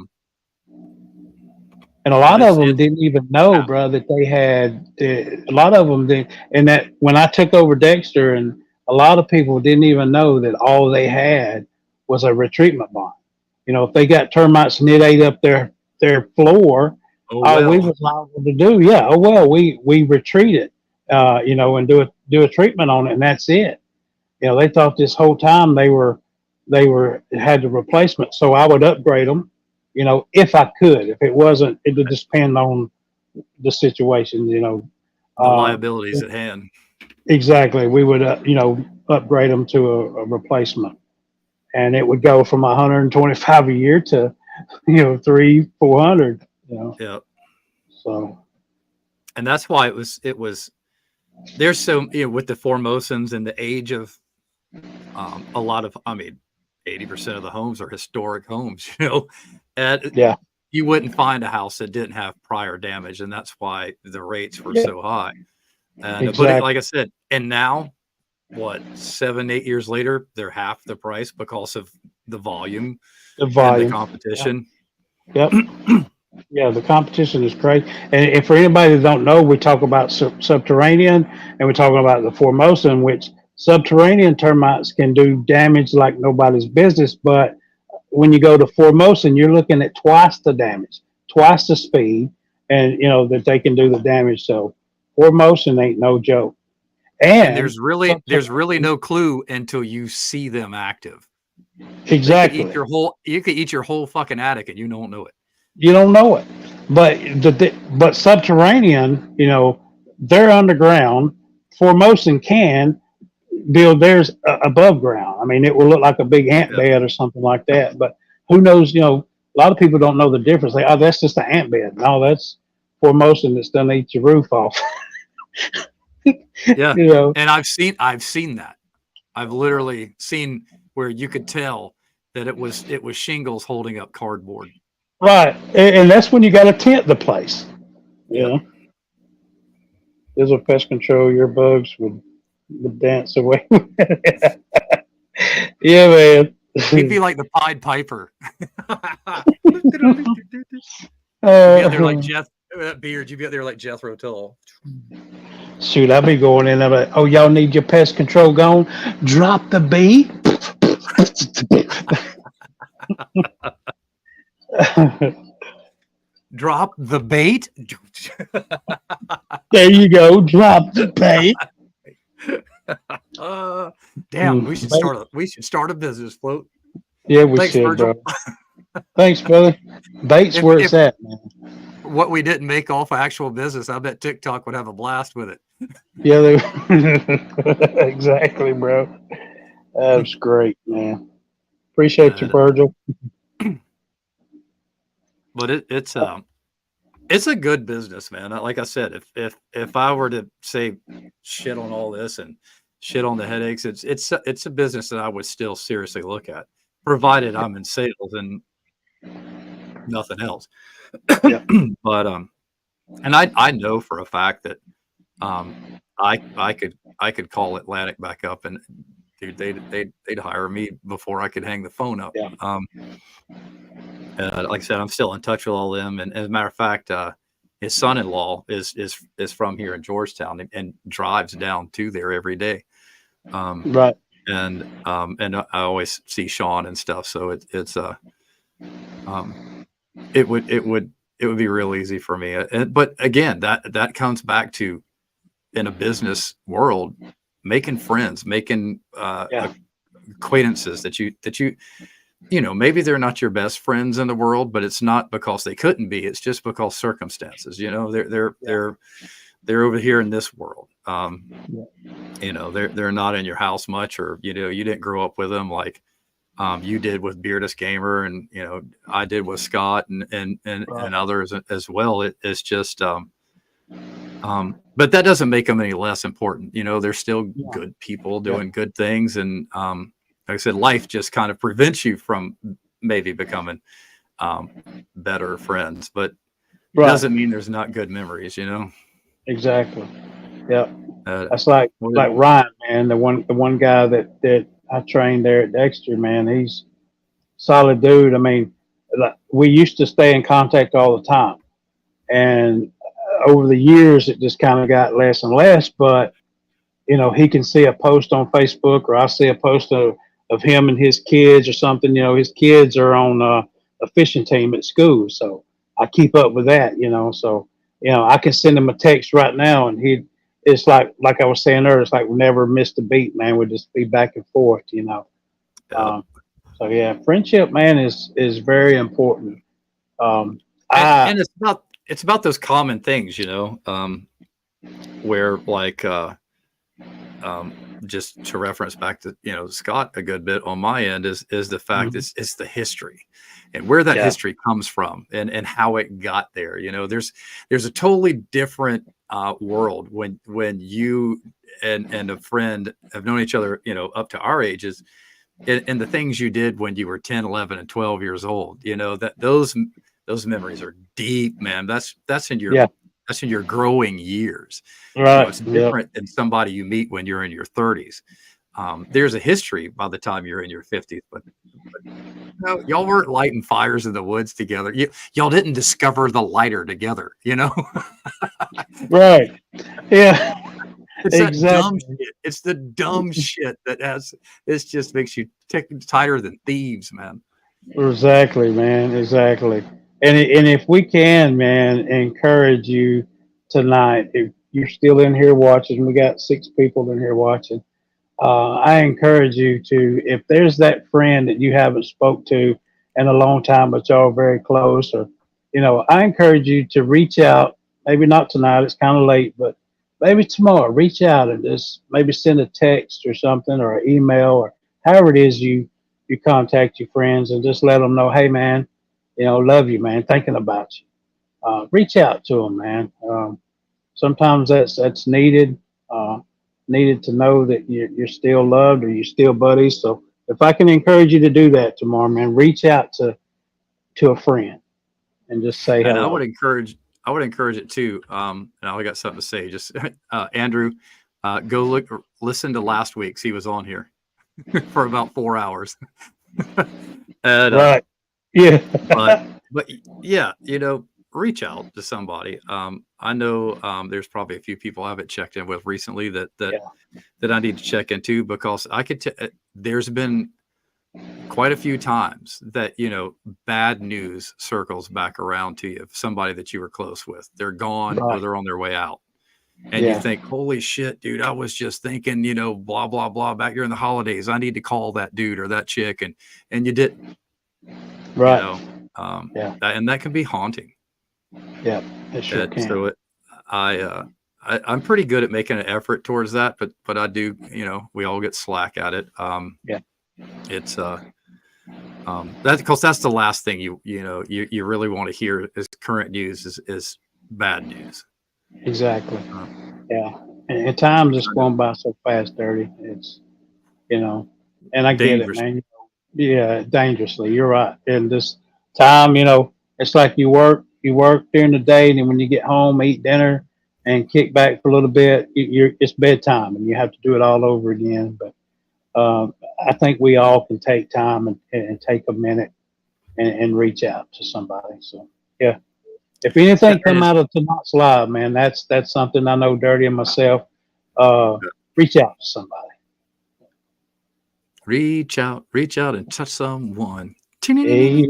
Speaker 2: and a
Speaker 1: but
Speaker 2: lot of them didn't even know,
Speaker 1: yeah,
Speaker 2: bro, that they had. A lot of them did, and that when I took over Dexter, and a lot of people didn't even know that all they had was a retreatment bond. If they got termites and it ate up their floor,
Speaker 1: oh
Speaker 2: all we
Speaker 1: well,
Speaker 2: was liable to do, yeah, oh well, we retreat it, and do a treatment on it, and that's it. They thought this whole time they were had the replacement, so I would upgrade them, if I could. If it wasn't, it would depend on the situation.
Speaker 1: the
Speaker 2: Uh,
Speaker 1: liabilities at hand.
Speaker 2: exactly. We would, upgrade them to a replacement, and it would go from 125 a year to, three, 400.
Speaker 1: Yeah,
Speaker 2: So
Speaker 1: and that's why it was. There's so with the Formosans and the age of a lot of, I mean, 80% of the homes are historic homes. And
Speaker 2: yeah,
Speaker 1: you wouldn't find a house that didn't have prior damage, and that's why the rates were
Speaker 2: yeah,
Speaker 1: so high. And like
Speaker 2: exactly.
Speaker 1: I said, and now what, 7, 8 years later, they're half the price because of the volume
Speaker 2: The
Speaker 1: and the
Speaker 2: volume. Yeah.
Speaker 1: competition.
Speaker 2: Yep. Yeah, the competition is great. And for anybody that don't know, we talk about subterranean, and we're talking about the Formosan, which subterranean termites can do damage like nobody's business. But when you go to Formosan, you're looking at twice the damage, twice the speed, and that they can do the damage. So Formosan ain't no joke.
Speaker 1: And
Speaker 2: And
Speaker 1: there's really
Speaker 2: subterranean,
Speaker 1: no clue until you see them active. They could eat
Speaker 2: exactly.
Speaker 1: your whole fucking attic and you don't know it.
Speaker 2: You don't know it. But but subterranean, they're underground. Formosan can build theirs above ground. I mean, it will look like a big ant
Speaker 1: Yeah.
Speaker 2: bed or something like that. But who knows? A lot of people don't know the difference. They, oh, that's just an ant bed. No, that's Formosan that's done eat your roof off.
Speaker 1: Yeah.
Speaker 2: you know,
Speaker 1: And I've seen that. I've literally seen where you could tell that it was shingles holding up cardboard.
Speaker 2: right? And that's when you got to tent the place. You
Speaker 1: Yep.
Speaker 2: know, there's a pest control. Your bugs would dance away. Yeah, man.
Speaker 1: He'd be like the Pied Piper. You'd be out there like
Speaker 2: uh,
Speaker 1: Jeff that beard. You'd be out there like Jethro Tull.
Speaker 2: Shoot, I'll be going in there like, oh, y'all need your pest control gone? Drop the beat.
Speaker 1: Drop the bait.
Speaker 2: There you go. Drop the bait.
Speaker 1: Damn, we should start a business, float.
Speaker 2: Yeah, we
Speaker 1: Thanks,
Speaker 2: should,
Speaker 1: Virgil.
Speaker 2: bro. Thanks, brother. Bait's
Speaker 1: If
Speaker 2: where
Speaker 1: if
Speaker 2: it's at, man.
Speaker 1: what we didn't make off of actual business, I bet TikTok would have a blast with it.
Speaker 2: Yeah, exactly, bro. That's great, man. Appreciate you,
Speaker 1: Uh,
Speaker 2: Virgil.
Speaker 1: but It's a good business, man. Like I said, if I were to say shit on all this and shit on the headaches, it's a business that I would still seriously look at, provided I'm in sales and nothing else.
Speaker 2: Yeah.
Speaker 1: But and I know for a fact that I could call Atlantic back up and dude, they'd hire me before I could hang the phone up.
Speaker 2: Yeah.
Speaker 1: Like I said, I'm still in touch with all them, and as a matter of fact, his son-in-law is from here in Georgetown and drives down to there every day.
Speaker 2: Right.
Speaker 1: And I always see Sean and stuff, so it would be real easy for me. But again, that comes back to in a business world, making friends, making
Speaker 2: Yeah.
Speaker 1: acquaintances that maybe they're not your best friends in the world, but it's not because they couldn't be. It's just because circumstances. They're over here in this world. They're not in your house much, or you didn't grow up with them like you did with Beardus Gamer, and I did with Scott and others as well. It's just but that doesn't make them any less important. They're still good people doing good things, and like I said, life just kind of prevents you from maybe becoming better friends, but it doesn't mean there's not good memories,
Speaker 2: Exactly. Yeah. That's like
Speaker 1: What
Speaker 2: Ryan, man, the one guy that I trained there at Dexter, man. He's solid dude. I mean, like, we used to stay in contact all the time, and over the years it just kind of got less and less. But he can see a post on Facebook, or I see a post of him and his kids or something. His kids are on a fishing team at school, so I keep up with that. So I can send him a text right now, and it's like I was saying earlier, it's like we never missed a beat, man. We just be back and forth. So yeah, friendship, man, is very important.
Speaker 1: and it's about those common things, where like just to reference back to Scott a good bit on my end is the fact it's the history and where that history comes from and how it got there. There's a totally different world when you and a friend have known each other up to our ages, and the things you did when you were 10, 11, and 12 years old. That those memories are deep, man. That's in your growing years.
Speaker 2: Right.
Speaker 1: It's different than somebody you meet when you're in your 30s. There's a history by the time you're in your 50s, but y'all weren't lighting fires in the woods together. Y'all didn't discover the lighter together,
Speaker 2: Right. Yeah.
Speaker 1: It's exactly. That dumb shit. It's the dumb shit it just makes you tighter than thieves, man.
Speaker 2: Exactly, man. Exactly. And if we can, man, encourage you tonight, if you're still in here watching, we got 6 people in here watching. I encourage you to, if there's that friend that you haven't spoke to in a long time, but y'all are very close, or I encourage you to reach out. Maybe not tonight; it's kind of late, but maybe tomorrow. Reach out and just maybe send a text or something, or an email, or however it is you contact your friends, and just let them know, hey, man, love you, man, thinking about you. Reach out to them, man. Sometimes that's needed. Needed to know that you're still loved or you're still buddies. So if I can encourage you to do that tomorrow, man, reach out to a friend and just say hello.
Speaker 1: And I would encourage it too. And I got something to say. Just Andrew, go listen to last week's. He was on here for about 4 hours. And,
Speaker 2: right. Yeah.
Speaker 1: but yeah, reach out to somebody. I know there's probably a few people I haven't checked in with recently that I need to check into, because I could there's been quite a few times that bad news circles back around to you. Somebody that you were close with, they're gone or they're on their way out, and you think, holy shit, dude, I was just thinking, blah blah blah, back during the holidays, I need to call that dude or that chick, and you didn't.
Speaker 2: Right.
Speaker 1: And that can be haunting.
Speaker 2: Yeah, it sure can.
Speaker 1: So I'm pretty good at making an effort towards that, but I do, we all get slack at it. It's That's the last thing you really want to hear is current news is bad news.
Speaker 2: Exactly. Yeah. And time's just going by so fast, Dirty. It's, and I get it,
Speaker 1: Dangerous.
Speaker 2: man. Yeah, dangerously. You're right. And this time, it's like you work during the day, and then when you get home, eat dinner, and kick back for a little bit. It's bedtime, and you have to do it all over again. But I think we all can take time and take a minute and reach out to somebody. So yeah, if anything come out of tonight's live, man, that's something I know Dirty and myself. Reach out to somebody.
Speaker 1: Reach out and touch someone.
Speaker 2: Hey.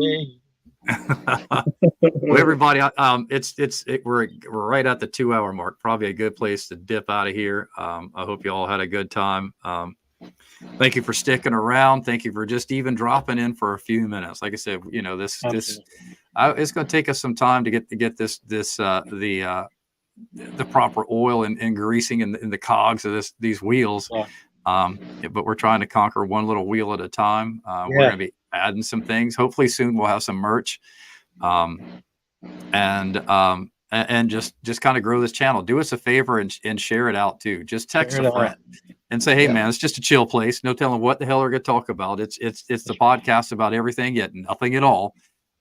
Speaker 1: Well, everybody, we're right at the 2-hour mark. Probably a good place to dip out of here. I hope you all had a good time. Thank you for sticking around. Thank you for just even dropping in for a few minutes. Like I said, it's going to take us some time to get the proper oil and greasing in the cogs of these wheels.
Speaker 2: Yeah.
Speaker 1: But we're trying to conquer one little wheel at a time. We're going to be adding some things. Hopefully soon we'll have some merch, and just kind of grow this channel. Do us a favor and share it out too. Just text a friend and say, hey man, it's just a chill place. No telling what the hell we're going to talk about. It's the podcast about everything yet nothing at all.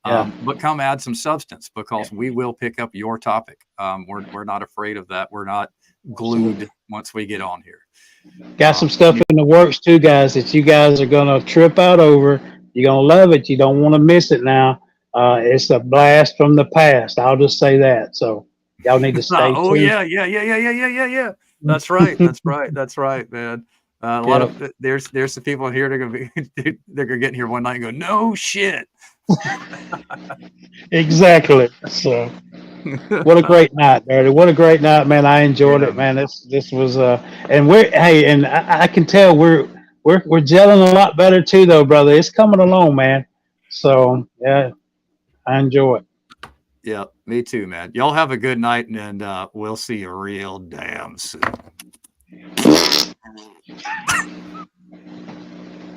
Speaker 1: But come add some substance because we will pick up your topic. We're not afraid of that. We're not glued once we get on here.
Speaker 2: Got some stuff in the works too, guys, that you guys are gonna trip out over. You're gonna love it. You don't want to miss it now. It's a blast from the past. I'll just say that. So y'all need to stay tuned.
Speaker 1: Yeah. That's right, man. A lot of there's some people in here they're gonna get in here one night and go, no shit.
Speaker 2: Exactly. So what a great night, Dirty. What a great night, man. I enjoyed it, man. This was and I can tell we're gelling a lot better too though, brother. It's coming along, man. So yeah, I enjoy it.
Speaker 1: Yeah, me too, man. Y'all have a good night and we'll see you real damn soon.